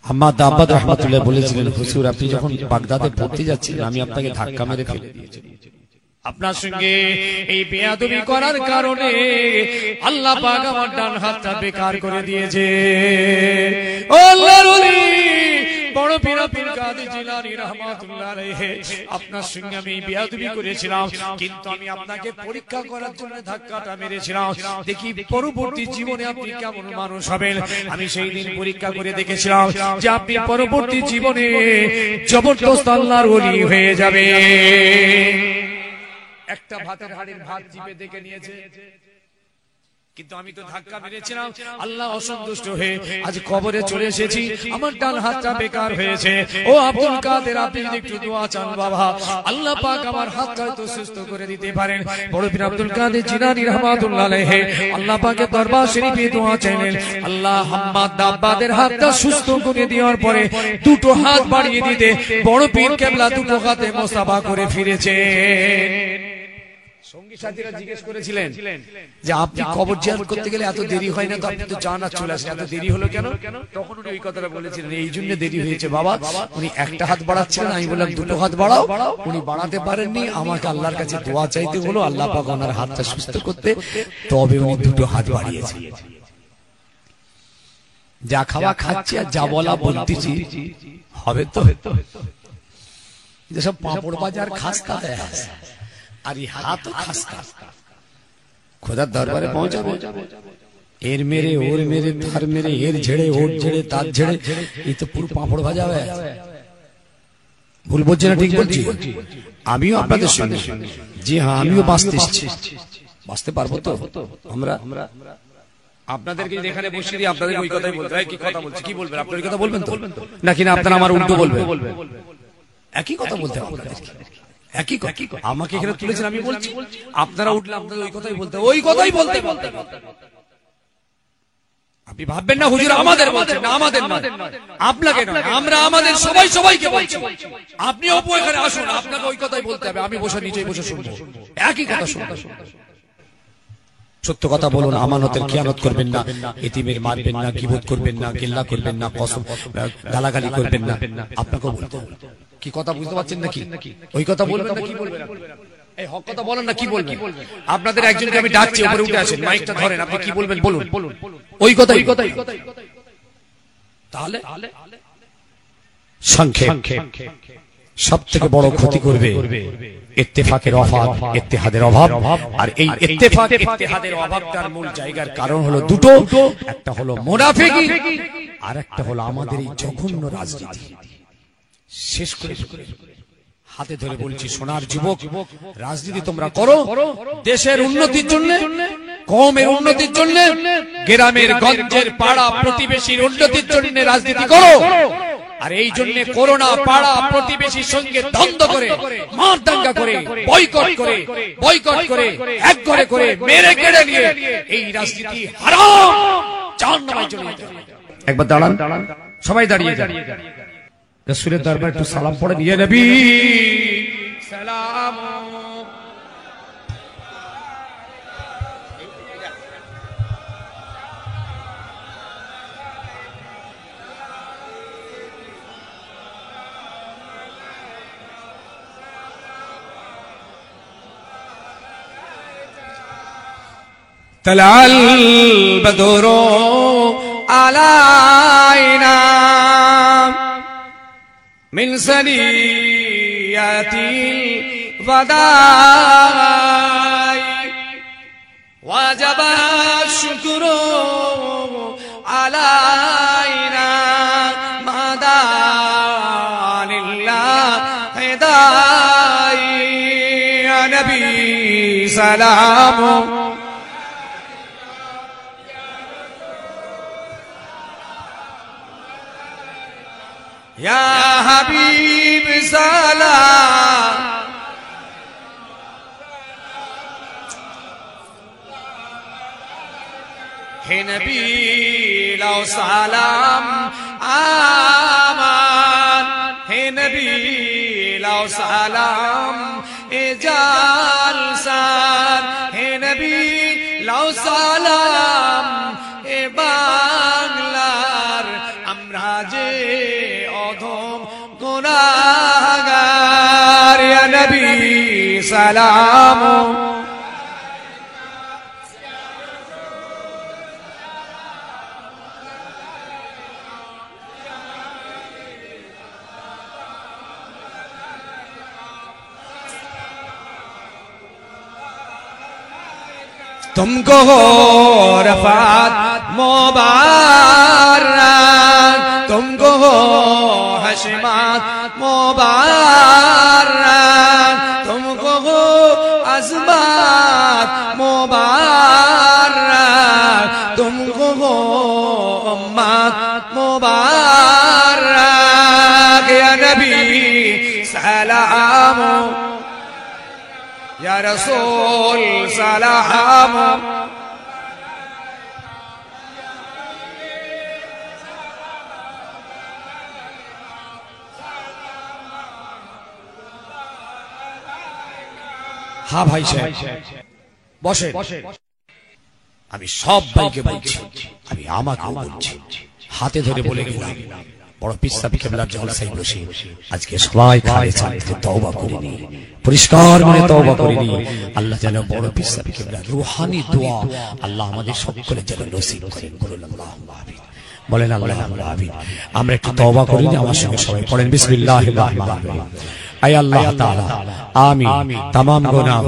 হাম্মাদ দাব্বাদ রাহমাতুল্লাহ বলেছিলেন, হুজুর আপনি যখন বাগদাদে পড়তে যাচ্ছিলেন, আমি আপনাকে ধাক্কা মেরে ফেলে দিয়েছি। আপনার সঙ্গে এই বেয়াদবি করার কারণে আল্লাহ পাক আমার ডান হাতটা বেকার করে দিয়েছে। ও আল্লাহর ওলি বড় পীর আব্দুল কাদের জিলানী রাহমাতুল্লাহ আলাইহি, আপনার সঙ্গে আমি বেয়াদবি করেছিলাম, কিন্তু আমি আপনাকে পরীক্ষা করার জন্য ধাক্কাটা মেরেছিলাম, দেখি পরবর্তী জীবনে আপনি কেমন মানুষ হবেন। আমি সেই দিন পরীক্ষা করে দেখেছিলাম যে আপনি পরবর্তী জীবনে জবরদস্ত আল্লাহর ওলি হয়ে যাবে। একটা ভাতের হাড়ির ভাত চিপে দেখে নিয়েছে, কিন্তু আমি তো ধাক্কা মেরেছিলাম। আল্লাহ অসন্তুষ্ট হয়ে আজ কবরে চলে এসেছি, আমার ডান হাতটা বেকার হয়েছে। ও আব্দুল কাদের, আপনি যদি একটু দোয়া চান বাবা, আল্লাহ পাক আমার হাতটা হয়তো সুস্থ করে দিতে পারেন। বড় পীর আব্দুল কাদের জিলানী রাহমাতুল্লাহ আলাইহি আল্লাহ পাকের দরবার শরীফে দোয়া চাইলেন। আল্লাহ হাম্মাদ দাব্বাদের হাতটা সুস্থ করে দেওয়ার পরে দুটো হাত বাড়িয়ে দিতে বড় পীর কেবলা দুটো হাতে মুসাফা করে ফিরেছে। সঙ্গী সাথীরা জিজ্ঞেস করেছিলেন যে আপনি কবর জিয়ারত করতে গেলে এত দেরি হয় না, তো আপনি তো জানা চলে আসেন, এত দেরি হলো কেন? তখন উনি ওই কথাটা বলেছিলেন, এই জন্য দেরি হয়েছে বাবা। উনি একটা হাত বাড়াচ্ছিলেন, আমি বললাম দুটো হাত বাড়াও। উনি বাড়াতে পারেননি, আমাকে আল্লাহর কাছে দোয়া চাইতে হলো, আল্লাহ পাক ওনার হাতটা সুস্থ করতে, তবে উনি দুটো হাত বাড়িয়েছেন। যা খাওয়া খাচ্ছি আর যা বলা বলতেছি হবে তো। যেসব পাঁপড় বাজার খাস্তা আর এই হাতও খাস্তা, খোদার দরবারে পৌঁছাবে। এর মেরে ওর মেরে তার মেরে, এর ঝেড়ে ওর ঝেড়ে তার ঝেড়ে, এই তো পুরো পাঁপড় ভাজা হয়ে আছে। ভুল বলছি না ঠিক বলছি? আমিও আপনাদের সঙ্গে, জি হ্যাঁ, আমিও বাঁচতে পারবো তো আমরা। আপনাদেরকে এখানে বসিয়ে দিয়ে আপনাদের ওই কথাই বলতে হয়। কি কথা বলছি, কি বলবেন? আপনার কথা বলবেন তো নাকি না আপনারা আমার উল্টো বলবেন? একই কথা বলতে হবে আপনাদেরকে, একই কথা। আমাকে এখানে তুলেছেন, আমি বলছি, আপনারা উঠলে আপনাদের ওই কথাই বলতে, ওই কথাই বলতে বলতে। আপনি ভাববেন না হুজুর আমাদের বলছেন, না আমাদের নয়, আপনাকে নয়, আমরা আমাদের সবাইকে বলছি। আপনি অপু এখানে আসুন, আপনাকে ওই কথাই বলতে হবে, আমি বসে নিচে বসে শুনবো, একই কথা শুনবো। সত্য কথা বলুন, আমানতের খেয়ানত করবেন না, এতিমের মারবেন না, গীবত করবেন না, গিল্লা করবেন না, কসম গালাগালি করবেন না। আপনাকে বলতে কি কথা বুঝতে পারছেন নাকি? ওই কথা বলবেন না, কি বলবেন? এই হক কথা বলেন না, কি বলবেন? আপনাদের একজনকে আমি ডাকছি, উপরে উঠে আসেন, মাইকটা ধরেন, আপনি কি বলবেন বলুন। ওই কথাই। তাহলে সংক্ষেপ সব থেকে বড় ক্ষতি করবে ইত্তেফাকের অভাব, ইত্তেহাদের অভাব। আর এই ইত্তেফাক ইত্তেহাদের অভাবটার মূল জায়গার কারণ হলো দুটো, একটা হলো মুনাফিকি, আর একটা হলো আমাদের এই জঘন্য রাজনীতি। শেষ করে হাতে ধরে বলছি, সোনার যুবক, রাজনীতি তোমরা করো দেশের উন্নতির জন্য, কওমের উন্নতির জন্য, গ্রামের গঞ্জের পাড়া প্রতিবেশীর উন্নতির জন্য রাজনীতি করো। আর এই জন্য করোনা পাড়া প্রতিবেশীর সঙ্গে দ্বন্দ্ব করে, মার দাঙ্গা করে, বয়কট করে, এক করে মেরে কেড়ে নিয়ে এই রাজনীতি হারাম, জাহান্নামে চলে যেতে হবে। একবার দাঁড়ান, সবাই দাঁড়িয়ে যান, রাসূলের দরবারে একটু সালাম পড়ে নিয়ে, নবী সালাম। طلع البدر علينا من ثنيات الوداع وجب الشكر علينا ما دعا لله داعي يا نبي سلام या हबीब सलाम हे नबी लो सलाम आमान हे नबी लो सलाम ए जालसान हे नबी लो सलाम ए बांगलार अमराजे गुनाहगार या नबी सलाम तुमको हो रफ़ात मुबारक, तुमको हो हशमात मुबारक, तुमको हो अज़मात मुबारक, तुमको हो उम्मत मुबारक या नबी सलाम या रसूल सलाम हाँ भाई साहब বসে আমি সব ভাইকে বলছি, আমি আমাকেও বলছি, হাতে ধরে বলে গেলাম বড় পিসাবি কেবলার জলসায় বসে আজকে সবাই খালে চাঁদকে তওবা করে নি, পরিষ্কার মনে তওবা করে নি। আল্লাহ যেন বড় পিসাবি কেবলার রূহানি দোয়া আল্লাহ আমাদের সকলের যেন নসিব করেন, বলুন আল্লাহুম্মা আমিন, বলেন আল্লাহুম্মা আমিন। আমরা একটু তওবা করি, আমার সঙ্গে সবাই পড়েন বিসমিল্লাহির রহমানির রহিম। আয় আল্লাহ তাআলা আমি तमाम गुनाह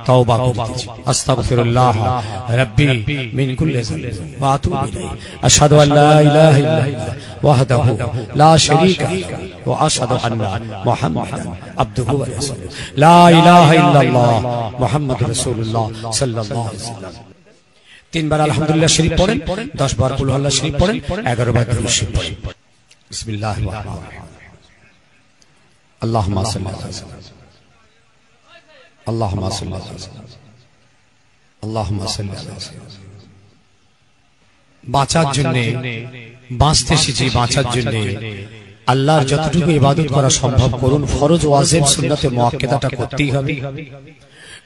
तौबा करती अस्तगफिरुल्लाह रब्बी मिन कुल्ली ज़ंब व अतूबु इलैहि अशहदु अन ला इलाहा इल्लल्लाह वहदहु ला शरीका लहु व अशहदु अन्ना मुहम्मदन अब्दुहु व रसूलुहु ला इलाहा इल्लल्लाह मुहम्मदुर रसूलुल्लाह सल्लल्लाहु अलैहि वसल्लम। 3 बार अल्हम्दुलिल्लाह शरीफ पढ़ें, 10 बार कुल हुवल्लाह शरीफ पढ़ें, 11 बार दुरूद शरीफ पढ़ें। बिस्मिल्लाहिर रहमानिर रहीम। अल्लाहुम्मा सल्लि अला सय्यिदिना अल्लाहुम्मा सल्लि अला सय्यिदिना अल्लाहुम्मा सल्लि अला सय्यिदिना বাঁচার জন্য, বাঁচতে এসেছি বাঁচার জন্য। আল্লাহর যতটুকু ইবাদত করা সম্ভব করুন। ফরজ ওয়াজিব সুন্নাতে মুআক্কাদাটা করতেই হবে।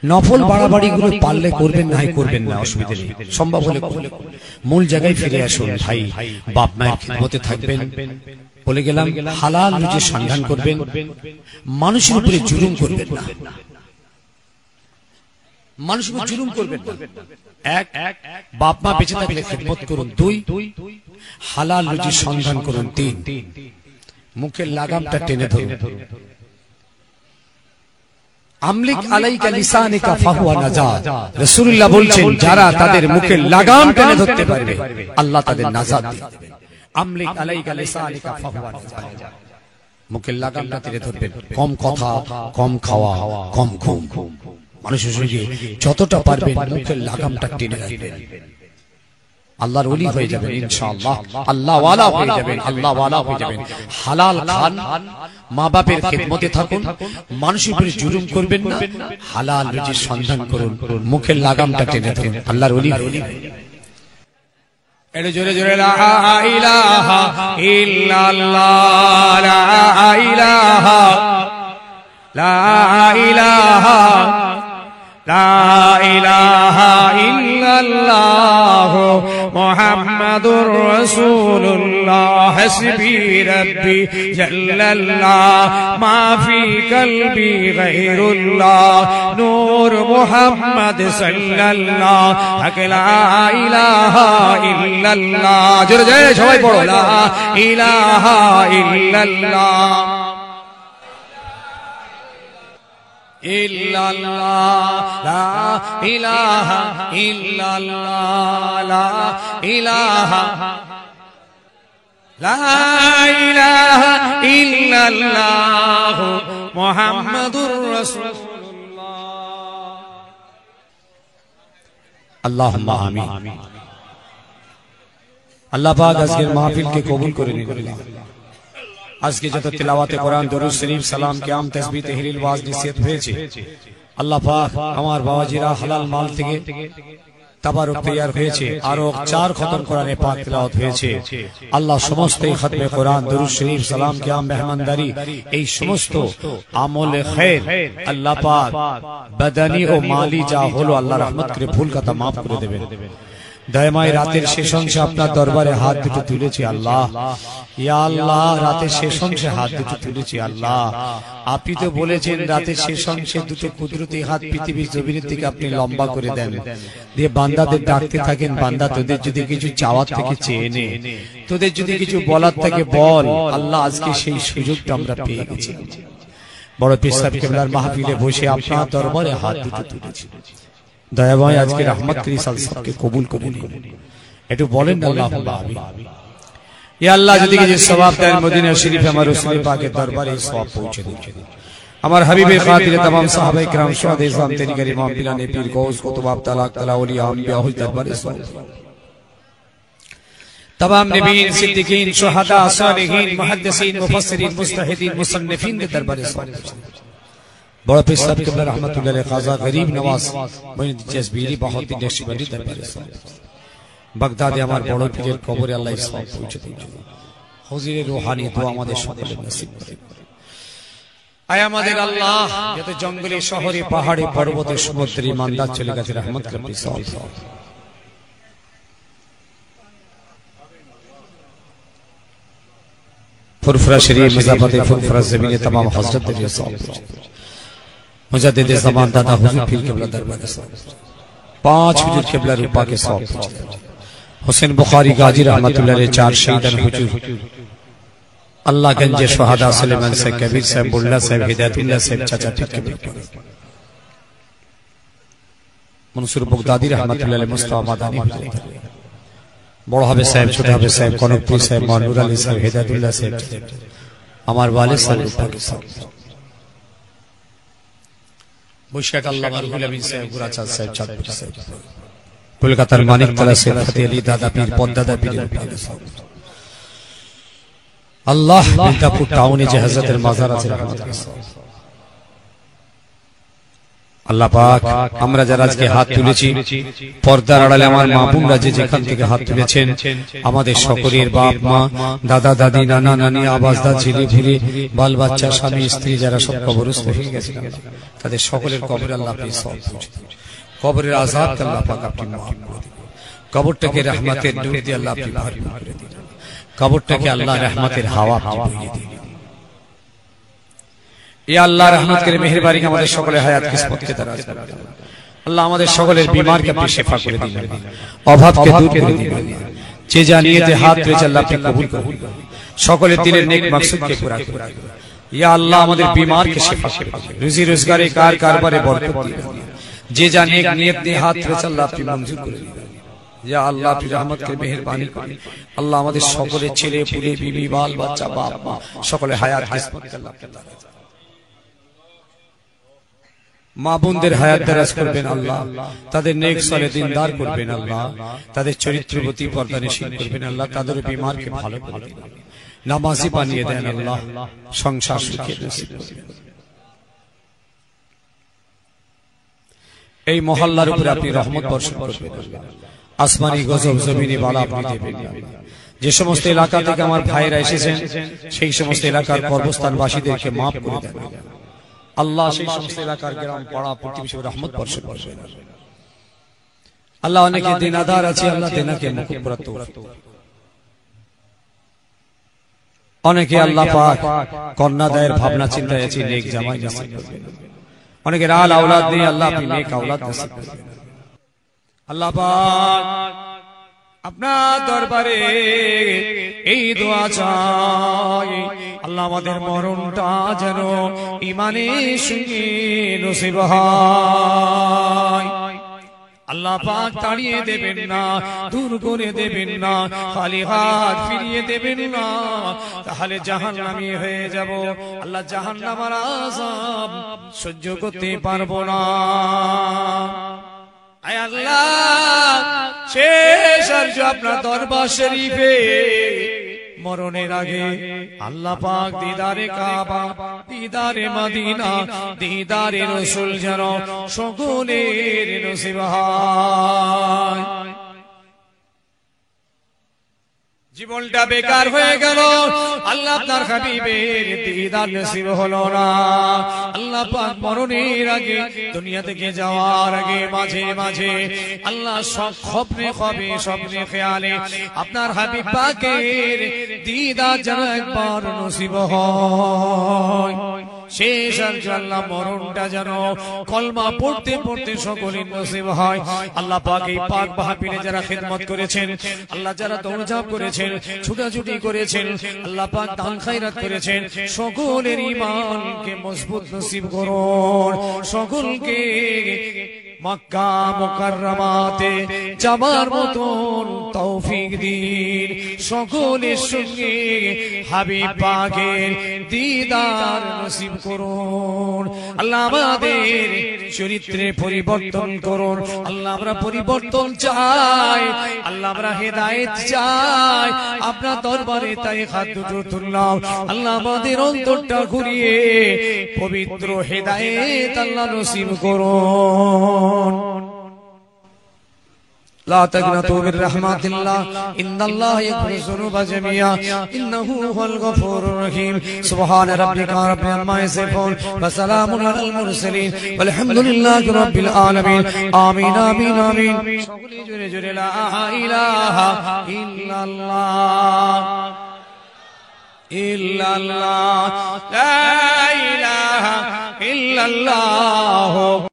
নফল বাড়াবাড়ি গুলো পারলে করবেন, নাই করবেন না, অসুবিধা নেই। সম্ভব হলে মূল জায়গায় ফিরে আসুন। ভাই বাপ মায়ের খিদমতে থাকবেন, বলে গেলাম হালাল রুজির সন্ধান করবেন, মানুষের উপরে জুলুম করবেন না, মানুষের উপর জুলুম করবেন না। এক, বাপ মা বেঁচে থাকলে খিদমত করুন। দুই, হালাল রুজির সন্ধান করুন। তিন, মুখের লাগামটা টেনে ধরুন। আমলিক আলাইকা লিসানিকা ফাহুয়া নাজাত। রাসূলুল্লাহ বলছেন যারা তাদের মুখের লাগাম টেনে ধরতে পারবে আল্লাহ তাদের নাজাত দিবেন। আমলিক আলাইকা লিসানিকা ফাহুয়া নাজাত। মুখের লাগামটা টেনে ধরবেন। কম কথা, কম খাওয়া, কম ঘুম। মানুষের সঙ্গে যতটা পারবেন মুখের লাগামটা টেনে রাখবেন। আল্লাহর ওলি হয়ে যাবেন ইনশাআল্লাহ। আল্লাহ ওয়ালা হয়ে যাবেন, আল্লাহ ওয়ালা হয়ে যাবেন। হালাল খান, মা বাপের খিদমতে থাকুন, মানুষের উপরে জুলুম করবেন না, হালাল রুজির সন্ধান করুন, মুখের লাগামটা টেনে ধরুন, আল্লাহর ওলি হয়ে যাবেন। এর জোরে জোরে লা ইলাহা ইল্লাল্লাহ, লা ইলাহা, লা ইলাহা, লা ইলাহা ইল্লাল্লাহ মুহাম্মাদুর রাসূলুল্লাহ। হাসবি রাব্বি জাল্লাল্লাহ মা ফি কলবি গায়রুল্লাহ। নূর মুহাম্মদ সাল্লাল্লাহ, লা ইলাহা ইল্লাল্লাহ। জোরে জোরে সবাই পড়ো, লা ইলাহা ইল্লাল্লাহ ইল্লাল্লাহ, লা ইলাহা ইল্লাল্লাহ, লা ইলাহা, লা ইলাহা ইল্লাল্লাহ মুহাম্মাদুর রাসূলুল্লাহ। আল্লাহুম্মা আমিন। আল্লাহ পাক আজকের মাহফিলকে কবুল করে নিন। আজকে যত তিলাওয়াতে কোরআন, দরুদ শরীফ, সালাম, কিয়াম, তাসবিহ, তাহলিল, ওয়াজ, নসিহত হয়েছে, আল্লাহ পাক আমার বাবাজিরা হালাল মাল থেকে তাবারুক তৈয়ার হয়েছে। আরো 4 খতম কোরআনে পাক তিলাওয়াত হয়েছে। আল্লাহ সমস্ত এই খতমে কোরআন, দরুদ শরীফ, সালাম, কিয়াম, মেহমানদারি, এই সমস্ত আমলে খায়ের আল্লাহ পাক বাদানি ও মালি যা হলো আল্লাহ রহমত করে ভুল কথা maaf করে দেবেন। দয়াময় রাতের শেষ অংশে আপনার দরবারে হাত দুটো তুলেছি আল্লাহ। ইয়া আল্লাহ, রাতের শেষ অংশে হাত দুটো তুলেছি আল্লাহ। আপনি তো বলেছেন রাতের শেষ অংশে দুটো কুদরতি হাত পৃথিবীর জমিনের থেকে আপনি লম্বা করে দেন, দিয়ে বান্দাদের ডাকতে থাকেন, বান্দা তোদের যদি কিছু চাওয়ার থেকে চেয়ে নে, তোদের যদি কিছু বলার থেকে বল। আল্লাহ আজকে সেই সুযোগটা আমরা পেয়ে গেছি। বড় পীর সাহেব কেবলার মাহফিলে বসে আপনার দরবারে হাত দুটো তুলেছি। দয়াময় আজকে রহমত করি সালসাবকে কবুল করে নিন। একটু বলেন আল্লাহুম্মা আমিন। ইয়া আল্লাহ, যদি কিছু সওয়াব দেন মদিনা শরীফে আমার রাসূল পাকের দরবারে সওয়াব পৌঁছে দিন। আমার হাবিবের খাতিরে तमाम সাহাবায়ে کرام শুহাদায়ে ইসলাম তরিকার ইমাম পিরানে পীর গৌস কুতুব তালাক তালা ওলিয়া আম্বিয়া হুল দরবারে সওয়াব। तमाम नबीन, सिद्दीकीन, शुहदा, सालिहीन, मुहद्दिसीन, मुफस्सिरीन, मुस्ताहिदीन, मुसन्निफीन के दरबारे सওয়াब। बड़ा पीर साहब किबला रहमतुल्लाह अलैह खाजा गरीब नवाज मोइनुद्दीन जसबीरी बहुत ही नेक्शबंदी दरबारे বাগদাদে আমার বড় পীরের কবরে আল্লাহ সওয়াব পৌঁছে দিন। হুজুরের রূহানি দোয়া আমাদের সকলের নসিব করে। আয় আমাদের আল্লাহ, যত জঙ্গলে, শহরে, পাহাড়ে, পর্বতে, সমুদ্রে ইমানদার চলে গেছে রহমত করে আপনি সওয়াব। ফুরফুরা শরীফ, মুজাফফতে ফুরফুরা জমিনে तमाम হযরত के सওয়াব। मुजद्दिद ज़मान दादा हुजूर पीर क़िबला दरबार से 5 हुजूर क़िबला रूपा के सौंप। हुसैन बुखारी गाजी रहमतुल्लाह अलैह 4 शहीदान हुजूर अल्लाह गंजे शुहदा सुलेमान से कबीर साहब, बुल्ला साहब, हिदायतुल्लाह साहब, चाचा पीर क़िबला मंसूर बगदादी रहमतुल्लाह अलैह, मुस्तफा मदानी बड़ा হবে সাহেব, ছোট হবে সাহেব, কনকপুর সাহেব, মাননুর আলী সাহেব, হিদায়তুল্লাহ সাহেব, আমার ওয়ালিদ সাহেব रूपा के सौंप। मुश्किल अल्लामा रुहुल अमीन साहब, गुराचांद साहब, चांदपुर साहब, कोलकातार मानिक तला से फतेह अली दादा पीर, पद्दादा पीर अल्लाह मिर्जापुर टाउने जे हजरतेर माजार আছে रहमत के साथ। আল্লাহ পাক, আমরা যারা আজকে হাত তুলেছি, পর্দার আড়ালে আমার মা বোনরা যে যেখান থেকে হাত তুলেছেন, আমাদের সকলের বাপ মা, দাদা দাদি, নানা নানি, আবাসদা, ছেলে ফিরে, বাল বাচ্চা, স্বামী স্ত্রী যারা সব কবরস্থ হয়ে গেছে, তাদের সকলের কবরে আল্লাহ আপনি সওয়াব পৌঁছে দিন। কবরের আযাবকে আল্লাহ পাক আপনি মাফ করে দিন। কবরটাকে রহমতের নূর দিয়ে আল্লাহ আপনি ভরপুর করে দিন। কবরটাকে আল্লাহ রহমতের হাওয়া আপনি বইয়ে দিন। ইয়া আল্লাহ, রহমত করে মেহেরবানি আমাদের সকলের হায়াত কিসমতকে দারাজ করে দিন। আল্লাহ আমাদের সকলের বিমারকে আপনি শিফা করে দিন, অভাবকে দূর করে দিন। যে যা নিয়তে হাত তুলেছে আল্লাহ আপনি কবুল করুন, সকলের দিলের নেক মাকসুদকে পুরা করুন। ইয়া আল্লাহ, আমাদের বিমারকে শিফা করে দিন, রুজি রোজগারে কারবারে বরকত দিন। যে যা নেক নিয়ত নিয়ে হাত তুলেছে আল্লাহ আপনি মঞ্জুর করে দিন। ইয়া আল্লাহ, আপনি রহমত করে মেহেরবানি করুন। আল্লাহ আমাদের সকলের ছেলে পুলে, বিবি, বাল বাচ্চা, বাপ মা, সকলের হায়াত কিসমতকে আল্লাহ আপনি দারাজ করুন। মা বোনদের হায়াত দারাজ করবেন আল্লাহ, তাদের নেক সালে দিনদার করবেন আল্লাহ, তাদের চরিত্রবতী পর্দানশীল করবেন আল্লাহ, তাদের বিমারকে ভালো করে দিন, নামাজি বানিয়ে দেন আল্লাহ, সংসার সুখে নসিব করুন। এই মহল্লার উপরে আপনি রহমত বর্ষণ করবেন, আসমানি গজব জমিনি বালা আপনি দেবেন। যে সমস্ত এলাকা থেকে আমার ভাইরা এসেছেন, সেই সমস্ত এলাকার কর্মস্থানবাসীদেরকে মাফ করে দেন আল্লাহ। সেই সমস্ত এলাকার গ্রাম পাড়া প্রতিবেশী রহমত বর্ষণ করবেন আল্লাহ। অনেকে দেনাদার আছে, আল্লাহ দেনাকে মুকুব করার তৌফিক। অনেকে আল্লাহ পাক কন্যা দায়ের ভাবনা চিন্তায় আছে, নেক জামাই নসিব করবেন। অনেকের আল আওলাদ নেই, আল্লাহ আপনি নেক আওলাদ নসিব করবেন আল্লাহ পাক। আপনার দরবারে এই দোয়া চাই আল্লাহ, আমাদের মরণটা যেন ঈমানের সঙ্গে নসিব হয়। আল্লাহ পাক তাড়িয়ে দেবেন না, দূর করে দেবেন না, খালি হাত ফিরিয়ে দেবেন না, তাহলে জাহান্নামী হয়ে যাব। আল্লাহ, জাহান্নামের আযাব সহ্য করতে পারবো না। আয় আল্লাহ, শেষ আরজু আপনার দরবার শরীফে মরণের আগে আল্লাহ পাক দিদারে কাবা, দিদারে মদিনা, দিদারে রাসূল যেন সকলের নসিব হয়। জীবনটা বেকার হয়ে গেল, আল্লাহ আপনার হাবিবের দিদার নসিব হলো না। আল্লাহ পাক মরণের আগে, দুনিয়া থেকে যাওয়ার আগে মাঝে মাঝে আল্লাহ স্বপ্নে হবে, স্বপ্নে খেয়ালে আপনার হাবিব পাকের দিদার যেন একবার নসিব হয়। শেষ আল্লাহ মরণটা যেন কলমা পড়তে পড়তে সকলের নসিব হয়। আল্লাহ পাক এই পাক মাহফিলে যারা খিদমত করেছেন, আল্লাহ যারা দৌড়ঝাঁপ করেছেন, ছুটাছুটি করেছেন, আল্লাহ পাক দান খায়রাত করেছেন, সকলের ঈমানকে মজবুত নসিব করুন। সকলকে মক্কা মুকাররমাতে যাবার মতন তৌফিক দিন। সকলের সঙ্গে হাবিব পাকের দিদার নসিব করুন। আল্লাহ আমাদের চরিত্রে পরিবর্তন করুন। আল্লাহ আমরা পরিবর্তন চাই, আল্লাহ আমরা হেদায়েত চাই। আপনার দরবারে তাই হাত দুটো তুললাম। আল্লাহ আমাদের অন্তরটা ঘুরিয়ে পবিত্র হেদায়েত আল্লাহ নসিব করুন। لا تقنطوا من رحمة الله إن الله يغفر الذنوب جميعا إنه هو الغفور الرحيم سبحان ربك رب العزة يصفون وسلام على المرسلين والحمد لله رب العالمين آمين آمين آمين لا إله إلا الله إلا الله لا إله إلا الله